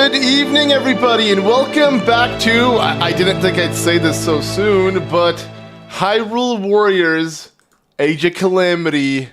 Good evening, everybody, and welcome back to, I didn't think I'd say this so soon, but Hyrule Warriors Age of Calamity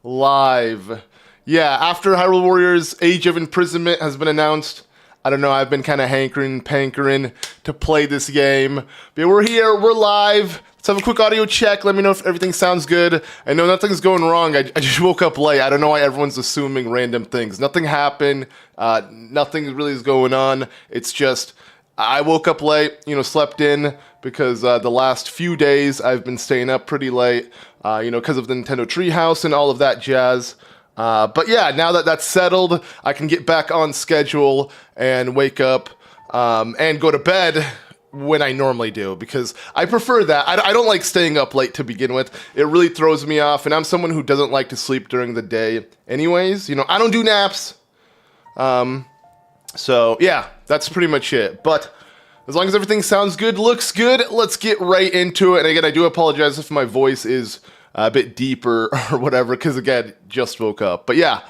live. Yeah, after Hyrule Warriors Age of Imprisonment has been announced, I don't know, I've been kind of pankering to play this game. But we're here, we're live. Let's have a quick audio check. Let me know if everything sounds good. I know nothing's going wrong. I just woke up late. I don't know why everyone's assuming random things. Nothing happened. Nothing really is going on. It's just I woke up late, slept in because the last few days I've been staying up pretty late, because of the Nintendo Treehouse and all of that jazz. But yeah, now that that's settled, I can get back on schedule and wake up and go to bed when I normally do, because I prefer that. I don't like staying up late to begin with. It really throws me off, and I'm someone who doesn't like to sleep during the day anyways. I don't do naps. So yeah, that's pretty much it. But as long as everything sounds good, looks good, let's get right into it. And again, I do apologize if my voice is a bit deeper or whatever, because again, just woke up. But yeah,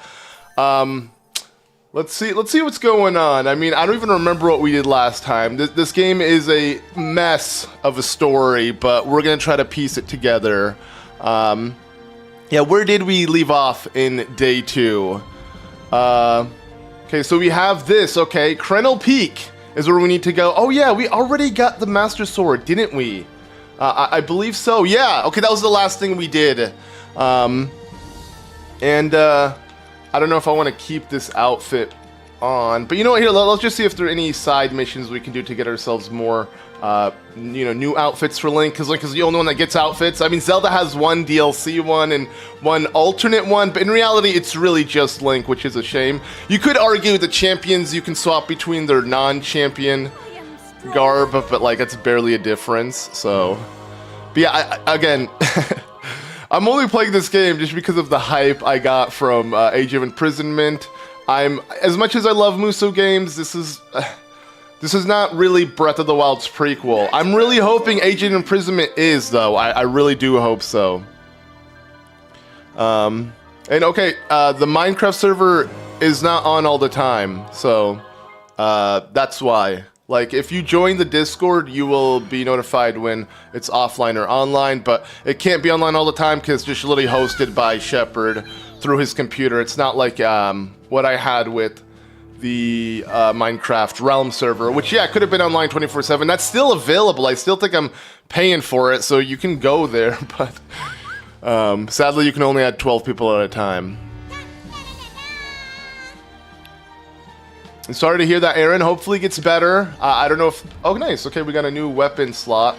let's see what's going on. I mean, I don't even remember what we did last time. This game is a mess of a story, but we're gonna try to piece it together. Yeah, where did we leave off in day 2? Okay, so we have this. Okay, Krenel Peak is where we need to go. Oh yeah, we already got the Master Sword, didn't we? I believe so. Yeah. Okay, that was the last thing we did. I don't know if I want to keep this outfit on, but you know what? Here, let's just see if there are any side missions we can do to get ourselves more, new outfits for Link, because Link is the only one that gets outfits. I mean, Zelda has one DLC one and one alternate one, but in reality, it's really just Link, which is a shame. You could argue the champions, you can swap between their non-champion garb, but like, it's barely a difference, so. But yeah, again, I'm only playing this game just because of the hype I got from Age of Imprisonment. As much as I love Musou games, this is not really Breath of the Wild's prequel. I'm really hoping Age of Imprisonment is, though. I really do hope so. And okay, the Minecraft server is not on all the time, so that's why. Like, if you join the Discord, you will be notified when it's offline or online, but it can't be online all the time because it's just literally hosted by Shepard through his computer. It's not like what I had with the Minecraft Realm server, which, yeah, could have been online 24/7. That's still available. I still think I'm paying for it, so you can go there, but sadly, you can only add 12 people at a time. I'm sorry to hear that, Aaron. Hopefully it gets better. I don't know if... Oh, nice. Okay, we got a new weapon slot.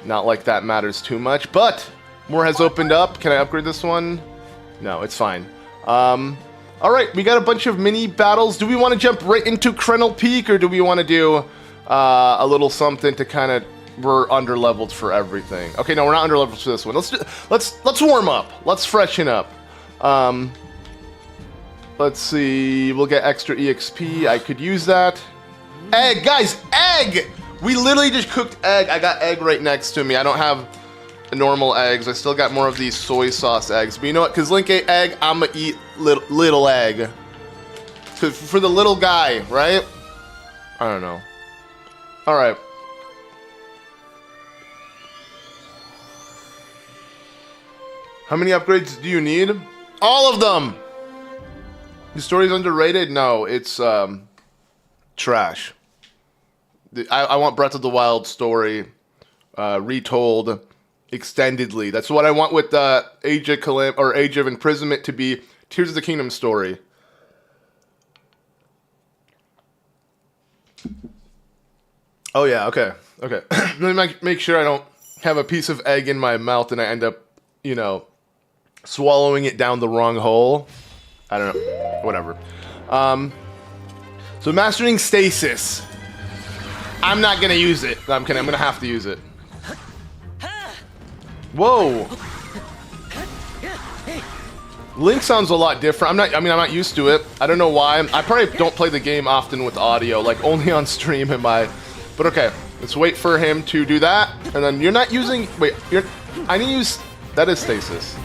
Not like that matters too much, but more has opened up. Can I upgrade this one? No, it's fine. All right, we got a bunch of mini battles. Do we want to jump right into Krenel Peak, or do we want to do a little something to kind of... We're under-leveled for everything. Okay, no, we're not under-leveled for this one. Let's warm up. Let's freshen up. Let's see, we'll get extra EXP. I could use that. Egg, guys, egg! We literally just cooked egg. I got egg right next to me. I don't have normal eggs. I still got more of these soy sauce eggs. But you know what? Because Link ate egg, I'm gonna eat little egg. For the little guy, right? I don't know. All right. How many upgrades do you need? All of them! The story's underrated? No, it's trash. I want Breath of the Wild story retold extendedly. That's what I want with Age of Imprisonment to be Tears of the Kingdom story. Oh yeah, okay. Let me make sure I don't have a piece of egg in my mouth and I end up, swallowing it down the wrong hole. I don't know. Whatever. So mastering stasis. I'm not gonna use it. No, I'm kidding. I'm gonna have to use it. Whoa. Link sounds a lot different. I'm not used to it. I don't know why. I probably don't play the game often with audio, like only on stream am I. But okay, let's wait for him to do that. And then you're not using, I need to use, that is stasis.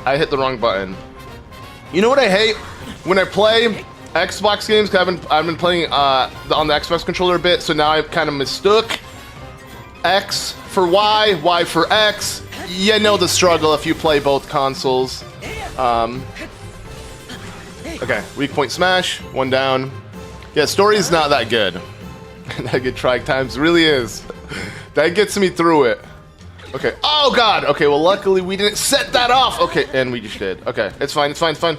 I hit the wrong button. You know what I hate? When I play Xbox games. 'Cause I've been playing on the Xbox controller a bit, so now I kind of mistook X for Y, Y for X. You know the struggle if you play both consoles. Okay, weak point smash, one down. Yeah, story is not that good. That good try times really is. That gets me through it. Okay. Oh god. Okay. Well, luckily we didn't set that off. Okay, and we just did. Okay, it's fine. It's fine. It's fine.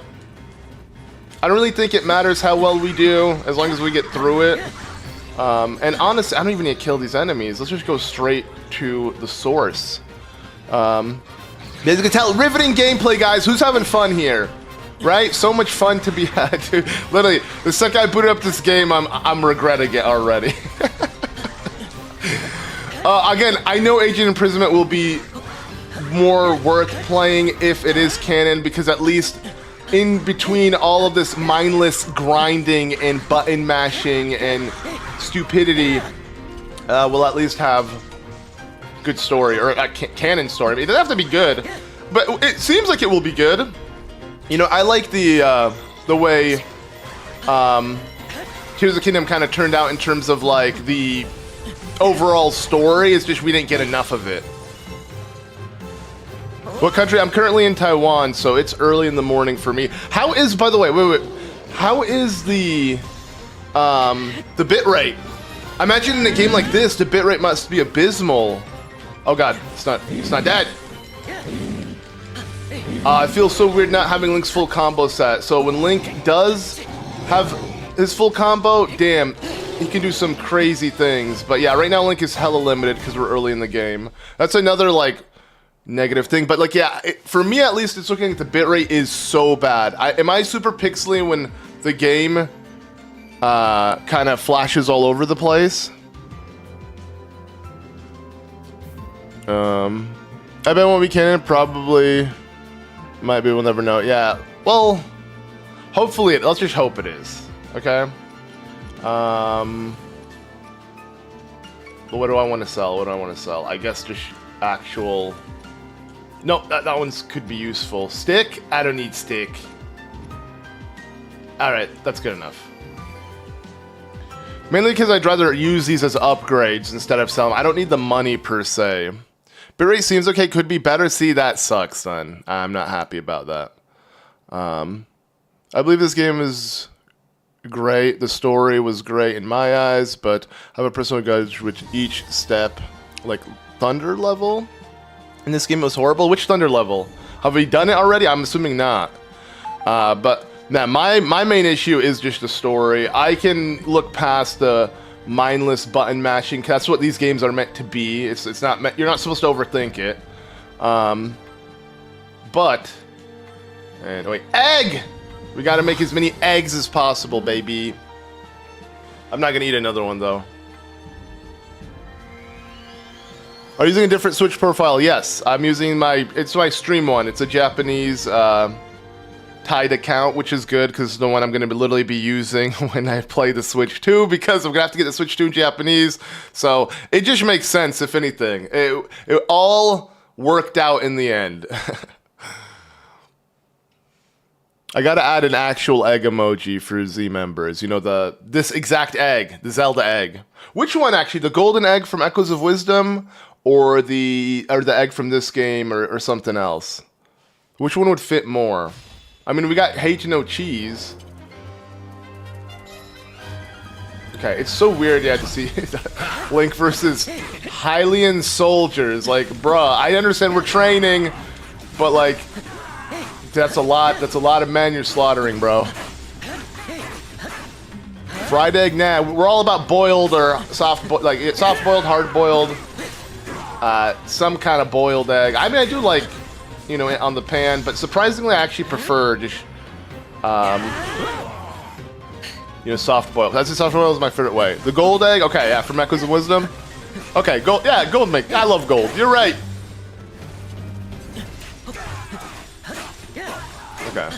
I don't really think it matters how well we do as long as we get through it. And honestly, I don't even need to kill these enemies. Let's just go straight to the source. As you can tell, riveting gameplay, guys. Who's having fun here? Right? So much fun to be had, dude. Literally, the second I booted up this game, I'm regretting it already. Again, I know Agent Imprisonment will be more worth playing if it is canon, because at least in between all of this mindless grinding and button mashing and stupidity, we'll at least have good story, or a canon story. It doesn't have to be good, but it seems like it will be good. You know, I like the way Tears of the Kingdom kind of turned out in terms of like the overall story. It's just we didn't get enough of it. What country? I'm currently in Taiwan, so it's early in the morning for me. How is, by the way, wait. How is the bit rate? I imagine in a game like this, the bit rate must be abysmal. Oh god, it's not dead. I feel so weird not having Link's full combo set. So when Link does have his full combo, damn, he can do some crazy things. But yeah, right now Link is hella limited because we're early in the game. That's another like negative thing. But like, yeah, for me at least, it's looking like the bitrate is so bad. Am I super pixely when the game kind of flashes all over the place? I bet when we can, probably. Might be, we'll never know. Yeah, well, hopefully, let's just hope it is. Okay. What do I want to sell? What do I want to sell? I guess just actual. Nope, that one's could be useful. Stick? I don't need stick. Alright, that's good enough. Mainly because I'd rather use these as upgrades instead of selling. I don't need the money per se. Bitrate seems okay, could be better. See, that sucks then. I'm not happy about that. I believe this game is great. The story was great in my eyes, but I have a personal grudge with each step. Like, Thunder level? In this game it was horrible. Which Thunder level? Have we done it already? I'm assuming not. But nah, my main issue is just the story. I can look past the mindless button mashing. That's what these games are meant to be. It's not meant, you're not supposed to overthink it. But and wait, egg. We got to make as many eggs as possible, baby. I'm not gonna eat another one though. Are you using a different Switch profile? Yes, I'm using it's my stream one. It's a Japanese tied account, which is good because it's the one I'm going to literally be using when I play the Switch 2, because I'm going to have to get the Switch 2 in Japanese. So it just makes sense, if anything. It all worked out in the end. I got to add an actual egg emoji for Z members. You know, this exact egg, the Zelda egg. Which one, actually? The golden egg from Echoes of Wisdom, or the egg from this game, or something else? Which one would fit more? I mean, we got hate no cheese. Okay, it's so weird, yeah, to see Link versus Hylian soldiers. Like, bruh, I understand we're training, but like, that's a lot of men you're slaughtering, bro. Fried egg, nah. We're all about boiled or soft-boiled, hard-boiled, some kind of boiled egg. I mean, I do like, you know, on the pan, but surprisingly, I actually prefer just, you know, soft boiled. That's soft boiled is my favorite way. The gold egg, okay, yeah, from Echoes of Wisdom. Okay, gold, yeah, gold make. I love gold. You're right. Okay.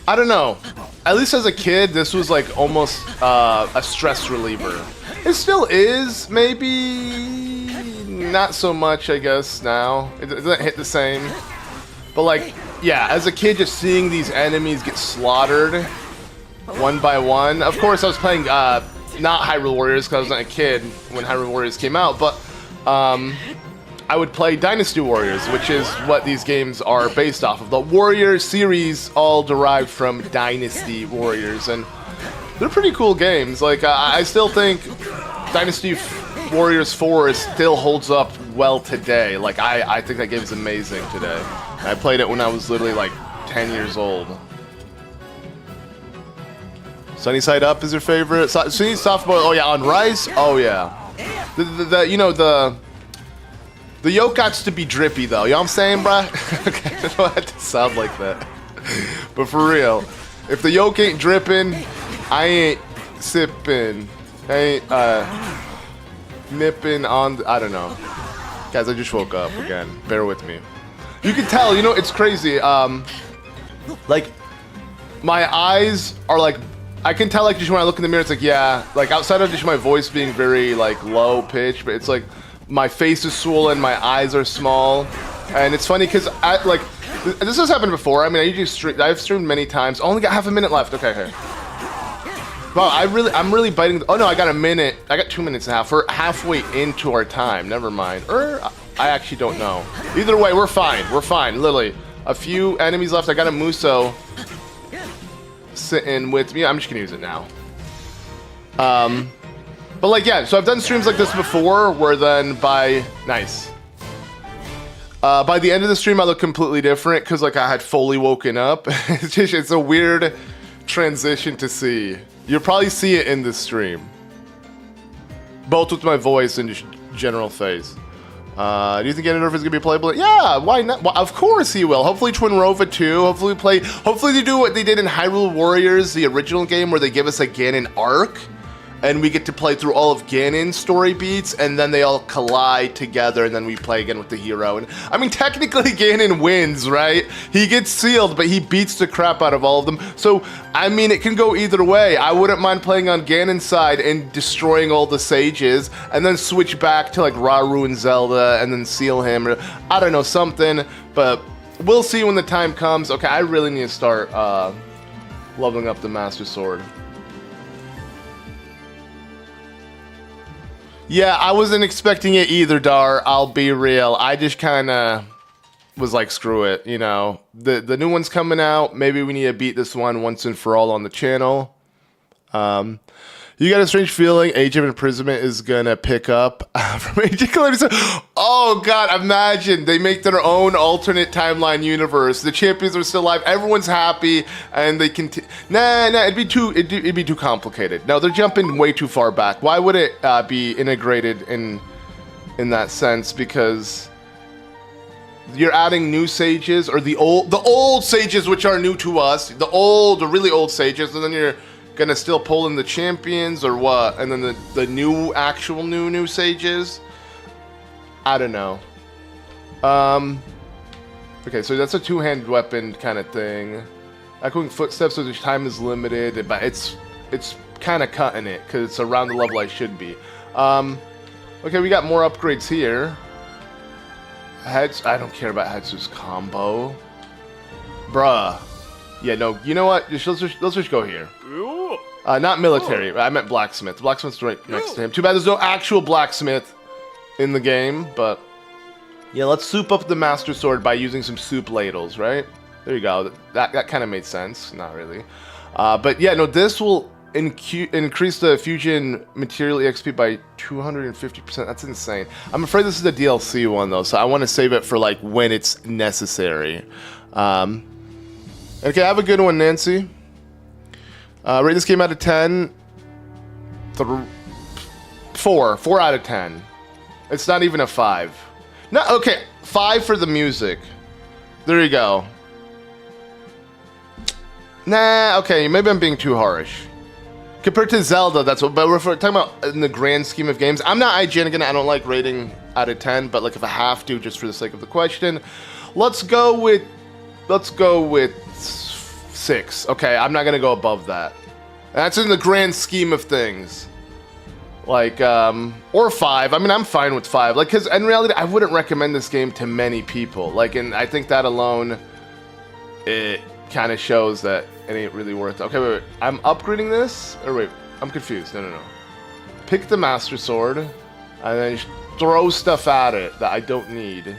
I don't know. At least as a kid, this was like almost a stress reliever. It still is, maybe not so much, I guess, now. It doesn't hit the same. But like, yeah, as a kid, just seeing these enemies get slaughtered one by one. Of course, I was playing not Hyrule Warriors because I was not a kid when Hyrule Warriors came out, but I would play Dynasty Warriors, which is what these games are based off of. The Warrior series all derived from Dynasty Warriors, and they're pretty cool games. Like, I still think Dynasty Warriors 4 still holds up well today. Like, I think that game is amazing today. I played it when I was literally like 10 years old. Sunny Side Up is your favorite? Sunny Soft Boil, oh yeah, on rice? Oh yeah. You know, the yolk got to be drippy though, you know what I'm saying, bruh? Okay, I don't know how to sound like that. But for real, if the yolk ain't dripping, I ain't sipping. I ain't, nipping on, I don't know. Guys, I just woke up again. Bear with me. You can tell, you know, it's crazy. Like, my eyes are like, I can tell like just when I look in the mirror, it's like, yeah, like outside of just my voice being very like low pitch, but it's like my face is swollen, my eyes are small. And it's funny because this has happened before. I mean, I've streamed many times. Only got half a minute left. Okay. Wow, I'm really biting. Oh no, I got a minute. I got 2 minutes and a half. We're halfway into our time. Never mind. I actually don't know. Either way, we're fine. We're fine. Literally, a few enemies left. I got a Muso sitting with me. I'm just gonna use it now. But like, yeah. So I've done streams like this before, where then by the end of the stream, I look completely different because like I had fully woken up. It's a weird transition to see. You'll probably see it in this stream. Both with my voice and just general face. Do you think Ganondorf is going to be playable? Yeah, why not? Well, of course he will. Hopefully Twin Rova 2. Hopefully they do what they did in Hyrule Warriors, the original game, where they give us a Ganon arc. And we get to play through all of Ganon's story beats, and then they all collide together, and then we play again with the hero. And I mean, technically Ganon wins, right? He gets sealed, but he beats the crap out of all of them. So, I mean, it can go either way. I wouldn't mind playing on Ganon's side and destroying all the sages, and then switch back to like Rauru and Zelda, and then seal him, or I don't know, something. But we'll see when the time comes. Okay, I really need to start leveling up the Master Sword. Yeah, I wasn't expecting it either, Dar. I'll be real. I just kind of was like, screw it, you know. The new one's coming out. Maybe we need to beat this one once and for all on the channel. You got a strange feeling Age of Imprisonment is gonna pick up from Age of Calamity. Oh god, imagine they make their own alternate timeline universe. The champions are still alive. Everyone's happy, and they can. Nah, it'd be too complicated. No, they're jumping way too far back. Why would it be integrated in that sense? Because you're adding new sages, or the old sages, which are new to us. The really old sages, and then you're gonna still pull in the champions or what? And then the new sages? I don't know. Okay, so that's a two-handed weapon kind of thing. Echoing footsteps, so the time is limited, but it's kind of cutting it because it's around the level I should be. Okay, we got more upgrades here. Heads, I don't care about Hetsu's combo. Bruh. Yeah, no, you know what? Let's just go here. Not military. I meant blacksmith. Blacksmith's right next to him. Too bad there's no actual blacksmith in the game, but yeah, let's soup up the Master Sword by using some soup ladles, right? There you go. That kind of made sense. Not really. But yeah, no, this will increase the fusion material EXP by 250%. That's insane. I'm afraid this is the DLC one though, so I want to save it for like when it's necessary. Okay, I have a good one, Nancy. Rate this game out of 10. 4 out of 10. It's not even a 5. No, okay, 5 for the music. There you go. Nah, okay, maybe I'm being too harsh. Compared to Zelda, that's what, but we're talking about in the grand scheme of games. I'm not IGN again, I don't like rating out of 10, but like if I have to, just for the sake of the question, let's go with 6. Okay, I'm not gonna go above that. That's in the grand scheme of things. Like, or 5. I mean, I'm fine with 5. Like, because in reality, I wouldn't recommend this game to many people. Like, and I think that alone it kind of shows that it ain't really worth it. Okay, wait. I'm upgrading this? Or wait, I'm confused. No. Pick the Master Sword, and then throw stuff at it that I don't need.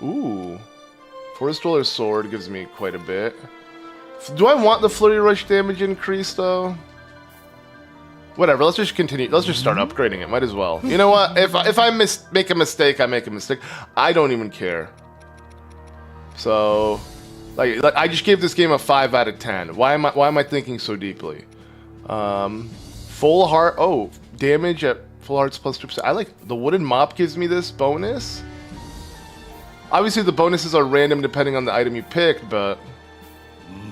Ooh. Forest Dweller's Sword gives me quite a bit. Do I want the Flurry Rush damage increase, though? Whatever, let's just continue. Let's just start upgrading it. Might as well. You know what? If I make a mistake, I make a mistake. I don't even care. So, like I just gave this game a 5 out of 10. Why am I thinking so deeply? Full heart. Oh, damage at full hearts plus 2%. I like the wooden mop gives me this bonus. Obviously, the bonuses are random depending on the item you picked, but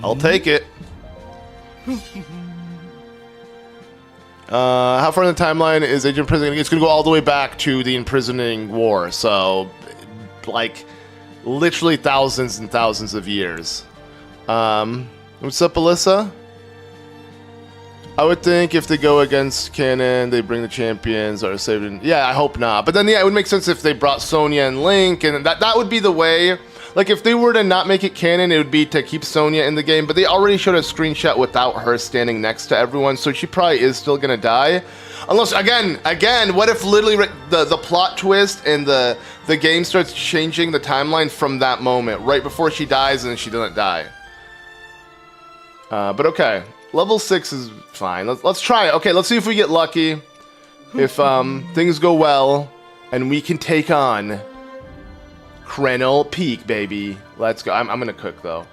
I'll take it. How far in the timeline is Age of Imprisoning? It's going to go all the way back to the Imprisoning War, so like literally thousands and thousands of years. What's up, Alyssa? I would think if they go against canon, they bring the champions or saved. Yeah, I hope not. But then, yeah, it would make sense if they brought Sonya and Link, and that would be the way. Like, if they were to not make it canon, it would be to keep Sonya in the game. But they already showed a screenshot without her standing next to everyone, so she probably is still gonna die. Unless, again, what if literally the plot twist and the game starts changing the timeline from that moment, right before she dies, and she doesn't die? But okay. Level 6 is fine. Let's try it. Okay, let's see if we get lucky. If things go well, and we can take on Krenel Peak, baby. Let's go. I'm gonna cook though.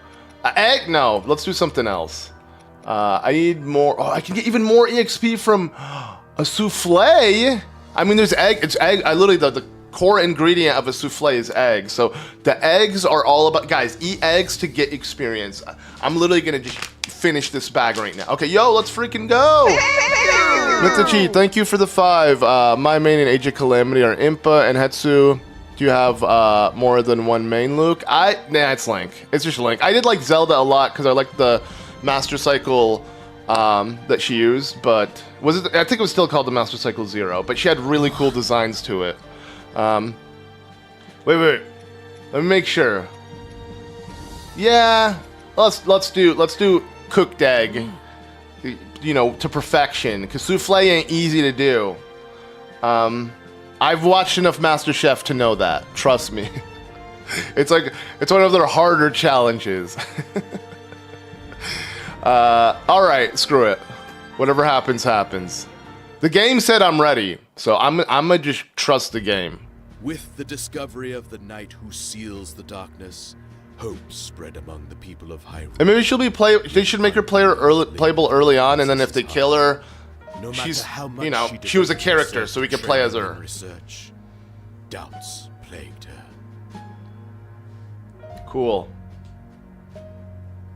Egg? No. Let's do something else. I need more. Oh, I can get even more EXP from a souffle. I mean, there's egg. It's egg. I literally the core ingredient of a souffle is eggs. So the eggs are all about. Guys, eat eggs to get experience. I'm literally gonna just finish this bag right now. Okay, yo, let's freaking go. Mitsuchi, thank you for the 5. My main in Age of Calamity are Impa and Hetsu. Do you have more than one main Luke? Nah, it's Link. It's just Link. I did like Zelda a lot because I liked the Master Cycle that she used, but was it? I think it was still called the Master Cycle 0, but she had really cool designs to it. Wait. Let me make sure. Yeah, let's do cooked egg. You know, to perfection, because souffle ain't easy to do. I've watched enough MasterChef to know that. Trust me. It's one of their harder challenges. All right, screw it. Whatever happens, happens. The game said I'm ready, so I'm gonna just trust the game. With the discovery of the knight who seals the darkness, hope spread among the people of Hyrule. And maybe they should make her playable early on, and then if they kill her, she's, you know, she was a character, so we could play as her. Research. Doubts plagued her. Cool.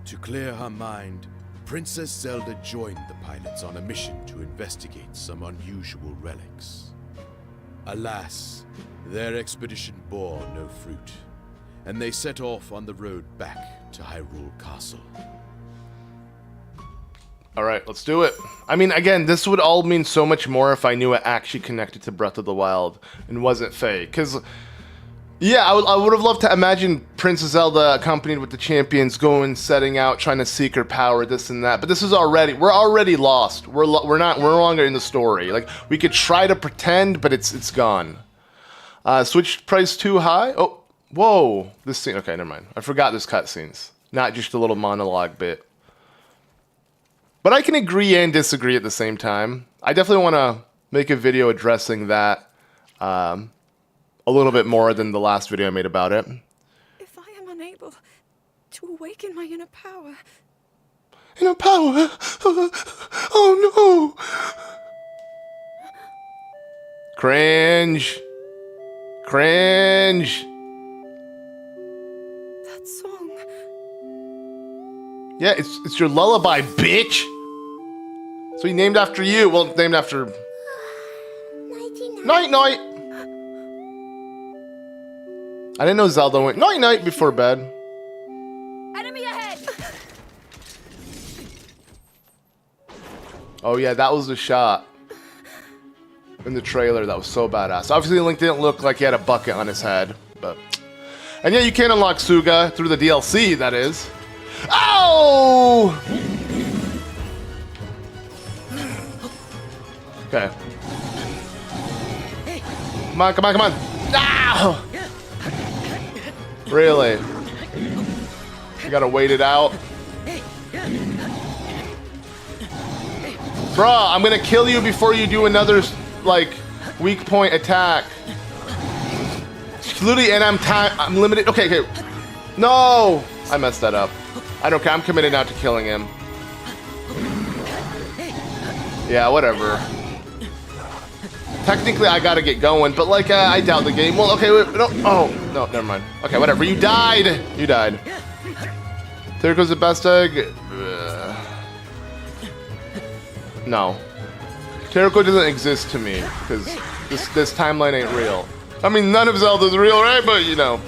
To clear her mind, Princess Zelda joined the pilots on a mission to investigate some unusual relics. Alas, their expedition bore no fruit, and they set off on the road back to Hyrule Castle. Alright, let's do it. I mean, again, this would all mean so much more if I knew it actually connected to Breath of the Wild and wasn't fake. Because, yeah, I would have loved to imagine Princess Zelda accompanied with the champions going, setting out, trying to seek her power, this and that. But this is we're already lost. We're no longer in the story. Like, we could try to pretend, but it's gone. Switch price too high? Oh, whoa. This scene, okay, never mind. I forgot there's cutscenes. Not just a little monologue bit. But I can agree and disagree at the same time. I definitely want to make a video addressing that a little bit more than the last video I made about it. If I am unable to awaken my inner power... Inner power? Oh no! Cringe. Cringe. That song... Yeah, it's your lullaby, bitch! So he named after you. Well, named after... Night night! I didn't know Zelda went night night before bed. Enemy ahead! Oh yeah, that was the shot. in the trailer that was so badass. Obviously, Link didn't look like he had a bucket on his head, but... And yeah, you can unlock Suga through the DLC, that is. Oh! Okay. Come on, come on, come on. Ow! Really? You gotta wait it out. Bruh, I'm gonna kill you before you do another, like, weak point attack. Literally, and I'm limited. Okay, okay. No! I messed that up. I don't care. I'm committed now to killing him. Yeah, whatever. Technically, I gotta get going, but like, I doubt the game. Well, okay, wait, no. Oh, no, never mind. Okay, whatever. You died. You died. There goes the best egg. No. Terrico doesn't exist to me, because this timeline ain't real. I mean, none of Zelda's real, right? But, you know.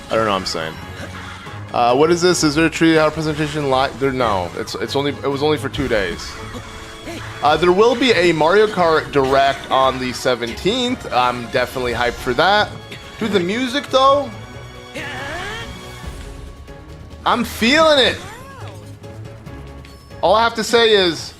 I don't know what I'm saying. What is this? Is there a tree out presentation live? There, no. It was only for 2 days. There will be a Mario Kart Direct on the 17th. I'm definitely hyped for that. Dude, the music, though? I'm feeling it. All I have to say is...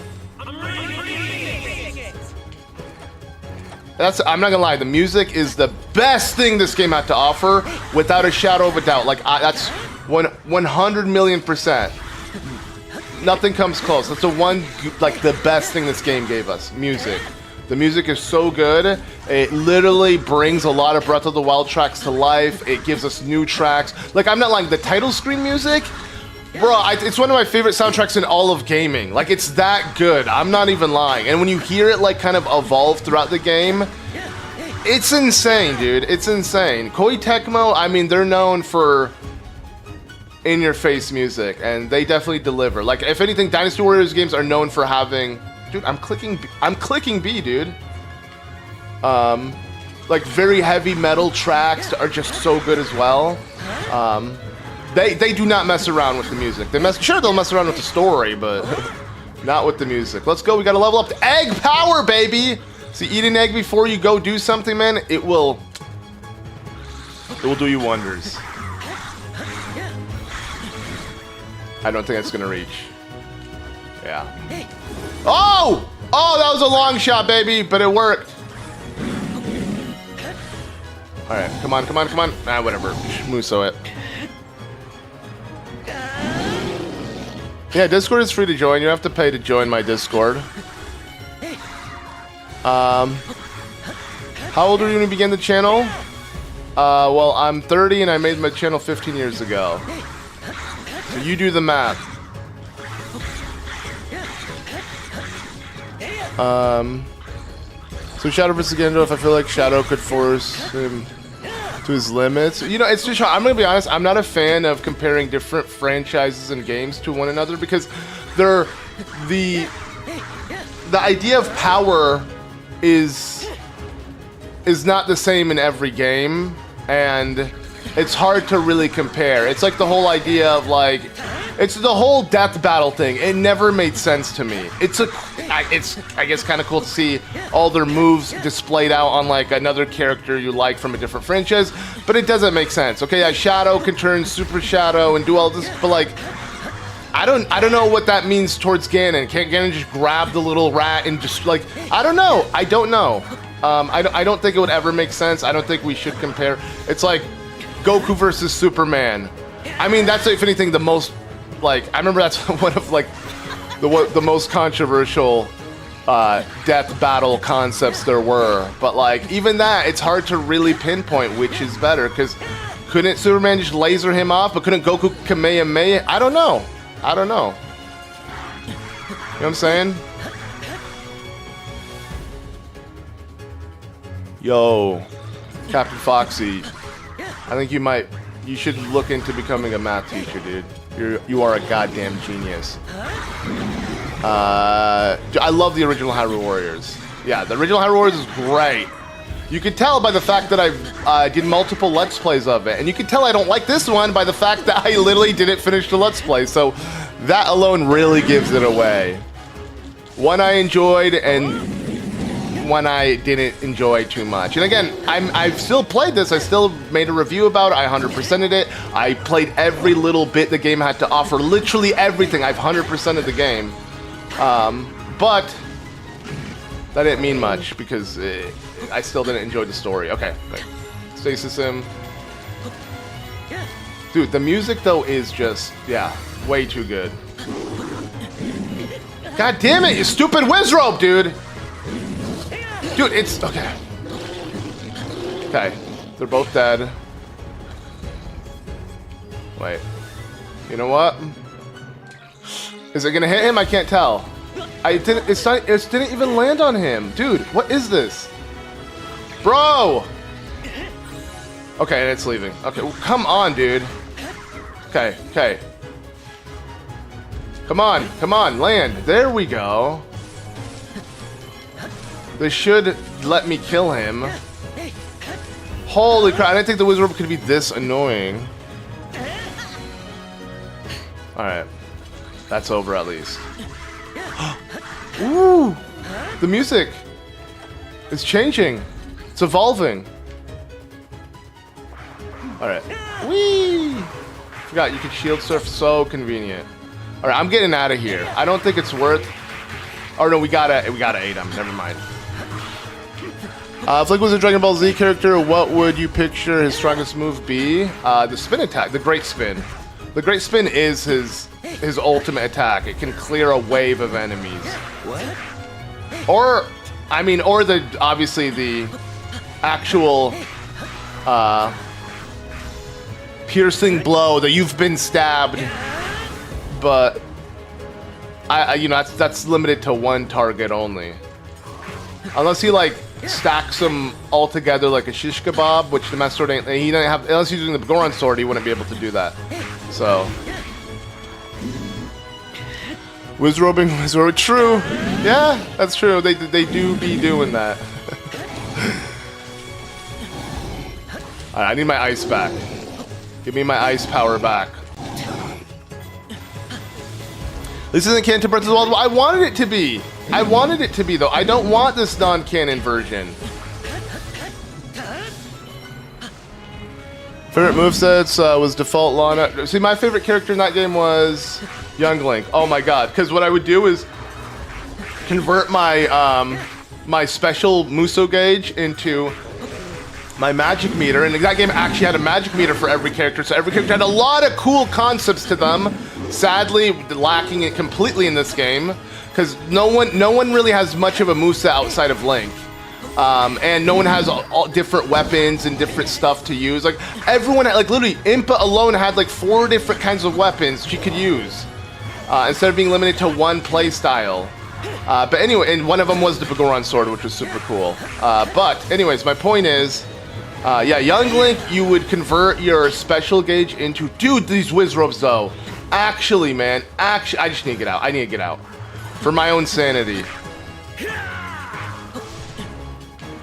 I'm not gonna lie, the music is the best thing this game had to offer, without a shadow of a doubt. Like, that's 100 million %. Nothing comes close. That's the best thing this game gave us. Music. The music is so good. It literally brings a lot of Breath of the Wild tracks to life. It gives us new tracks. Like, I'm not lying, the title screen music, bro, it's one of my favorite soundtracks in all of gaming. Like, it's that good. I'm not even lying. And when you hear it, like, kind of evolve throughout the game, it's insane, dude. It's insane. Koei Tecmo, I mean, they're known for in-your-face music, and they definitely deliver. Like, if anything, Dynasty Warriors games are known for having... Dude, I'm clicking B, dude. Like, very heavy metal tracks are just so good as well. They do not mess around with the music. Sure, they'll mess around with the story, but not with the music. Let's go. We gotta level up to egg power, baby. See, eat an egg before you go do something, man. It will do you wonders. I don't think it's gonna reach. Yeah. Oh! Oh, that was a long shot, baby, but it worked. All right, come on, come on, come on. Ah, whatever. Muso it. Yeah, Discord is free to join. You have to pay to join my Discord. How old are you when you began the channel? Well, I'm 30 and I made my channel 15 years ago. So you do the math. So Shadow vs. Gandalf, I feel like Shadow could force him to his limits. You know, it's just, I'm gonna be honest, I'm not a fan of comparing different franchises and games to one another, because they're the idea of power is not the same in every game, and it's hard to really compare. It's like the whole idea of, like, it's the whole death battle thing. It never made sense to me. It's I guess kind of cool to see all their moves displayed out on, like, another character you like from a different franchise, but it doesn't make sense. Okay, yeah, Shadow can turn Super Shadow and do all this, but, like, I don't know what that means towards Ganon. Can't Ganon just grab the little rat and just, like, I don't know. I don't know. I don't think it would ever make sense. I don't think we should compare. It's like Goku versus Superman. I mean, that's, if anything, the most, like, I remember that's one of, like, the most controversial death battle concepts there were. But, like, even that, it's hard to really pinpoint which is better, because couldn't Superman just laser him off, but couldn't Goku Kamehameha? I don't know. I don't know. You know what I'm saying? Yo, Captain Foxy, I think you should look into becoming a math teacher, dude. You are a goddamn genius. I love the original Hyrule Warriors. Yeah, the original Hyrule Warriors is great. You can tell by the fact that I did multiple Let's Plays of it. And you can tell I don't like this one by the fact that I literally didn't finish the Let's Play. So that alone really gives it away. one I enjoyed and one I didn't enjoy too much. And again, I've still played this. I still made a review about it. I 100%ed it. I played every little bit the game had to offer. Literally everything. I've 100%ed the game. But that didn't mean much because I still didn't enjoy the story. Okay, right. Stasis him. Dude, the music though is just, yeah, way too good. God damn it, you stupid Wizrobe, dude! Dude, it's... okay. Okay, they're both dead. Wait. You know what? Is it gonna hit him? I can't tell. It didn't even land on him. Dude, what is this? Bro! Okay, and it's leaving. Okay, well, come on, dude. Okay, okay. Come on, land. There we go. They should let me kill him. Holy crap, I didn't think the Wizard could be this annoying. Alright. That's over at least. Ooh! The music is changing. It's evolving. Alright. Whee! Forgot you could shield surf, so convenient. Alright, I'm getting out of here. I don't think it's worth... Oh no, we gotta aid him. Never mind. If Link was a Dragon Ball Z character, what would you picture his strongest move be? The spin attack, the Great Spin. The Great Spin is his ultimate attack. It can clear a wave of enemies. What? Or, I mean, or obviously the actual piercing blow that you've been stabbed, but you know, that's limited to one target only. Unless he like stacks them all together like a shish kebab, which the Master Sword ain't. He doesn't have, unless he's using the Goron sword, he wouldn't be able to do that. So, Wizrobe, true. Yeah, that's true. They do be doing that. Alright, I need my ice back. Give me my ice power back. This isn't canon to Breath of the Wild. I wanted it to be. I wanted it to be, though. I don't want this non-canon version. Favorite movesets was default Lana. See, my favorite character in that game was Young Link. Oh my god. Because what I would do is convert my my special Muso gauge into my magic meter. And that game actually had a magic meter for every character. So every character had a lot of cool concepts to them. Sadly, lacking it completely in this game. Because no one really has much of a moveset outside of Link. And no one has all different weapons and different stuff to use. Like, everyone, like, literally, Impa alone had, like, 4 different kinds of weapons she could use. Instead of being limited to one play style. But anyway, and one of them was the Goron sword, which was super cool. But, anyways, my point is, yeah, Young Link, you would convert your special gauge into... Dude, these Wizrobes, though. Actually, man, I just need to get out. I need to get out. For my own sanity.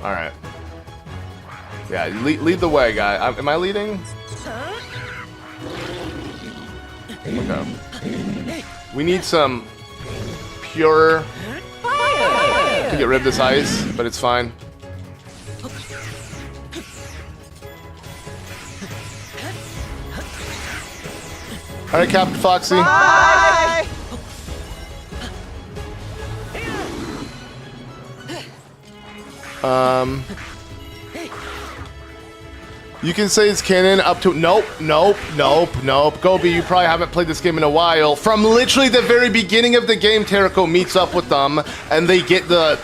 Alright. Yeah, lead the way, guy. Am I leading? Okay. We need some pure to get rid of this ice, but it's fine. Alright, Captain Foxy. Bye. You can say it's canon up to... Nope. Gobi, you probably haven't played this game in a while. From literally the very beginning of the game, Terako meets up with them, and they get the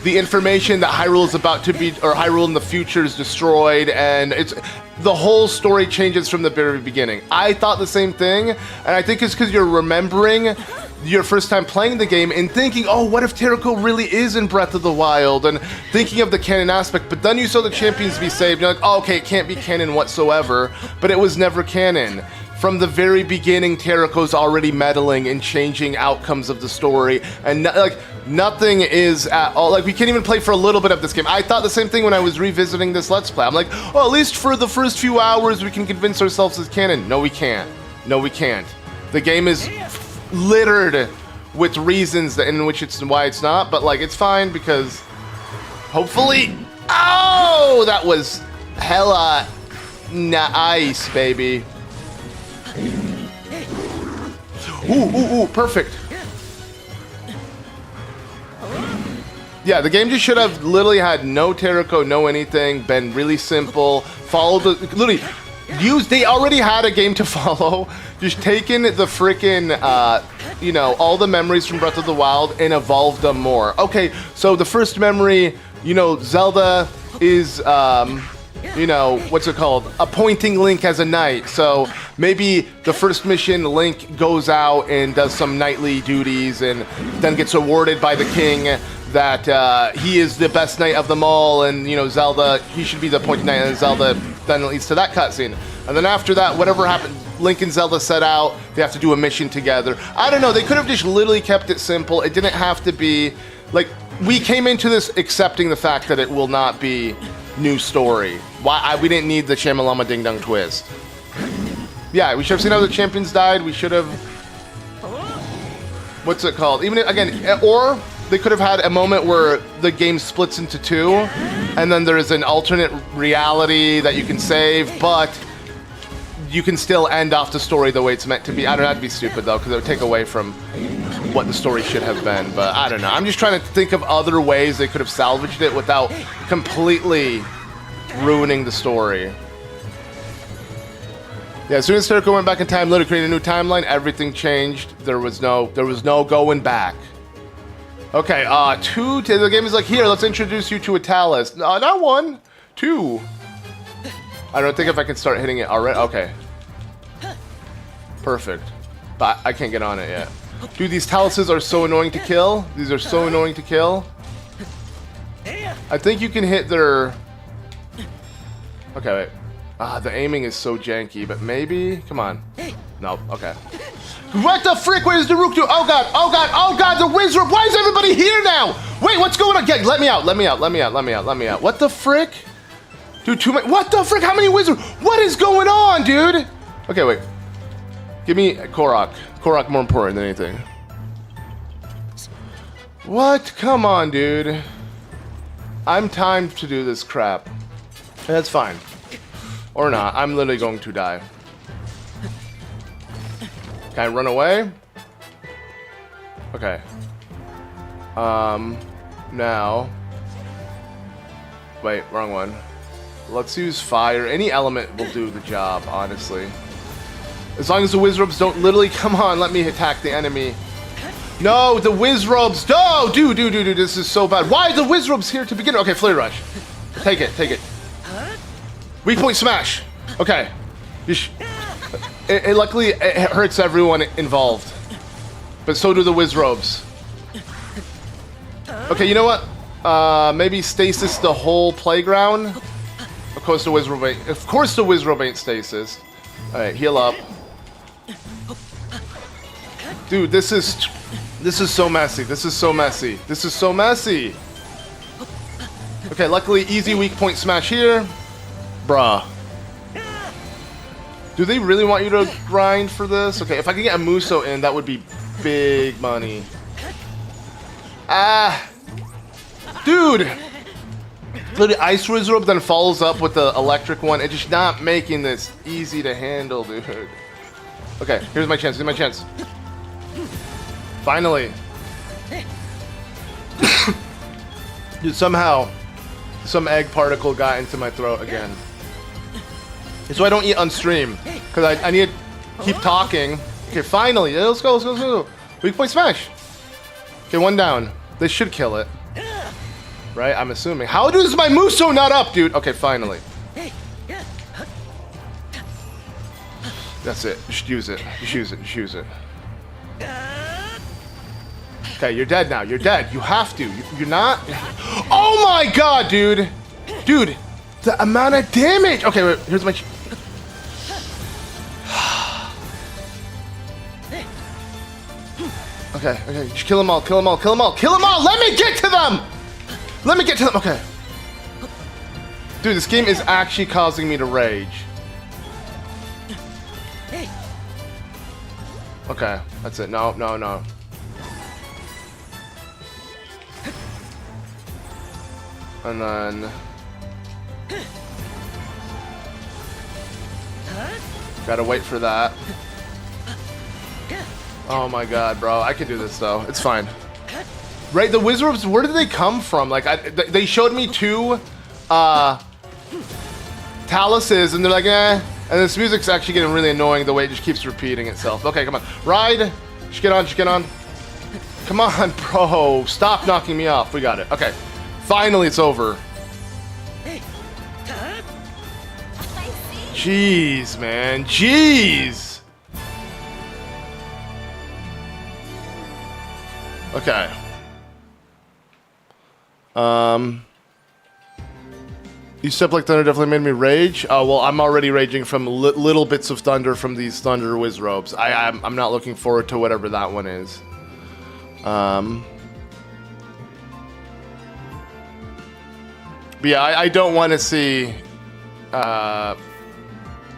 information that Hyrule is about to be... Or Hyrule in the future is destroyed, and it's... The whole story changes from the very beginning. I thought the same thing, and I think it's because you're remembering your first time playing the game and thinking, oh, what if Terako really is in Breath of the Wild, and thinking of the canon aspect, but then you saw the champions be saved, you're like, oh, okay, it can't be canon whatsoever, but it was never canon. From the very beginning, Terako's already meddling and changing outcomes of the story, and nothing is at all, like, we can't even play for a little bit of this game. I thought the same thing when I was revisiting this Let's Play. I'm like, oh, at least for the first few hours we can convince ourselves it's canon. No, we can't. No, we can't. The game is littered with reasons that, in which it's why it's not, but like it's fine because hopefully. Oh, that was hella nice, baby. Ooh, perfect. Yeah, the game just should have literally had no tarot code, no anything, been really simple, followed the, literally, they already had a game to follow, just taken the frickin', you know, all the memories from Breath of the Wild and evolved them more. Okay, so the first memory, you know, Zelda is, you know, what's it called? Appointing Link as a knight. So maybe the first mission, Link goes out and does some knightly duties and then gets awarded by the king that he is the best knight of them all, and, you know, Zelda, he should be the appointed knight, and Zelda then leads to that cutscene. And then after that, whatever happened, Link and Zelda set out, they have to do a mission together. I don't know, they could have just literally kept it simple. It didn't have to be, like, we came into this accepting the fact that it will not be new story. We didn't need the Shamalama Ding Dong twist. Yeah, we should have seen how the champions died. We should have... What's it called? Even again, or they could have had a moment where the game splits into two, and then there is an alternate reality that you can save, but you can still end off the story the way it's meant to be. I don't know, that'd be stupid though, because it would take away from what the story should have been, but I don't know. I'm just trying to think of other ways they could have salvaged it without completely ruining the story. Yeah, as soon as Terco went back in time, literally created a new timeline, everything changed. There was no going back. Okay, the game is like, here, let's introduce you to a Talus. Not one, two. I don't think if I can start hitting it already. Okay. Perfect. But I can't get on it yet. Dude, these Taluses are so annoying to kill. These are so annoying to kill. I think you can hit their... Okay, wait. The aiming is so janky, but maybe... Come on. No, okay. What the frick? Where's Daruktu? Oh god, oh god, oh god, the wizard! Why is everybody here now? Wait, what's going on? Get, let me out, let me out, let me out, let me out, let me out. What the frick? Dude, too many. What the frick? How many wizards? What is going on, dude? Okay, wait. Give me Korok. Korok more important than anything. What? Come on, dude. I'm timed to do this crap. That's fine. Or not. I'm literally going to die. Can I run away? Okay. Now. Wait, wrong one. Let's use fire. Any element will do the job, honestly. As long as the Wizrobes don't literally... Come on, let me attack the enemy. No, the Wizrobes. No, dude, this is so bad. Why are the Wizrobes here to begin? Okay, Flare Rush. Take it, take it. Weak point smash. Okay. Luckily, it hurts everyone involved. But so do the Wizrobes. Okay, you know what? Maybe stasis the whole playground. Of course the Wizrobe ain't. Of course the Wizrobe ain't stasis. Alright, heal up. Dude, this is so messy. This is so messy. This is so messy. Okay, luckily easy weak point smash here. Bruh. Do they really want you to grind for this? Okay, if I can get a Muso in, that would be big money. Dude! The Ice Wizrobe then follows up with the electric one. It's just not making this easy to handle, dude. Okay, here's my chance. Here's my chance. Finally. Dude, somehow, some egg particle got into my throat again. So I don't eat on stream, because I need to keep talking. Okay, finally. Yeah, let's go, let's go, let's go. Weak point smash. Okay, one down. This should kill it. Right? I'm assuming. How is my Muso not up, dude? Okay, finally. That's it. Just use it. Just use it. Just use it. Okay, you're dead now. You're dead. You have to. You're not. Oh my god, dude. Dude, the amount of damage. Okay, wait. Here's my... Okay, okay. Just kill them all. Kill them all. Kill them all. Kill them all. Let me get to them. Let me get to them. Okay. Dude, this game is actually causing me to rage. Okay, that's it. No, no, no. And then... Gotta wait for that. Oh my god, bro. I can do this, though. It's fine. Right, the wizards, where did they come from? Like, they showed me 2 taluses, and they're like, eh. And this music's actually getting really annoying the way it just keeps repeating itself. Okay, come on. Ride. Just get on, just get on. Come on, bro. Stop knocking me off. We got it. Okay. Finally, it's over. Jeez, man. Jeez. Okay. You step like thunder definitely made me rage. Oh, well, I'm already raging from little bits of thunder from these thunder whiz robes. I'm not looking forward to whatever that one is. But yeah, I don't want to see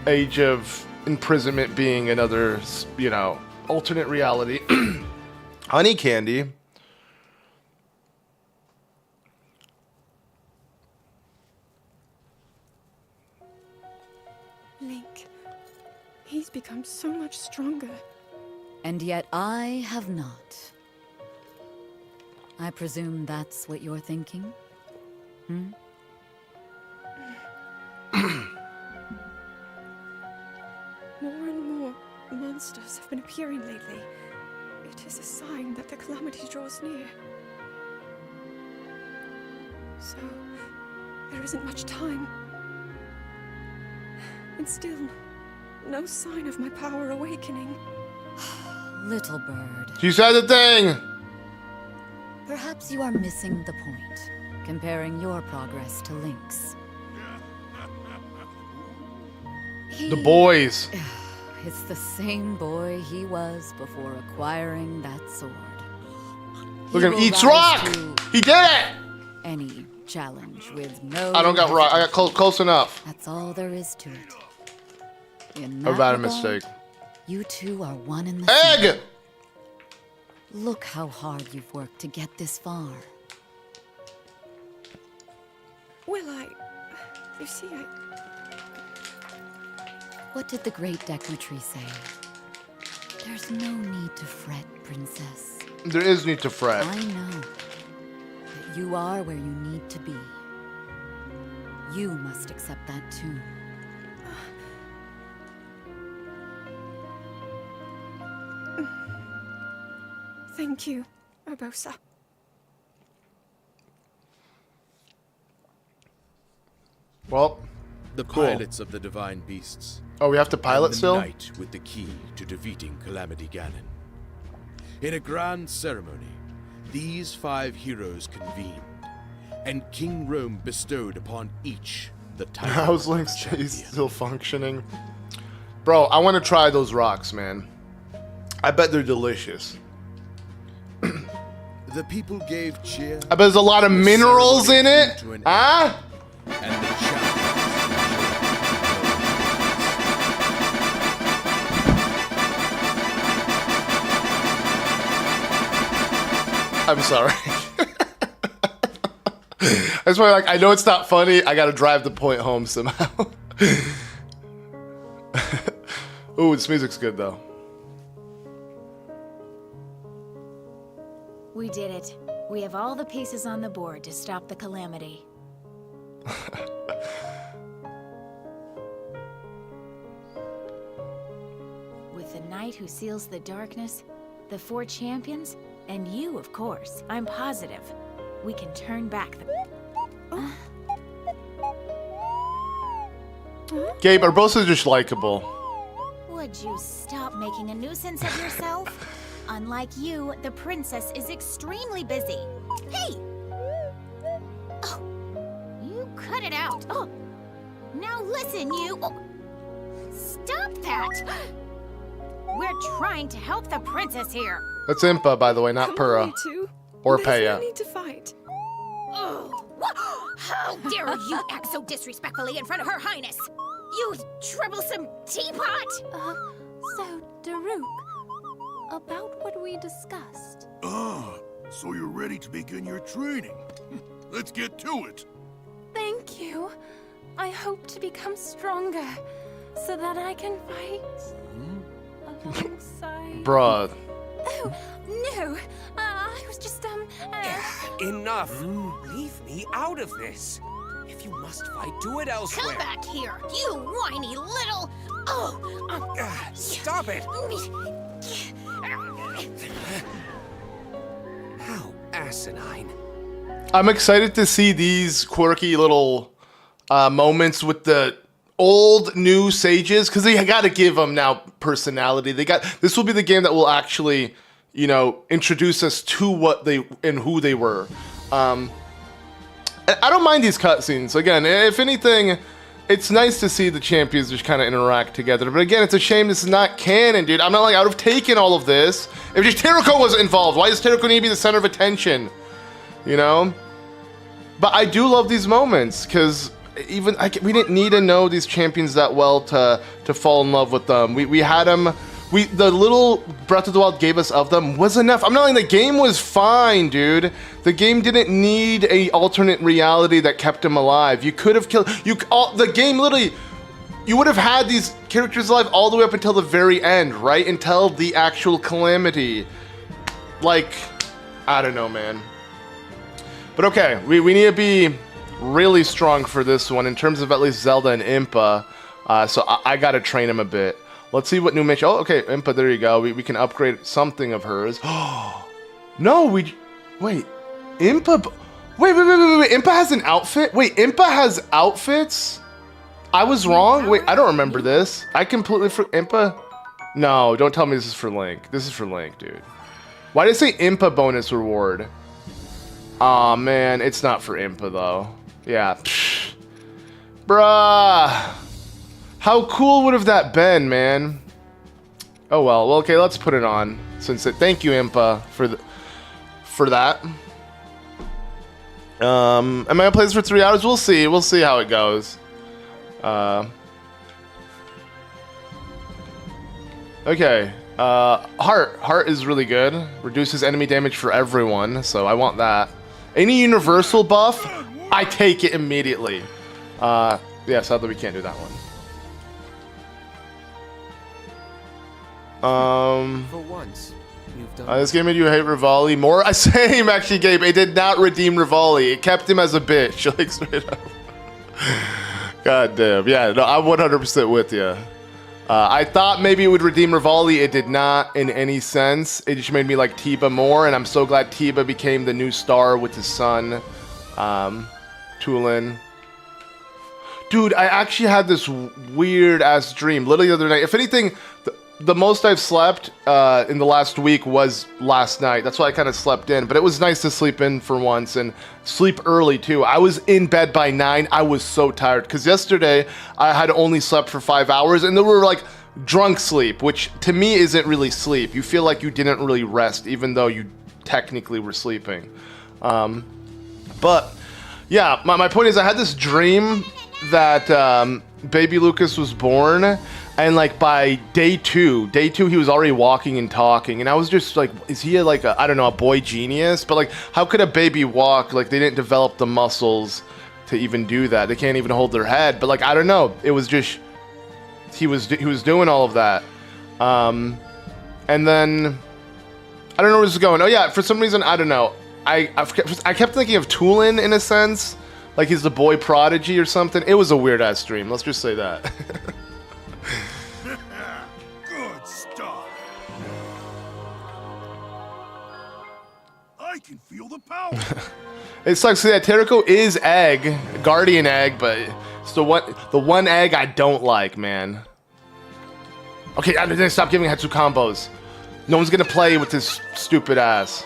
Age of Imprisonment being another, you know, alternate reality. Honey candy. Link, he's become so much stronger. And yet I have not. I presume that's what you're thinking? Hmm? More and more monsters have been appearing lately. It is a sign that the Calamity draws near. So, there isn't much time. And still, no sign of my power awakening. Little bird. You said the thing! Perhaps you are missing the point, comparing your progress to Link's. The boys. It's the same boy he was before acquiring that sword. Look at him, eats rock! He did it! Any challenge with no... I don't got rock. I got close enough. That's all there is to it. In I've that had a regard, mistake. You two are one in the same. Egg! Look how hard you've worked to get this far. Well, you see, What did the great Decretry say? There's no need to fret, princess. There is need to fret. I know that you are where you need to be. You must accept that too. Thank you, Urbosa. Well, The cool. pilots of the divine beasts. Oh, we have to pilot and the still? knight with the key to defeating Calamity Ganon. In a grand ceremony, these 5 heroes convened, and King Rome bestowed upon each the title How's of Link's champion. face still functioning? Bro, I want to try those rocks, man. I bet they're delicious. The people gave cheer. I bet there's a lot of minerals in it. To an Huh? and the challenge. I'm sorry. That's why, like, I know it's not funny. I gotta drive the point home somehow. Ooh, this music's good though. We did it. We have all the pieces on the board to stop the Calamity. With the knight who seals the darkness, the 4 champions, and you, of course, I'm positive. We can turn back the... Gabe, Urbosa's just likable. Would you stop making a nuisance of yourself? Unlike you, the princess is extremely busy. Hey! Oh, you cut it out. Oh, now listen, you. Oh, stop that! We're trying to help the princess here. That's Impa, by the way, not Come Purah. on, you two. Or There's Peya. no need to fight. Oh, how dare you act so disrespectfully in front of Her Highness? You troublesome teapot! So, Daruk, about what we discussed. Ah, so you're ready to begin your training. Let's get to it. Thank you. I hope to become stronger so that I can fight alongside. Bruh. Oh, no. I was just, Enough! Leave me out of this. If you must fight, do it elsewhere. Come back here, you whiny little... Oh, Stop it! How asinine. I'm excited to see these quirky little moments with the old new sages, because they got to give them now personality. This will be the game that will actually, you know, introduce us to what they and who they were. I don't mind these cutscenes. Again, if anything, it's nice to see the champions just kind of interact together. But again, it's a shame this is not canon, dude. I'm not like, I would have taken all of this if just Teruko wasn't involved. Why does Teruko need to be the center of attention? You know? But I do love these moments, because even we didn't need to know these champions that well to fall in love with them. We had them. The little Breath of the Wild gave us of them was enough. I'm not like, the game was fine, dude. The game didn't need a alternate reality that kept him alive. You could have killed the game literally. You would have had these characters alive all the way up until the very end, right? Until the actual Calamity. Like, I don't know, man. But okay, we need to be really strong for this one in terms of at least Zelda and Impa. So I gotta train him a bit. Let's see what new mission. Oh, okay, Impa, there you go. We can upgrade something of hers. No, wait. Impa. Wait. Impa has an outfit? Wait, Impa has outfits? I was wrong? Wait, I don't remember this. I completely Impa? No, don't tell me this is for Link. This is for Link, dude. Why did it say Impa bonus reward? Aw, man, it's not for Impa, though. Yeah. Psh. Bruh. How cool would have that been, man? Oh well. Okay, let's put it on. Thank you, Impa, for that. Am I gonna play this for 3 hours? We'll see. We'll see how it goes. Okay. Heart is really good. Reduces enemy damage for everyone, so I want that. Any universal buff, I take it immediately. Yeah, sadly we can't do that one. For once, you've done This game made you hate Rivali more. I same actually, Gabe. It did not redeem Rivali. It kept him as a bitch. Like straight up. God damn. Yeah, no, I'm 100% with you. I thought maybe it would redeem Rivali. It did not in any sense. It just made me like Tiba more, and I'm so glad Tiba became the new star with his son, Tulin. Dude, I actually had this weird ass dream literally the other night. If anything, the most I've slept in the last week was last night. That's why I kind of slept in. But it was nice to sleep in for once and sleep early too. I was in bed by 9. I was so tired because yesterday I had only slept for 5 hours, and they were like drunk sleep, which to me isn't really sleep. You feel like you didn't really rest, even though you technically were sleeping. But yeah, my point is I had this dream that baby Lucas was born. And like by day two, he was already walking and talking, and I was just like, is he like I don't know, a boy genius? But like, how could a baby walk? Like they didn't develop the muscles to even do that. They can't even hold their head. But like I don't know, it was just he was doing all of that, and then I don't know where this is going. Oh yeah, for some reason I don't know. I kept thinking of Tulin in a sense, like he's the boy prodigy or something. It was a weird ass dream. Let's just say that. Good stuff. I can feel the power. It sucks that Teruko is egg, guardian egg, but it's the one egg I don't like, man. Okay, I'm gonna stop giving Hetsu combos. No one's gonna play with this stupid ass.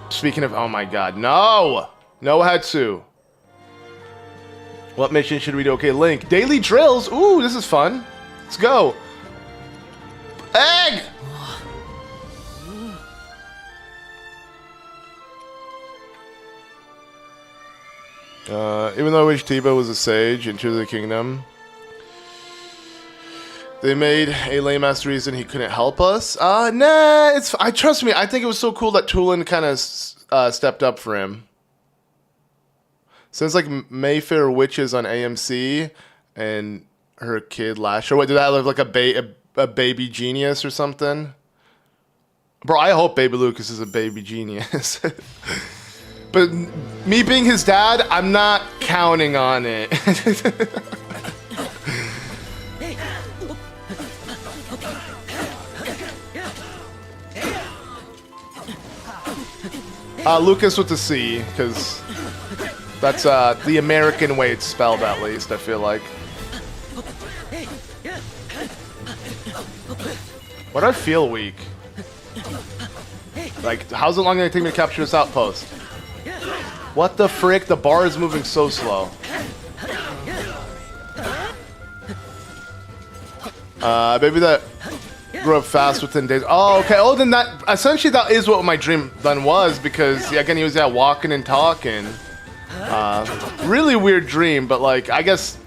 Speaking of, oh my god, no Hetsu. What mission should we do? Okay, Link. Daily drills. Ooh, this is fun. Let's go. Egg! Even though I wish Tiba was a sage in Tears of the Kingdom, they made a lame-ass reason he couldn't help us. Nah, trust me, I think it was so cool that Tulin kind of stepped up for him. Sounds like Mayfair Witches on AMC and her kid last year. Wait, did that look like a baby genius or something? Bro, I hope Baby Lucas is a baby genius. But me being his dad, I'm not counting on it. Lucas with the C, because that's the American way it's spelled, at least, I feel like. Why do I feel weak? Like, how's it long gonna take me to capture this outpost? What the frick? The bar is moving so slow. Maybe that grew up fast within days. Oh, okay. Oh, then that essentially that is what my dream then was, because again he was walking and talking. Really weird dream, but like I guess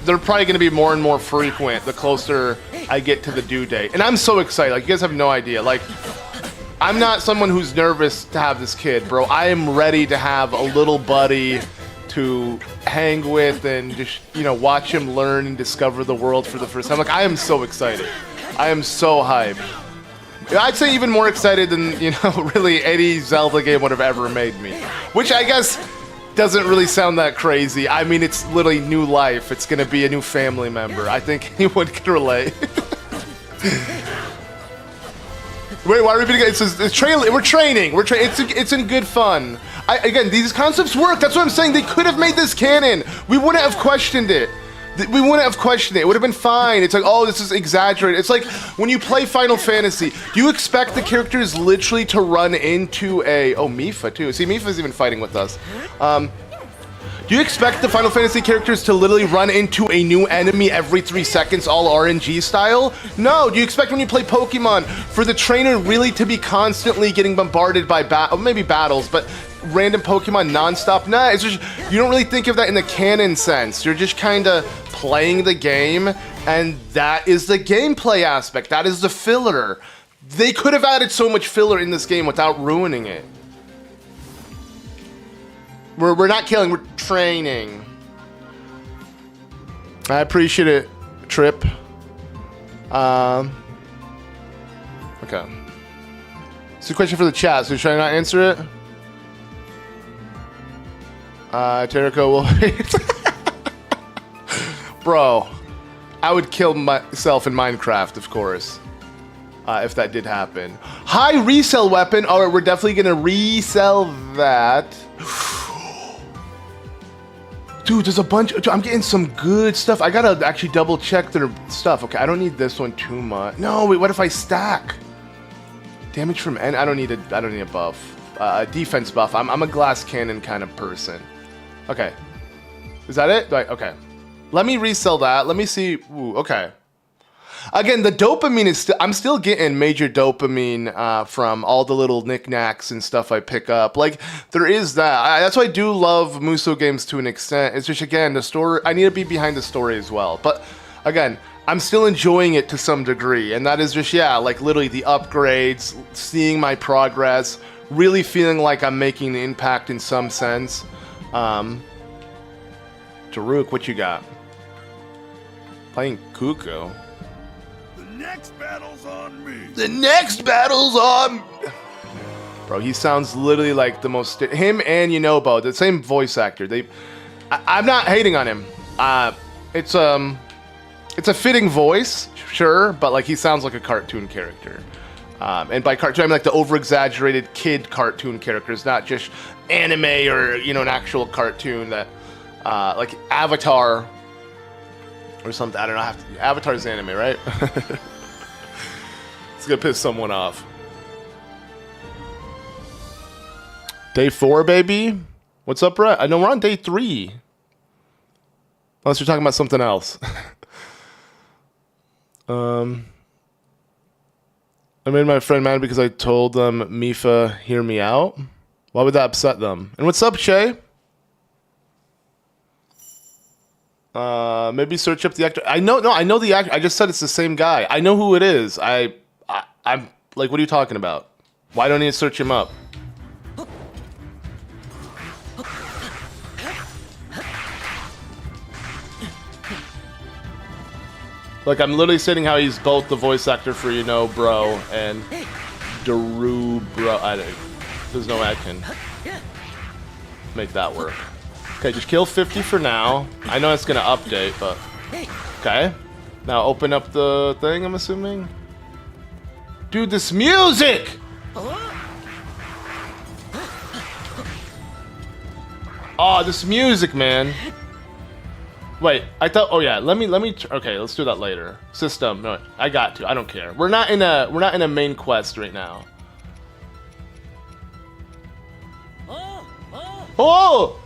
they're probably going to be more and more frequent the closer I get to the due date, and I'm so excited. Like you guys have no idea. Like I'm not someone who's nervous to have this kid, bro. I am ready to have a little buddy to hang with and just, you know, watch him learn and discover the world for the first time. Like, I am so excited. I am so hyped. I'd say even more excited than, you know, really any Zelda game would have ever made me. Which I guess doesn't really sound that crazy. I mean, it's literally new life. It's going to be a new family member. I think anyone can relate. Wait, why are we beginning? It's training. We're training. It's in good fun. Again, these concepts work. That's what I'm saying. They could have made this canon. We wouldn't have questioned it. We wouldn't have questioned it. It would have been fine. It's like, oh, this is exaggerated. It's like when you play Final Fantasy, do you expect the characters literally to run into a... Oh, Mipha, too. See, Mipha's even fighting with us. Do you expect the Final Fantasy characters to literally run into a new enemy every 3 seconds, all RNG style? No. Do you expect when you play Pokemon for the trainer really to be constantly getting bombarded by maybe battles, but random Pokemon nonstop? Nah, it's just, you don't really think of that in the canon sense. You're just kind of playing the game, and that is the gameplay aspect. That is the filler. They could have added so much filler in this game without ruining it. We're not killing, we're training. I appreciate it, Trip. Okay. It's a question for the chat, so should I not answer it? Terrico will... Bro, I would kill myself in Minecraft, of course. If that did happen. High resell weapon. Alright, we're definitely gonna resell that. Dude, there's a bunch. Dude, I'm getting some good stuff. I gotta actually double check their stuff. Okay, I don't need this one too much. No, wait, what if I stack? Damage from I don't need a buff. Defense buff. I'm a glass cannon kind of person. Okay. Is that it? Okay. Let me resell that. Let me see. Ooh, okay. Again, the dopamine is I'm still getting major dopamine from all the little knickknacks and stuff I pick up. Like, there is that. That's why I do love Muso games to an extent. It's just, again, the story. I need to be behind the story as well. But, again, I'm still enjoying it to some degree. And that is just, yeah, like literally the upgrades, seeing my progress, really feeling like I'm making an impact in some sense. Daruk, what you got? Playing Kuko. Next battle's on me. The next battle's on... Bro, he sounds literally like the most... Him and Yunobo, the same voice actor. I'm not hating on him. It's a fitting voice, sure, but like he sounds like a cartoon character. And by cartoon, I mean like the over-exaggerated kid cartoon characters, not just anime or, you know, an actual cartoon that... like Avatar... or something. I don't know. Avatar's anime, right? It's gonna piss someone off. Day 4, baby. What's up, Brett? I know we're on day 3. Unless you're talking about something else. I made my friend mad because I told them Mipha, hear me out. Why would that upset them? And what's up, Shay? Maybe search up the actor. I know the actor. I just said it's the same guy. I know who it is. I'm like, what are you talking about? Why don't you search him up? Like, I'm literally stating how he's both the voice actor for, you know, Bro and Daru Bro. There's no way I can make that work. Okay, just kill 50 for now. I know it's gonna update, but okay. Now open up the thing, I'm assuming. Dude, this music! Oh, this music, man. Wait, I thought. Oh yeah, let me. Okay, let's do that later. System. No, I got to. I don't care. We're not in a main quest right now. Oh!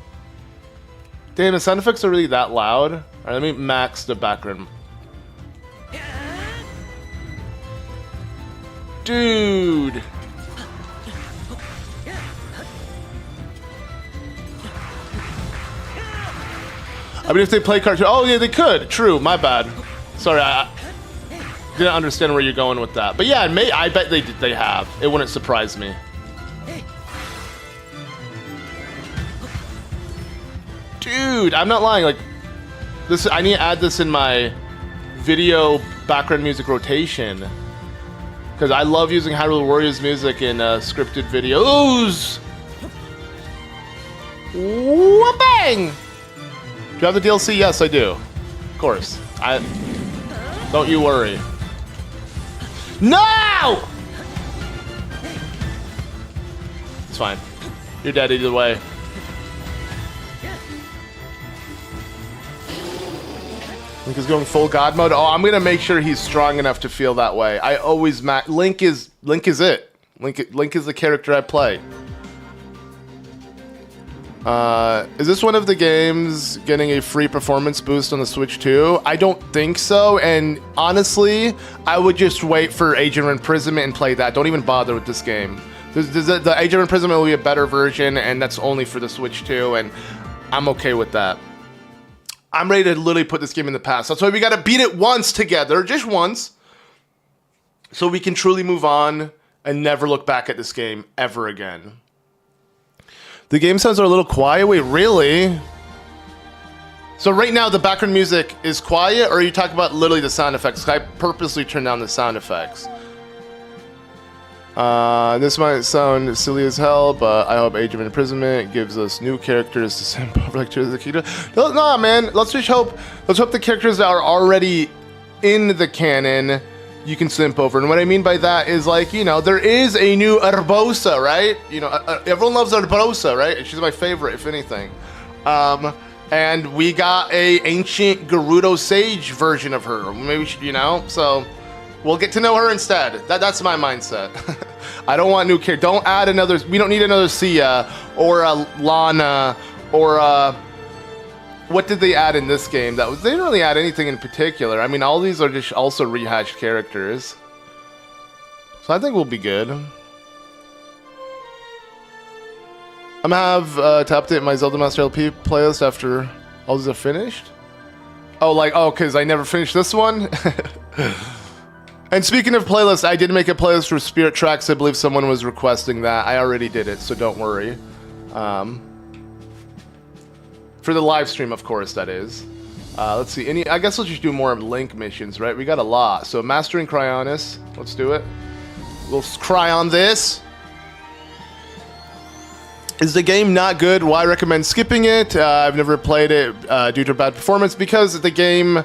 Damn, the sound effects are really that loud. All right, let me max the background. Dude. I mean, if they play cartoon, oh yeah, they could. True, my bad. Sorry, I didn't understand where you're going with that. But yeah, I bet they have. It wouldn't surprise me. Dude, I'm not lying. Like this, I need to add this in my video background music rotation because I love using Hyrule Warriors music in scripted videos. Whoopang! Do you have the DLC? Yes, I do. Of course. Don't you worry. No! It's fine. You're dead either way. Link is going full God mode. Oh, I'm gonna make sure he's strong enough to feel that way. I always Link is it. Link is the character I play. Is this one of the games getting a free performance boost on the Switch 2? I don't think so, and honestly, I would just wait for Age of Imprisonment and play that. Don't even bother with this game. The Age of Imprisonment will be a better version, and that's only for the Switch 2, and I'm okay with that. I'm ready to literally put this game in the past. That's why we gotta beat it once together, just once, so we can truly move on and never look back at this game ever again. The game sounds are a little quiet. Wait, really? So right now the background music is quiet, or are you talking about literally the sound effects? I purposely turned down the sound effects. This might sound silly as hell, but I hope Age of Imprisonment gives us new characters to send over like Tears of the Kingdom. No, man. Let's hope the characters that are already in the canon you can simp over. And what I mean by that is, like, you know, there is a new Urbosa, right? You know, everyone loves Urbosa, right? She's my favorite, if anything. And we got a ancient Gerudo Sage version of her. Maybe, you know, so we'll get to know her instead. That's my mindset. I don't want new characters. Don't add another. We don't need another Sia or a Lana or what did they add in this game? They didn't really add anything in particular. I mean, all these are just also rehashed characters. So I think we'll be good. I'm gonna have to update my ZeldaMaster LP playlist after all these are finished. Oh, because I never finished this one? And speaking of playlists, I did make a playlist for Spirit Tracks. I believe someone was requesting that. I already did it, so don't worry. For the live stream, of course, that is. Let's see. I guess let's just do more Link missions, right? We got a lot. So Mastering Cryonis. Let's do it. We'll cry on this. Is the game not good? Well, I recommend skipping it. I've never played it due to bad performance because the game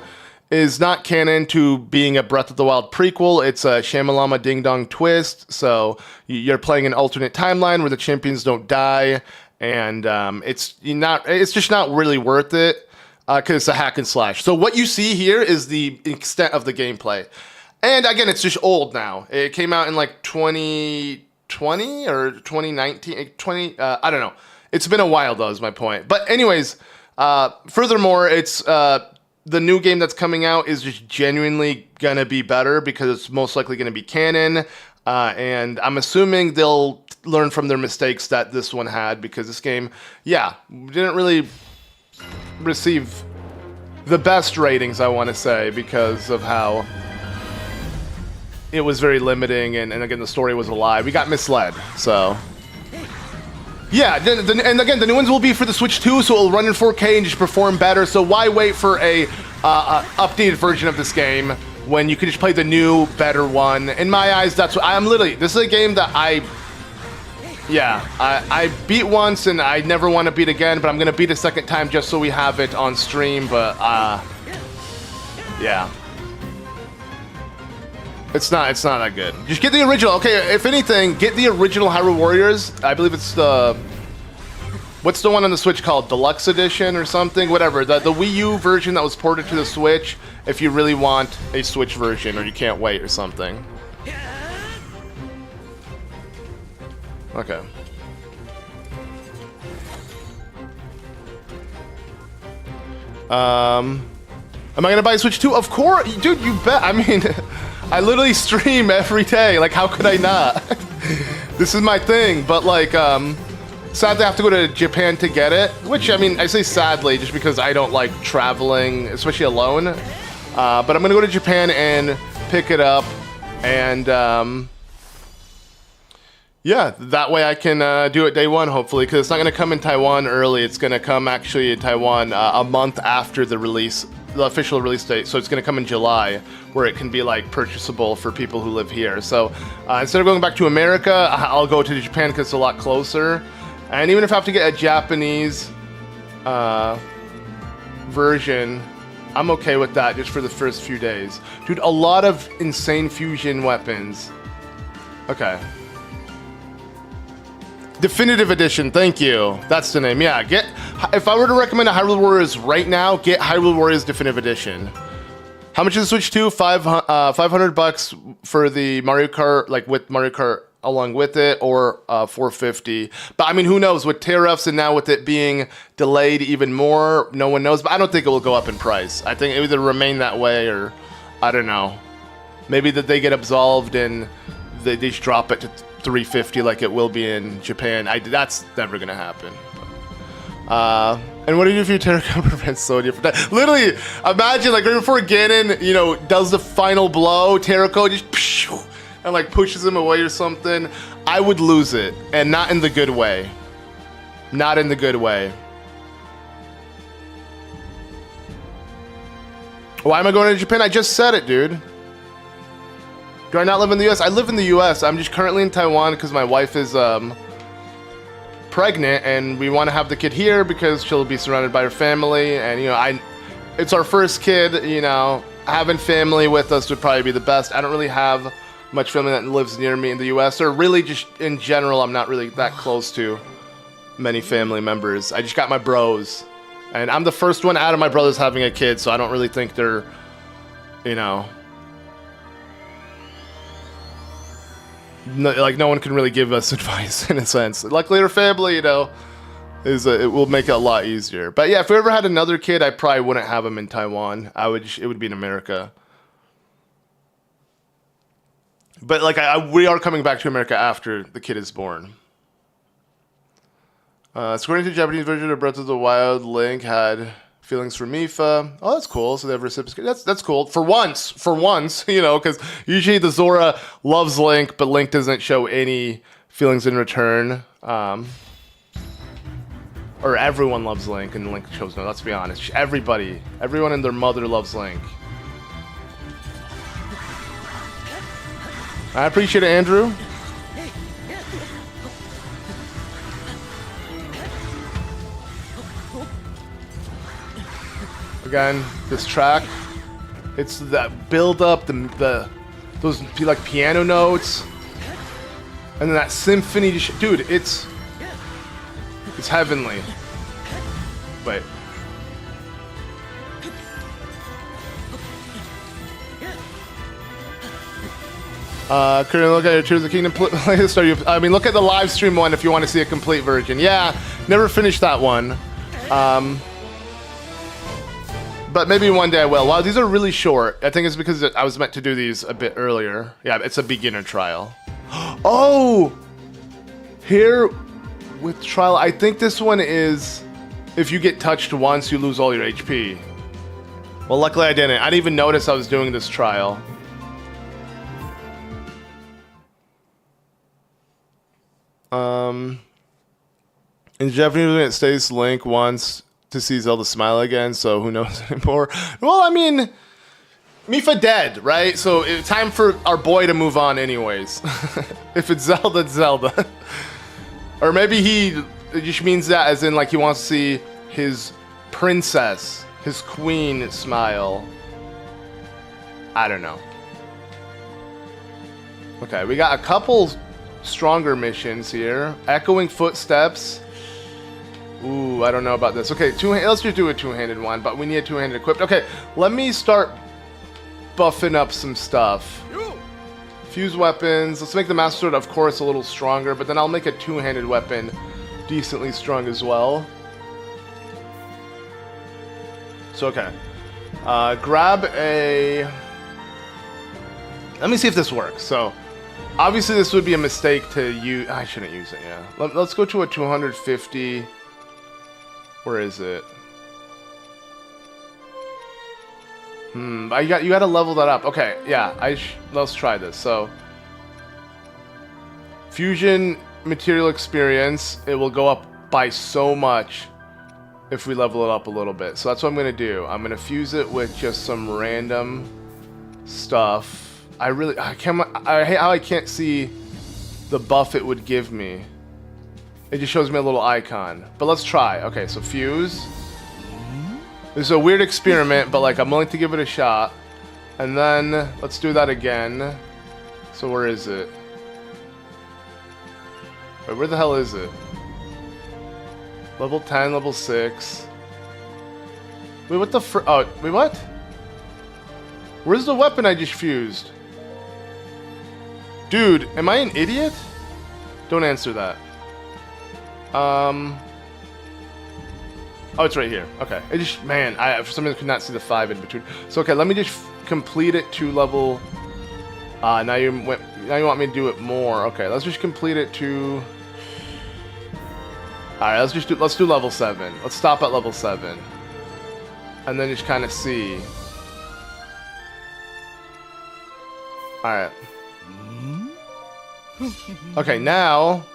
is not canon to being a Breath of the Wild prequel. It's a Shamalama Ding Dong twist. So you're playing an alternate timeline where the champions don't die. And it's just not really worth it because it's a hack and slash. So what you see here is the extent of the gameplay. And again, it's just old now. It came out in like 2020 or 2019, I don't know. It's been a while though, is my point. But anyways, furthermore, it's the new game that's coming out is just genuinely gonna be better because it's most likely gonna be canon. And I'm assuming they'll learn from their mistakes that this one had because this game, didn't really receive the best ratings, I want to say, because of how it was very limiting and again, the story was a lie. We got misled, so. Yeah, and again, the new ones will be for the Switch 2, so it'll run in 4K and just perform better, so why wait for a updated version of this game when you can just play the new, better one. In my eyes, that's what I'm literally. This is a game that I beat once and I never want to beat again, but I'm gonna beat a second time just so we have it on stream. But yeah, it's not that good. Just get the original. Okay, if anything, get the original Hyrule Warriors. I believe it's the. What's the one on the Switch called? Deluxe Edition or something? Whatever. The Wii U version that was ported to the Switch, if you really want a Switch version or you can't wait or something. Okay. Am I gonna buy a Switch 2? Of course! Dude, you bet! I mean, I literally stream every day. Like, how could I not? This is my thing, but like, sadly, I have to go to Japan to get it, which, I mean, I say sadly just because I don't like traveling, especially alone. But I'm going to go to Japan and pick it up, and yeah, that way I can do it day one, hopefully, because it's not going to come in Taiwan early. It's going to come actually in Taiwan a month after the release, the official release date. So it's going to come in July, where it can be like purchasable for people who live here. So instead of going back to America, I'll go to Japan because it's a lot closer. And even if I have to get a Japanese version, I'm okay with that just for the first few days. Dude, a lot of insane fusion weapons. Okay. Definitive Edition, thank you. That's the name. Yeah, if I were to recommend a Hyrule Warriors right now, get Hyrule Warriors Definitive Edition. How much is the Switch 2? $500 for the Mario Kart, like with Mario Kart along with it, or $450. But I mean, who knows? With tariffs and now with it being delayed even more, no one knows. But I don't think it will go up in price. I think it will either remain that way or, I don't know. Maybe that they get absolved and they just drop it to $350 like it will be in Japan. That's never going to happen. And what do you do if your Terracotta prevents Sonya from that? Literally, imagine like right before Ganon, you know, does the final blow, Terracotta just and like pushes him away or something. I would lose it, and not in the good way. Not in the good way. Why am I going to Japan? I just said it, dude. Do I not live in the US? I live in the US. I'm just currently in Taiwan because my wife is pregnant and we want to have the kid here because she'll be surrounded by her family, and you know, it's our first kid, you know, having family with us would probably be the best. I don't really have much family that lives near me in the US, or really just in general, I'm not really that close to many family members. I just got my bros, and I'm the first one out of my brothers having a kid, so I don't really think they're, you know, no one can really give us advice in a sense. Luckily, our family, you know, it will make it a lot easier. But yeah, if we ever had another kid, I probably wouldn't have him in Taiwan. It would be in America. But like, we are coming back to America after the kid is born. According to the Japanese version of Breath of the Wild, Link had feelings for Mipha. Oh, that's cool. So they have reciprocated. That's cool. For once, you know, because usually the Zora loves Link, but Link doesn't show any feelings in return. Or everyone loves Link, and Link shows no. Let's be honest. Everyone and their mother loves Link. I appreciate it, Andrew. Again, this track, it's that build up, those like piano notes, and then that symphony. Dude, it's heavenly. Wait. Currently look at your Tears of the Kingdom playlist. I mean, look at the live stream one if you want to see a complete version. Yeah, never finished that one. But maybe one day I will. Wow, these are really short. I think it's because I was meant to do these a bit earlier. Yeah, it's a beginner trial. Oh! Here with trial, I think this one is if you get touched once, you lose all your HP. Well, luckily I didn't. I didn't even notice I was doing this trial. In Japanese, it stays Link once to see Zelda smile again, so who knows anymore. Well, I mean, Mipha dead, right? So it's time for our boy to move on anyways. If it's Zelda, it's Zelda. Or maybe it just means that as in like he wants to see his princess, his queen smile. I don't know. Okay, we got a couple stronger missions here. Echoing footsteps. Ooh, I don't know about this. Okay, let's just do a two-handed one, but we need a two-handed equipped. Okay, let me start buffing up some stuff. Fuse weapons. Let's make the Master Sword, of course, a little stronger, but then I'll make a two-handed weapon decently strong as well. So, okay. Grab a... Let me see if this works. So, obviously this would be a mistake to use... I shouldn't use it, yeah. Let's go to a 250... Where is it? You gotta level that up. Okay, yeah, let's try this. So, fusion material experience, it will go up by so much if we level it up a little bit. So that's what I'm gonna do. I'm gonna fuse it with just some random stuff. I hate how I can't see the buff it would give me. It just shows me a little icon. But let's try. Okay, so fuse. This is a weird experiment, but like I'm willing to give it a shot. And then let's do that again. So where is it? Wait, where the hell is it? Level 10, level 6. Wait, what the oh, wait, what? Where's the weapon I just fused? Dude, am I an idiot? Don't answer that. Oh, it's right here. Okay. It just, man, I for some reason could not see the 5 in between. So okay, let me just complete it to level. Now you want me to do it more. Okay, let's just complete it to. All right, let's do level 7. Let's stop at level 7, and then just kind of see. All right. Okay, now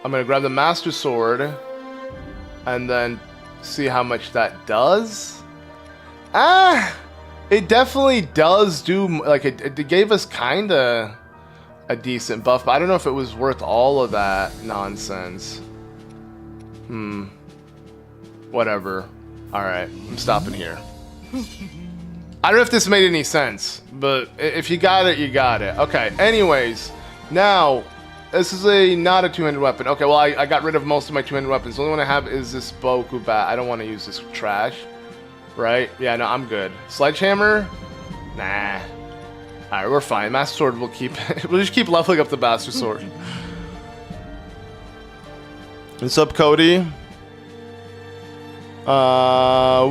I'm gonna grab the Master Sword and then see how much that does. It definitely does do, like, it gave us kinda a decent buff, but I don't know if it was worth all of that nonsense. Whatever. Alright, I'm stopping here. I don't know if this made any sense, but if you got it, you got it. Okay, anyways, now, this is not a two-handed weapon. Okay, well, I got rid of most of my two-handed weapons. The only one I have is this Boku Bat. I don't want to use this trash. Right? Yeah, no, I'm good. Sledgehammer? Nah. Alright, we're fine. Master Sword, we'll just keep leveling up the Master Sword. What's up, Cody?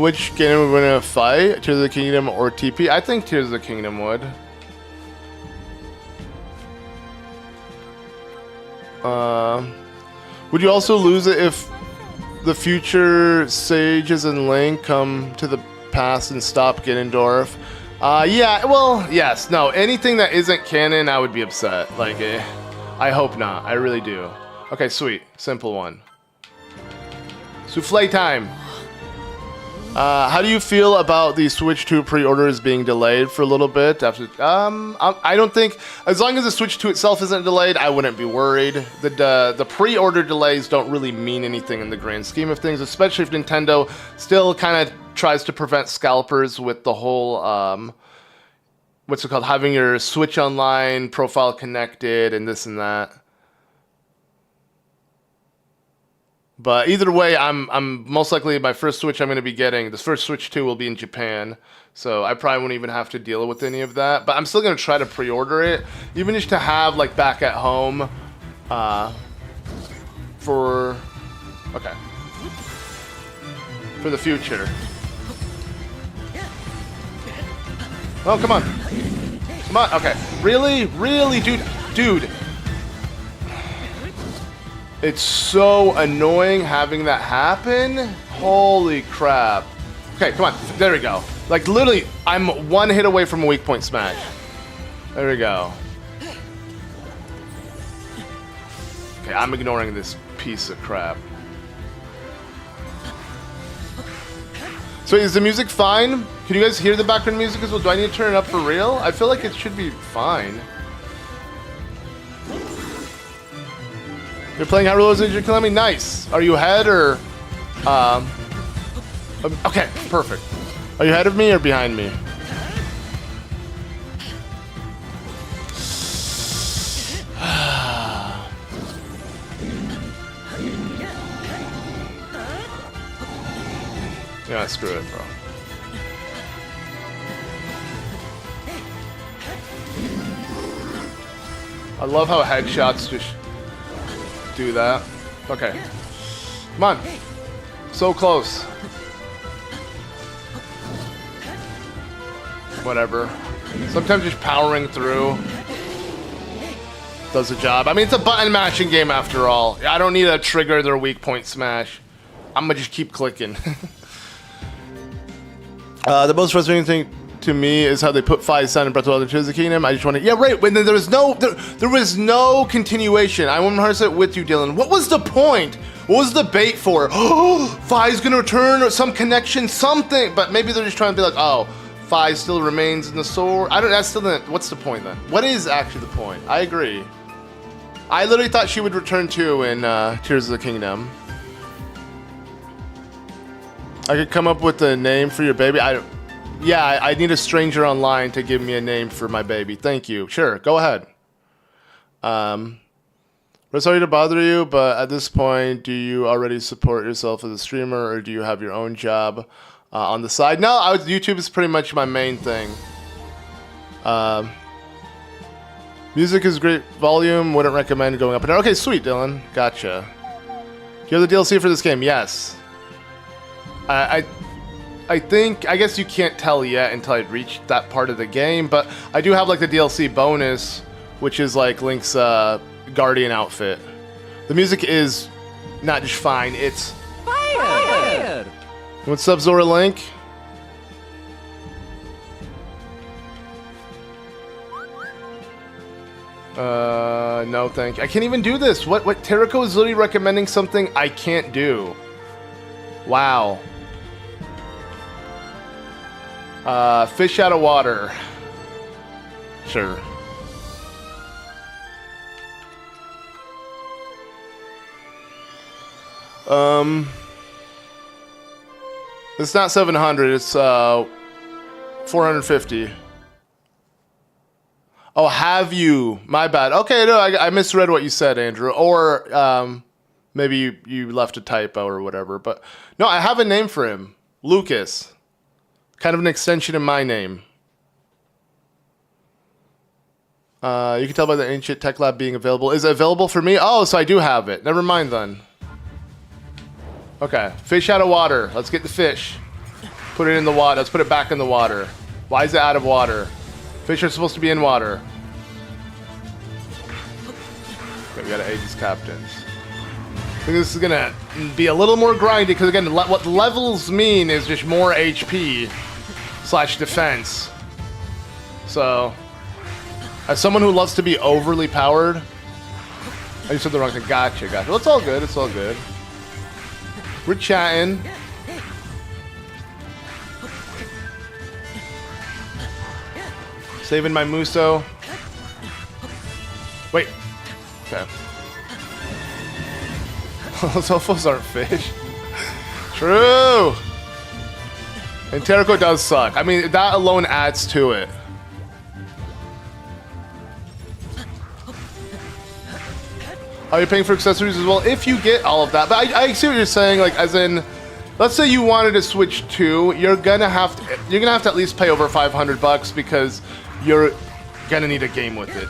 Which game are we gonna fight? Tears of the Kingdom or TP? I think Tears of the Kingdom would. Would you also lose it if the future sages and Link come to the past and stop Ganondorf? Yeah, well, yes. No, anything that isn't canon, I would be upset. Like, I hope not. I really do. Okay, sweet. Simple one. Souffle time. How do you feel about the Switch 2 pre-orders being delayed for a little bit? After, I don't think, as long as the Switch 2 itself isn't delayed, I wouldn't be worried. The pre-order delays don't really mean anything in the grand scheme of things, especially if Nintendo still kind of tries to prevent scalpers with the whole, what's it called, having your Switch Online profile connected and this and that. But either way, I'm most likely my first Switch I'm going to be getting. The first Switch 2 will be in Japan, so I probably won't even have to deal with any of that. But I'm still going to try to pre-order it, even just to have like back at home. For the future. Oh, come on, come on. Okay, really, dude. It's so annoying having that happen. Holy crap. Okay, come on. There we go. Like, literally, I'm one hit away from a weak point smash. There we go. Okay, I'm ignoring this piece of crap. So is the music fine? Can you guys hear the background music as well? Do I need to turn it up for real? I feel like it should be fine. You're playing Hyrule as Calamity? Nice. Are you ahead or... okay, perfect. Are you ahead of me or behind me? Yeah, screw it, bro. I love how headshots just do that. Okay. Come on. So close. Whatever. Sometimes just powering through does the job. I mean, it's a button mashing game after all. I don't need to trigger their weak point smash. I'm gonna just keep clicking. The most frustrating thing to me is how they put 5 sound in Breath of the Wild into the Kingdom. I just want to... Yeah, right. When there was no continuation. I'm 100% with you, Dylan. What was the point? What was the bait for? Oh, Fi's gonna return or some connection, something. But maybe they're just trying to be like, oh, Fi still remains in the sword. I don't... That's still... What's the point then? What is actually the point? I agree. I literally thought she would return too in Tears of the Kingdom. I could come up with a name for your baby. Yeah, I need a stranger online to give me a name for my baby. Thank you. Sure, go ahead. We're sorry to bother you, but at this point, do you already support yourself as a streamer, or do you have your own job on the side? No, YouTube is pretty much my main thing. Music is great volume. Wouldn't recommend going up and down. Okay, sweet, Dylan. Gotcha. Do you have the DLC for this game? Yes. I guess you can't tell yet until I reach that part of the game, but I do have like the DLC bonus, which is like Link's Guardian outfit. The music is not just fine, it's fire! What's up, Zora Link? No thank you. I can't even do this. What Terako is literally recommending something I can't do. Wow. Fish out of water. Sure. It's not 700, it's 450. Oh, have you? My bad. Okay, no, I misread what you said, Andrew. Or maybe you left a typo or whatever. But no, I have a name for him. Lucas. Kind of an extension of my name. You can tell by the Ancient Tech Lab being available. Is it available for me? Oh, so I do have it. Never mind then. Okay, fish out of water. Let's get the fish. Put it in the water. Let's put it back in the water. Why is it out of water? Fish are supposed to be in water. Okay, we gotta aid these captains. I think this is gonna be a little more grindy because again, what levels mean is just more HP / defense. So, as someone who loves to be overly powered, I just said the wrong thing. Gotcha. Well, it's all good. It's all good. We're chatting. Saving my Muso. Wait. Okay. Those elfos aren't fish. True! And Terako does suck. I mean, that alone adds to it. Are you paying for accessories as well? If you get all of that. But I see what you're saying, like, as in, let's say you wanted to Switch 2, you're gonna have to at least pay over $500 because you're gonna need a game with it.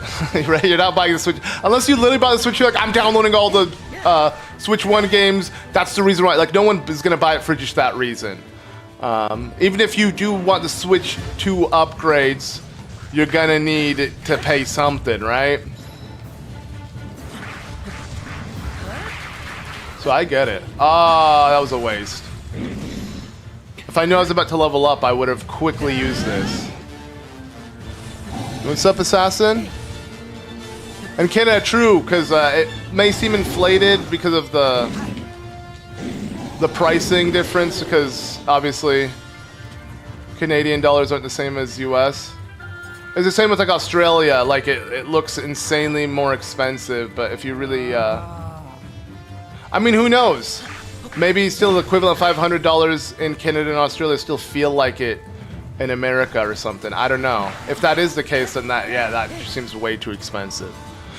Right? You're not buying the Switch. Unless you literally buy the Switch, you're like, I'm downloading all the Switch 1 games. That's the reason why. Like, no one is gonna buy it for just that reason. Even if you do want the Switch 2 upgrades, you're gonna need to pay something, right? So I get it. Ah, that was a waste. If I knew I was about to level up, I would have quickly used this. What's up, Assassin? And kinda true, because it may seem inflated because of the pricing difference, because obviously Canadian dollars aren't the same as US. It's the same with like Australia. Like it looks insanely more expensive, but if you really, I mean, who knows? Maybe still the equivalent of $500 in Canada and Australia still feel like it in America or something. I don't know. If that is the case, then that just seems way too expensive.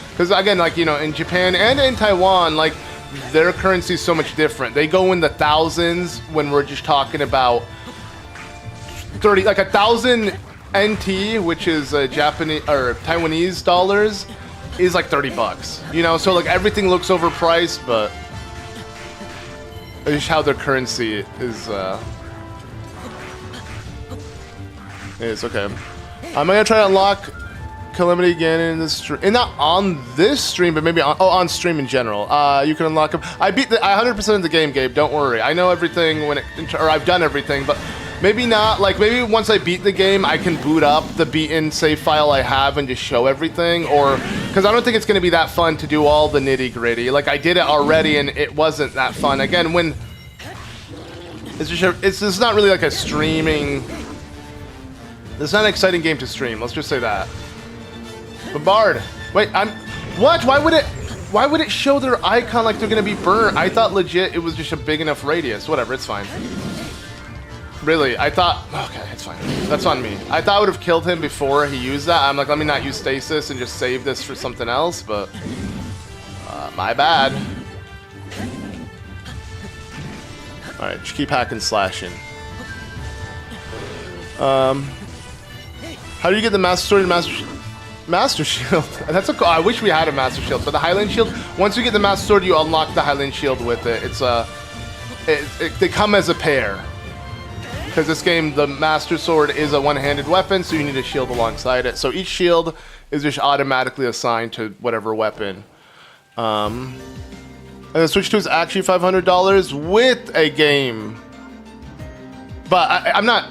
Because again, like, you know, in Japan and in Taiwan, like, their currency is so much different. They go in the thousands when we're just talking about 30, like 1,000 NT, which is Japanese or Taiwanese dollars, is like $30. You know, so like everything looks overpriced, but it's just how their currency is. It's okay. I'm gonna try to unlock Calamity again in this stream, and not on this stream, but maybe on stream in general. You can unlock him. I 100% of the game, Gabe. Don't worry. I know everything or I've done everything, but maybe not. Like maybe once I beat the game, I can boot up the beaten save file I have and just show everything, or because I don't think it's gonna be that fun to do all the nitty gritty. Like I did it already, and it wasn't that fun. Again, when it's not really like a streaming. It's not an exciting game to stream. Let's just say that. Bombard. Wait, what? Why would it show their icon like they're gonna be burnt? I thought legit it was just a big enough radius. Whatever, it's fine. Really, I thought, okay, it's fine. That's on me. I thought I would have killed him before he used that. I'm like, let me not use stasis and just save this for something else, but my bad. All right, just keep hacking, slashing. How do you get the Master Sword and Master Shield? That's a cool. I wish we had a Master Shield, but the Highland Shield. Once you get the Master Sword, you unlock the Highland Shield with it. It's they come as a pair. Because this game, the Master Sword is a one-handed weapon, so you need a shield alongside it. So each shield is just automatically assigned to whatever weapon. And the Switch 2 is actually $500 with a game. But I'm not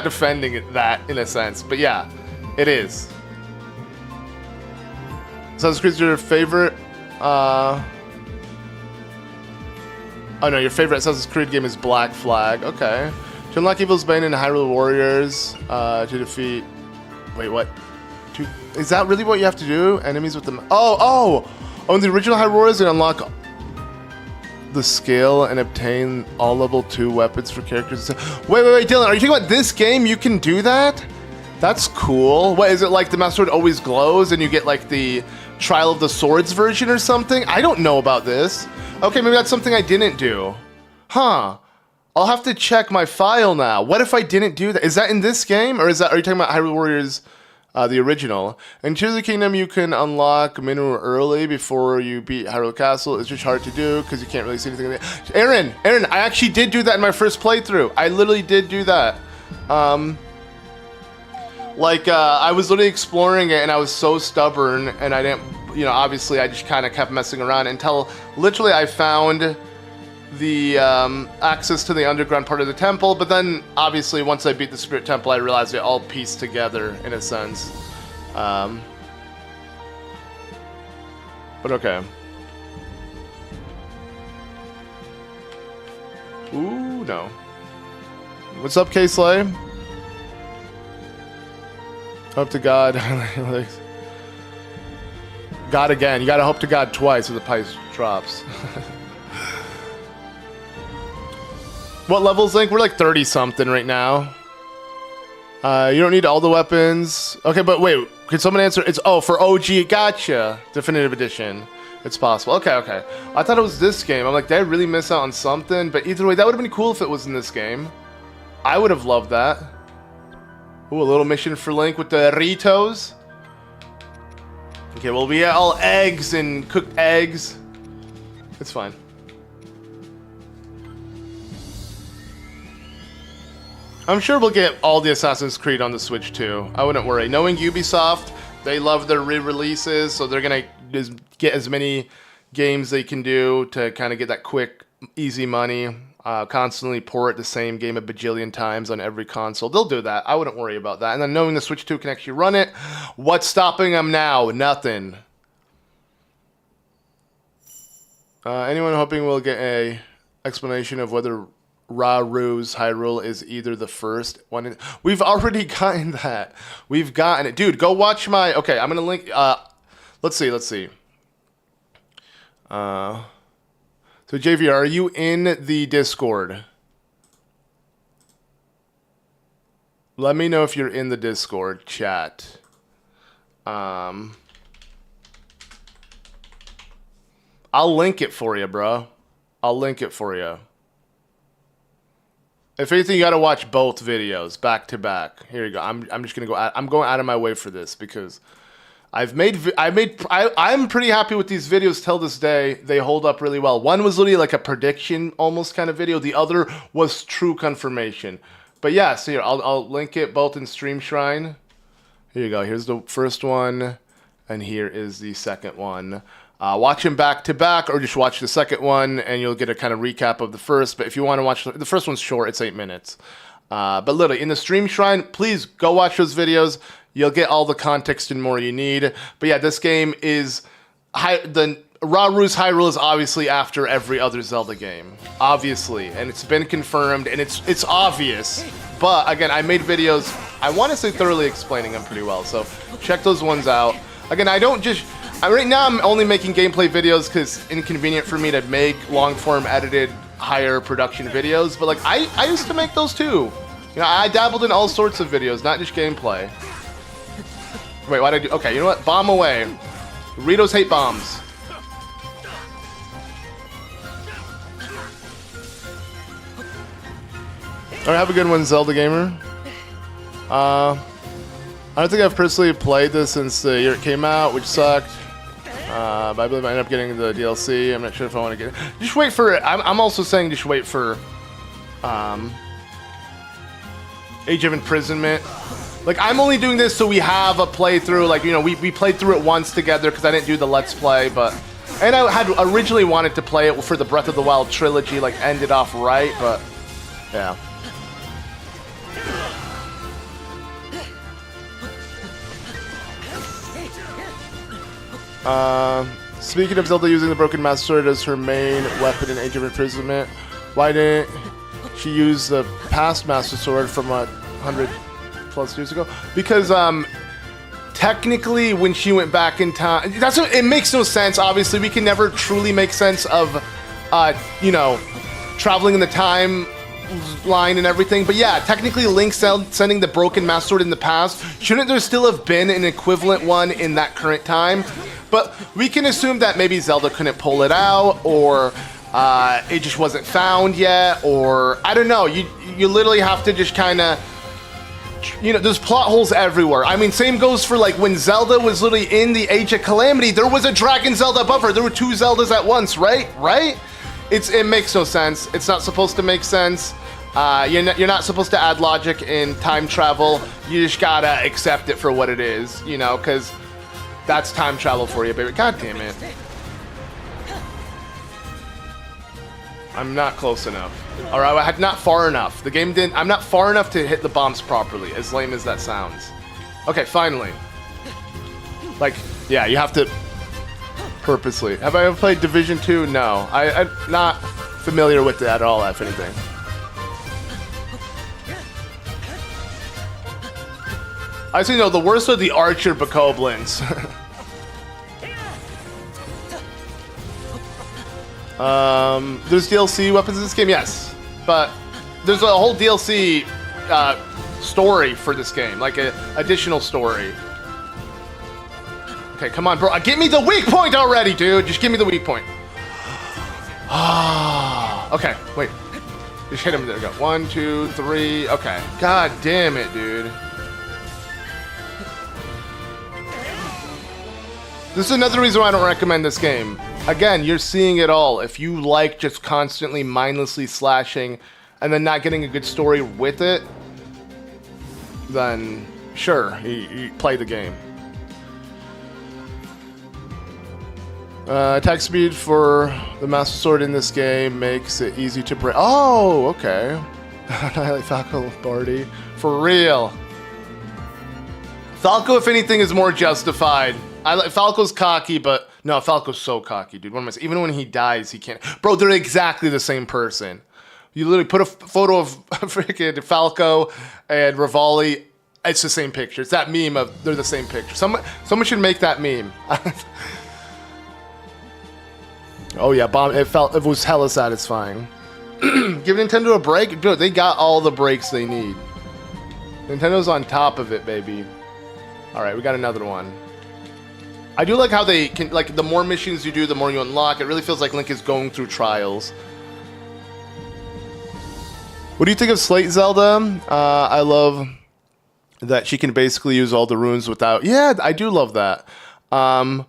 defending that in a sense, but yeah, it is. Assassin's Creed's your favorite? Oh no, your favorite Assassin's Creed game is Black Flag. Okay. To unlock Evil's Bane and Hyrule Warriors, to defeat. Wait, what? Is that really what you have to do? Enemies with them. Oh, in the original Hyrule Warriors, you unlock the scale and obtain all level 2 weapons for characters. Wait, Dylan, are you talking about this game? You can do that? That's cool. What, is it like the Master Sword always glows and you get like the Trial of the Swords version or something? I don't know about this. Okay, maybe that's something I didn't do. Huh. I'll have to check my file now. What if I didn't do that? Is that in this game? Or are you talking about Hyrule Warriors, the original? In Tears of the Kingdom, you can unlock Minu early before you beat Hyrule Castle. It's just hard to do because you can't really see anything. Aaron, I actually did do that in my first playthrough. I literally did do that. I was literally exploring it and I was so stubborn and I didn't, you know, obviously I just kind of kept messing around until literally I found the access to the underground part of the temple, but then obviously once I beat the Spirit Temple I realized it all pieced together in a sense. But okay. Ooh, no. What's up, K-Slay? Hope to God. God again. You gotta hope to God twice if the price drops. What levels, Link? We're like 30 something right now. You don't need all the weapons. Okay, but wait. Can someone answer? It's for OG. Gotcha. Definitive Edition. It's possible. Okay. I thought it was this game. I'm like, did I really miss out on something? But either way, that would have been cool if it was in this game. I would have loved that. Ooh, a little mission for Link with the Ritos. Okay, well, we got all eggs and cooked eggs. It's fine. I'm sure we'll get all the Assassin's Creed on the Switch too. I wouldn't worry. Knowing Ubisoft, they love their re-releases, so they're gonna just get as many games they can do to kind of get that quick, easy money. Constantly port the same game a bajillion times on every console. They'll do that. I wouldn't worry about that. And then knowing the Switch 2 can actually run it, what's stopping them now? Nothing. Anyone hoping we'll get a explanation of whether Raru's Hyrule is either the first one. We've already gotten that. We've gotten it. Dude, go watch my... Okay, I'm going to link... let's see. So, JV, are you in the Discord? Let me know if you're in the Discord chat. I'll link it for you, bro. I'll link it for you. If anything, you gotta watch both videos back to back. Here you go. I'm just gonna go. I'm going out of my way for this because I'm pretty happy with these videos till this day. They hold up really well. One was literally like a prediction almost kind of video. The other was true confirmation. But yeah, so here I'll link it both in Stream Shrine. Here you go. Here's the first one, and here is the second one. Watch them back to back, or just watch the second one, and you'll get a kind of recap of the first. But if you want to watch the first one's short, it's 8 minutes. But literally, in the Stream Shrine, please go watch those videos. You'll get all the context and more you need. But yeah, this game is... the Raru's Hyrule is obviously after every other Zelda game. Obviously. And it's been confirmed, and it's obvious. But, again, I made videos, I want to say thoroughly explaining them pretty well. So, check those ones out. Again, I don't just... right now, I'm only making gameplay videos because it's inconvenient for me to make long-form edited, higher production videos. But, like, I used to make those too. You know, I dabbled in all sorts of videos, not just gameplay. Wait, why'd I do... Okay, you know what? Bomb away. Doritos hate bombs. Alright, have a good one, Zelda Gamer. I don't think I've personally played this since the year it came out, which sucked. But I believe I ended up getting the DLC. I'm not sure if I want to get it. Just wait for it. I'm also saying just wait for Age of Imprisonment. Like, I'm only doing this so we have a playthrough. Like, you know, we played through it once together because I didn't do the Let's Play, but... And I had originally wanted to play it for the Breath of the Wild trilogy, like, end it off right, but... Yeah. Speaking of Zelda using the Broken Master Sword as her main weapon in Age of Imprisonment, why didn't she use the past Master Sword from 100 plus years ago? Because technically when she went back in time, it makes no sense. Obviously we can never truly make sense of you know, traveling in the time line and everything, but yeah, technically Link sending the Broken Master Sword in the past, shouldn't there still have been an equivalent one in that current time? But we can assume that maybe Zelda couldn't pull it out, or it just wasn't found yet, or I don't know. You literally have to just kind of, you know, there's plot holes everywhere. I mean, same goes for like when Zelda was literally in the Age of Calamity, there was a Dragon Zelda above her. There were two Zeldas at once, right? It makes no sense. It's not supposed to make sense. You're not supposed to add logic in time travel. You just gotta accept it for what it is, you know, because that's time travel for you, baby. God damn it. I'm not close enough. Alright, not far enough. The game didn't... I'm not far enough to hit the bombs properly, as lame as that sounds. Okay, finally. Like, yeah, you have to... Purposely. Have I ever played Division 2? No. I'm not familiar with it at all, if anything. I see, no, the worst are the Archer Bokoblins. There's DLC weapons in this game? Yes. But there's a whole DLC story for this game, like an additional story. Okay, come on, bro. Give me the weak point already, dude. Just give me the weak point. Okay, wait. Just hit him. There we go. 1, 2, 3. Okay. God damn it, dude. This is another reason why I don't recommend this game. Again, you're seeing it all. If you like just constantly mindlessly slashing and then not getting a good story with it, then sure, you play the game. Attack speed for the Master Sword in this game makes it easy to break. Oh, okay. Annihilate Falco Barty. For real. Falco, if anything, is more justified. Falco's cocky, but no, Falco's so cocky, dude. What am I saying? Even when he dies, he can't. Bro, they're exactly the same person. You literally put a photo of freaking Falco and Rivali. It's the same picture. It's that meme of they're the same picture. Someone should make that meme. Oh yeah, bomb. It was hella satisfying. Give Nintendo a break. Dude, they got all the breaks they need. Nintendo's on top of it, baby. All right, we got another one. I do like how they can, like, the more missions you do, the more you unlock. It really feels like Link is going through trials. What do you think of Slate Zelda? I love that she can basically use all the runes without... Yeah, I do love that. And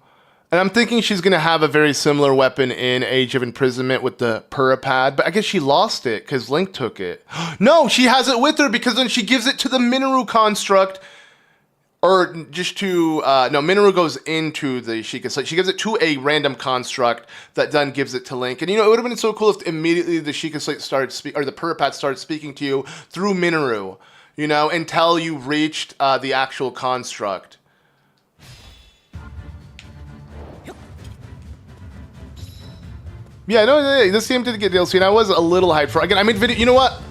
I'm thinking she's going to have a very similar weapon in Age of Imprisonment with the Purapad, but I guess she lost it because Link took it. No, she has it with her because then she gives it to the Minoru construct. Or just to... no, Minoru goes into the Sheikah Slate. She gives it to a random construct that then gives it to Link. And, you know, it would have been so cool if immediately the Sheikah Slate started... or the Purapad started speaking to you through Minoru. You know, until you reached the actual construct. Yeah, no, this game did get DLC, and I was a little hyped for it. Again, I made video... You know what?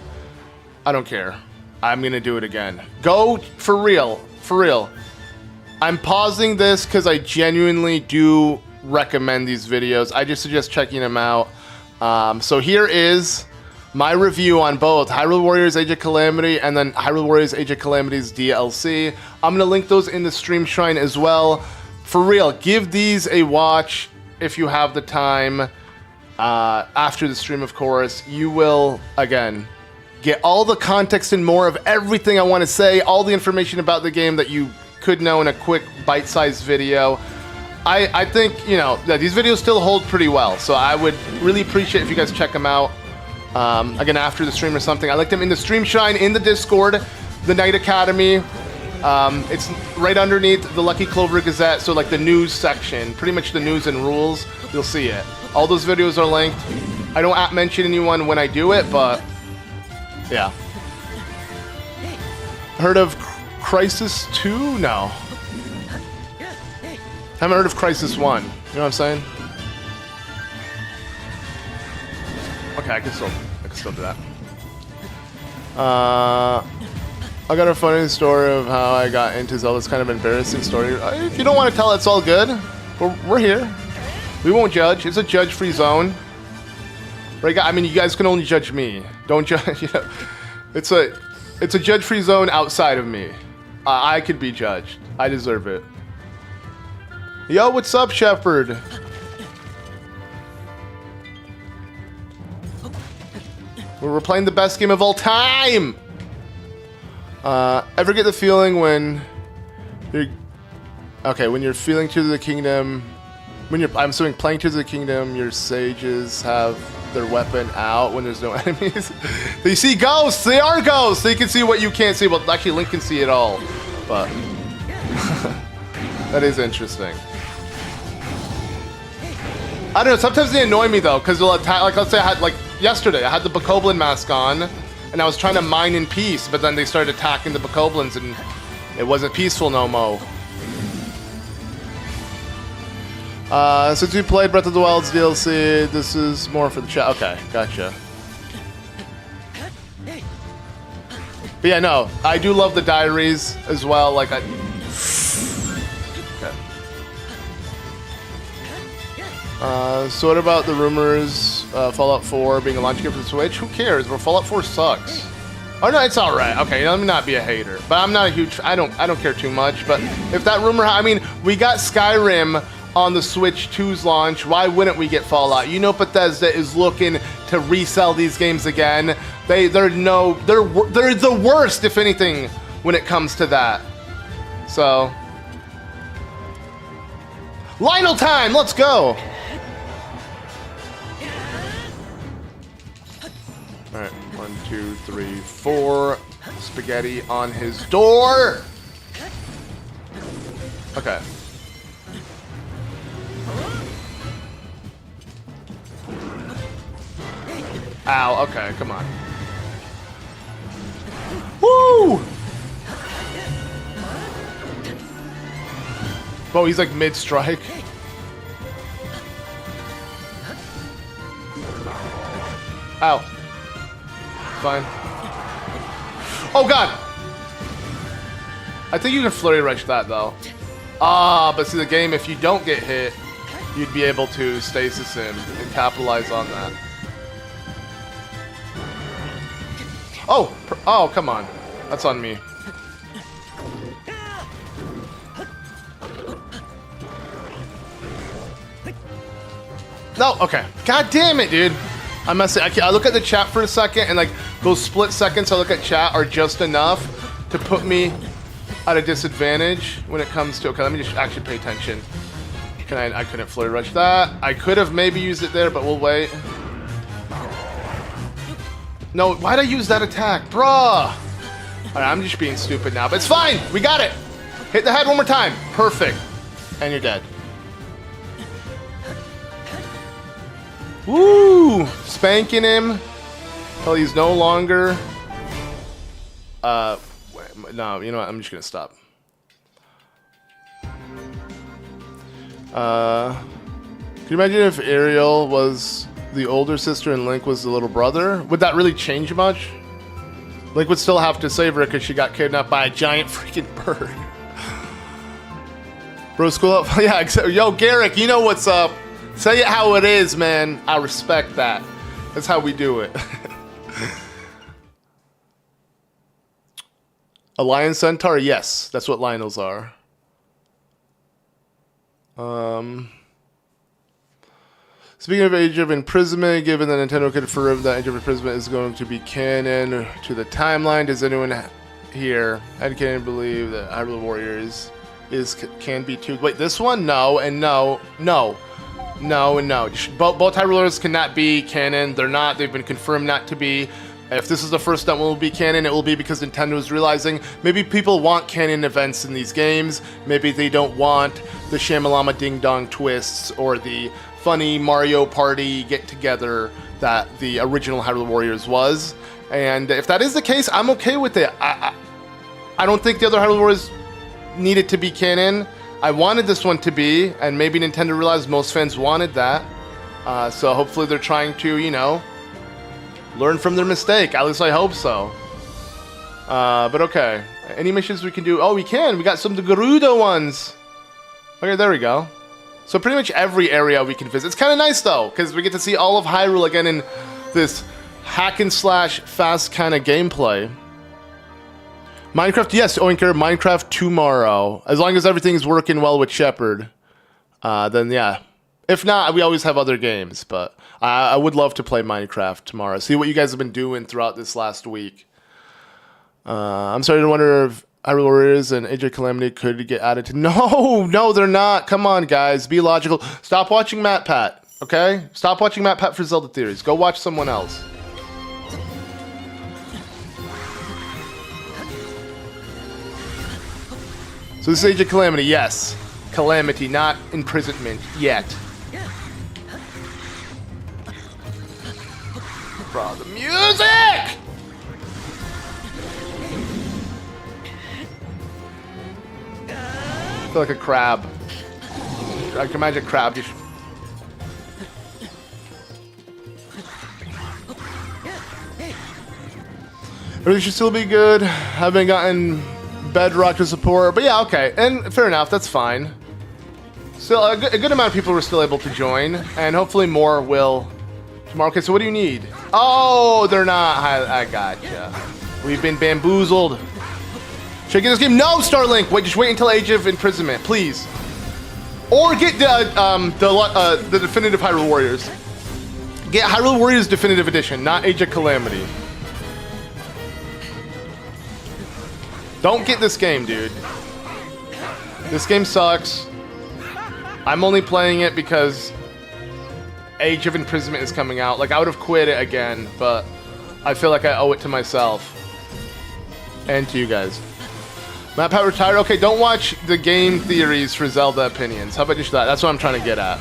I don't care. I'm going to do it again. Go for real. For real. I'm pausing this because I genuinely do recommend these videos. I just suggest checking them out. So here is my review on both Hyrule Warriors Age of Calamity and then Hyrule Warriors Age of Calamity's DLC. I'm going to link those in the stream shrine as well. For real, give these a watch if you have the time. After the stream, of course. You will, again... get all the context and more of everything I want to say, all the information about the game that you could know in a quick bite-sized video. I think, you know, that these videos still hold pretty well, so I would really appreciate if you guys check them out. Again, after the stream or something. I like them in the stream shrine, in the Discord, the Knight Academy. It's right underneath the Lucky Clover Gazette, so like the news section, pretty much the news and rules, you'll see it. All those videos are linked. I don't mention anyone when I do it, but... yeah. Heard of Crisis 2? No. Haven't heard of Crisis 1. You know what I'm saying? Okay, I can still do that. I got a funny story of how I got into Zelda. It's kind of an embarrassing story. If you don't want to tell it, it's all good. We're here. We won't judge. It's a judge-free zone. Right, I mean, you guys can only judge me. Don't judge. You know, it's a judge-free zone outside of me. I could be judged. I deserve it. Yo, what's up, Shepard? We're playing the best game of all time. Ever get the feeling when you're feeling Tears of the Kingdom? I'm assuming playing Tears of the Kingdom, your sages have their weapon out when there's no enemies. They see ghosts! They are ghosts! They can see what you can't see. Well, actually, Link can see it all. But... that is interesting. I don't know, sometimes they annoy me, though, because they'll attack... Like, let's say I had, like, yesterday, I had the Bokoblin mask on, and I was trying to mine in peace, but then they started attacking the Bokoblins, and it wasn't peaceful no mo. Since we played Breath of the Wild's DLC, this is more for the chat. Okay, gotcha. But yeah, no, I do love the diaries as well. Like, okay. So what about the rumors, Fallout 4 being a launch game for the Switch? Who cares? Well, Fallout 4 sucks. Oh no, it's all right. Okay, let me not be a hater, but I'm not a huge. I don't care too much. But if that rumor, I mean, we got Skyrim on the Switch 2's launch. Why wouldn't we get Fallout? You know, Bethesda is looking to resell these games again. They're the worst, if anything, when it comes to that. So, Lionel time. Let's go. All right, 1, 2, 3, 4. Spaghetti on his door. Okay. Ow, okay, come on. Woo! Whoa, he's like mid-strike. Ow. fine. Oh god! I think you can flurry rush that though. Ah, but see the game, if you don't get hit, you'd be able to stasis him and capitalize on that. Oh! Oh, come on. That's on me. No, okay. God damn it, dude. I must say, I look at the chat for a second, and like those split seconds I look at chat are just enough to put me at a disadvantage when it comes to. Okay, let me just actually pay attention. I couldn't flurry rush that. I could have maybe used it there, but we'll wait. No, why'd I use that attack, bruh? All right, I'm just being stupid now, but it's fine. We got it. Hit the head one more time. Perfect. And you're dead. Woo! Spanking him till he's no longer. No, you know what? I'm just gonna stop. Can you imagine if Ariel was the older sister and Link was the little brother? Would that really change much? Link would still have to save her because she got kidnapped by a giant freaking bird. Bro, school up. Yeah, yo, Garrick, you know what's up. Say it how it is, man. I respect that. That's how we do it. A lion centaur? Yes, that's what Lionels are. Speaking of Age of Imprisonment, given that Nintendo confirmed that Age of Imprisonment is going to be canon to the timeline, does anyone here headcanon believe that Hyrule Warriors can be too? Wait, this one? No, and no, no. No and no. Both Hyrule Warriors cannot be canon. They're not. They've been confirmed not to be. If this is the first that will be canon, it will be because Nintendo is realizing maybe people want canon events in these games. Maybe they don't want the Shamalama Ding Dong twists or the funny Mario Party get-together that the original Hyrule Warriors was. And if that is the case, I'm okay with it. I don't think the other Hyrule Warriors needed to be canon. I wanted this one to be, and maybe Nintendo realized most fans wanted that. So hopefully they're trying to, you know, learn from their mistake. At least I hope so. But okay. Any missions we can do? Oh, we can. We got some of the Gerudo ones. Okay, there we go. So pretty much every area we can visit. It's kind of nice, though, because we get to see all of Hyrule again in this hack-and-slash fast kind of gameplay. Minecraft, yes, Oinker, Minecraft tomorrow. As long as everything's working well with Shepard, then yeah. If not, we always have other games, but I would love to play Minecraft tomorrow. See what you guys have been doing throughout this last week. I'm starting to wonder if Hyrule Warriors and Age of Calamity could get added to... No, they're not. Come on, guys. Be logical. Stop watching MatPat, okay? Stop watching MatPat for Zelda theories. Go watch someone else. So this is Age of Calamity, yes. Calamity, not imprisonment yet. Bro, the music! I feel like a crab. I can imagine a crab just... Everything should still be good. Haven't gotten Bedrock to support, but yeah, okay. And fair enough, that's fine. Still, a good amount of people were still able to join, and hopefully more will tomorrow. Okay, so what do you need? Oh, they're not. I gotcha. We've been bamboozled. Should I get this game? No, Starlink! Wait, just wait until Age of Imprisonment, please. Or get the Definitive Hyrule Warriors. Get Hyrule Warriors Definitive Edition, not Age of Calamity. Don't get this game, dude. This game sucks. I'm only playing it because Age of Imprisonment is coming out. Like, I would have quit it again, but I feel like I owe it to myself. And to you guys. MatPat retired. Okay, don't watch the game theories for Zelda opinions. How about just that? That's what I'm trying to get at.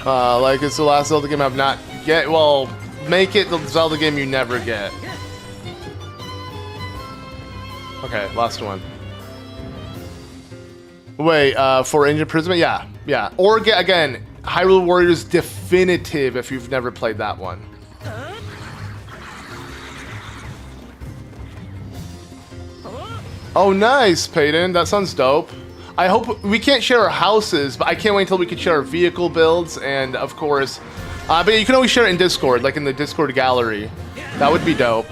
Like, it's the last Zelda game I've not get. Well, make it the Zelda game you never get. Okay, last one. Wait, for Age of Imprisonment? Yeah. Or get, again, Hyrule Warriors Definitive if you've never played that one. Oh, nice, Peyton. That sounds dope. I hope we can't share our houses, but I can't wait until we can share our vehicle builds, and of course, but you can always share it in Discord, like in the Discord gallery. That would be dope.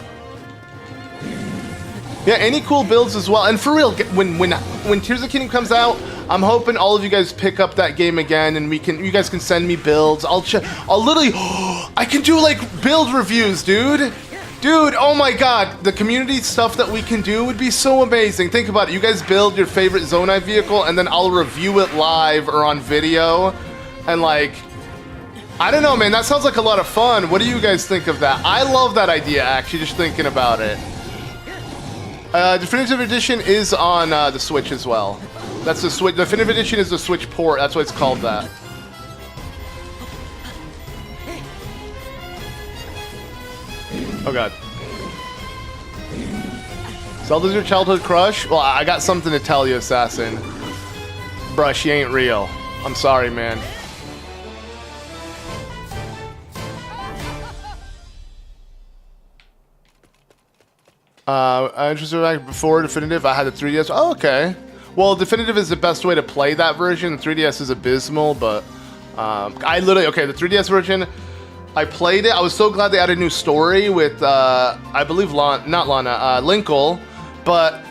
Yeah, any cool builds as well. And for real, when Tears of the Kingdom comes out, I'm hoping all of you guys pick up that game again, and you guys can send me builds. I'll literally, I can do like build reviews, dude. Dude, oh my god, the community stuff that we can do would be so amazing. Think about it, you guys build your favorite Zonai vehicle, and then I'll review it live or on video, and like, I don't know, man, that sounds like a lot of fun. What do you guys think of that? I love that idea, actually, just thinking about it. Definitive Edition is on the Switch as well. That's the Switch. Definitive Edition is the Switch port. That's why it's called that. Oh god. Zelda's your childhood crush? Well, I got something to tell you, Assassin. Bruh, she ain't real. I'm sorry, man. I interested back before Definitive. I had the 3DS. Oh, okay. Well, Definitive is the best way to play that version. The 3DS is abysmal, but I literally, okay, the 3DS version, I played it. I was so glad they added a new story with, I believe, Linkle, but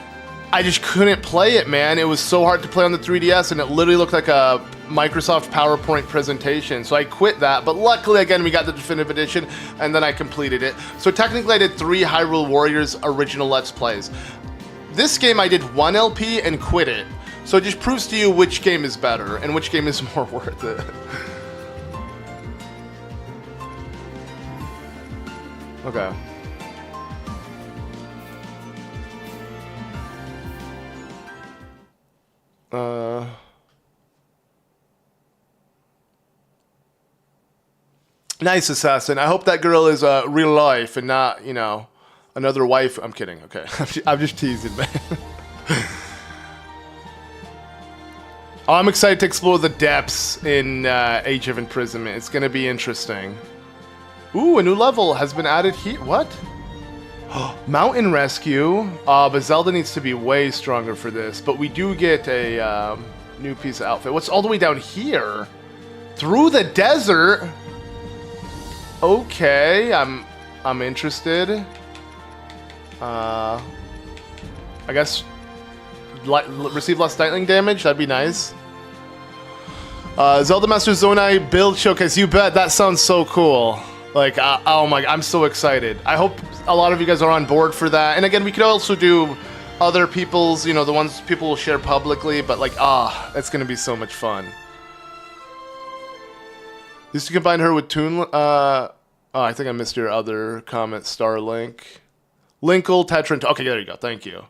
I just couldn't play it, man. It was so hard to play on the 3DS, and it literally looked like a Microsoft PowerPoint presentation. So I quit that, but luckily, again, we got the Definitive Edition, and then I completed it. So technically, I did 3 Hyrule Warriors original Let's Plays. This game, I did 1 LP and quit it. So it just proves to you which game is better, and which game is more worth it. Okay. Nice, Assassin. I hope that girl is real life and not, you know, another wife. I'm kidding. Okay. I'm just teasing, man. Oh, I'm excited to explore the depths in Age of Imprisonment. It's going to be interesting. Ooh, a new level has been added here. What? Mountain Rescue. But Zelda needs to be way stronger for this. But we do get a new piece of outfit. What's all the way down here? Through the desert? Okay, I'm interested. I guess receive less lightning damage. That'd be nice. ZeldaMaster Zonai build showcase. You bet. That sounds so cool. Like, oh my, I'm so excited. I hope a lot of you guys are on board for that. And again, we could also do other people's, you know, the ones people will share publicly, but like, it's gonna be so much fun. Used to combine her with Toon, I think I missed your other comment, Starlink. Linkle, Tetra, okay, there you go, thank you.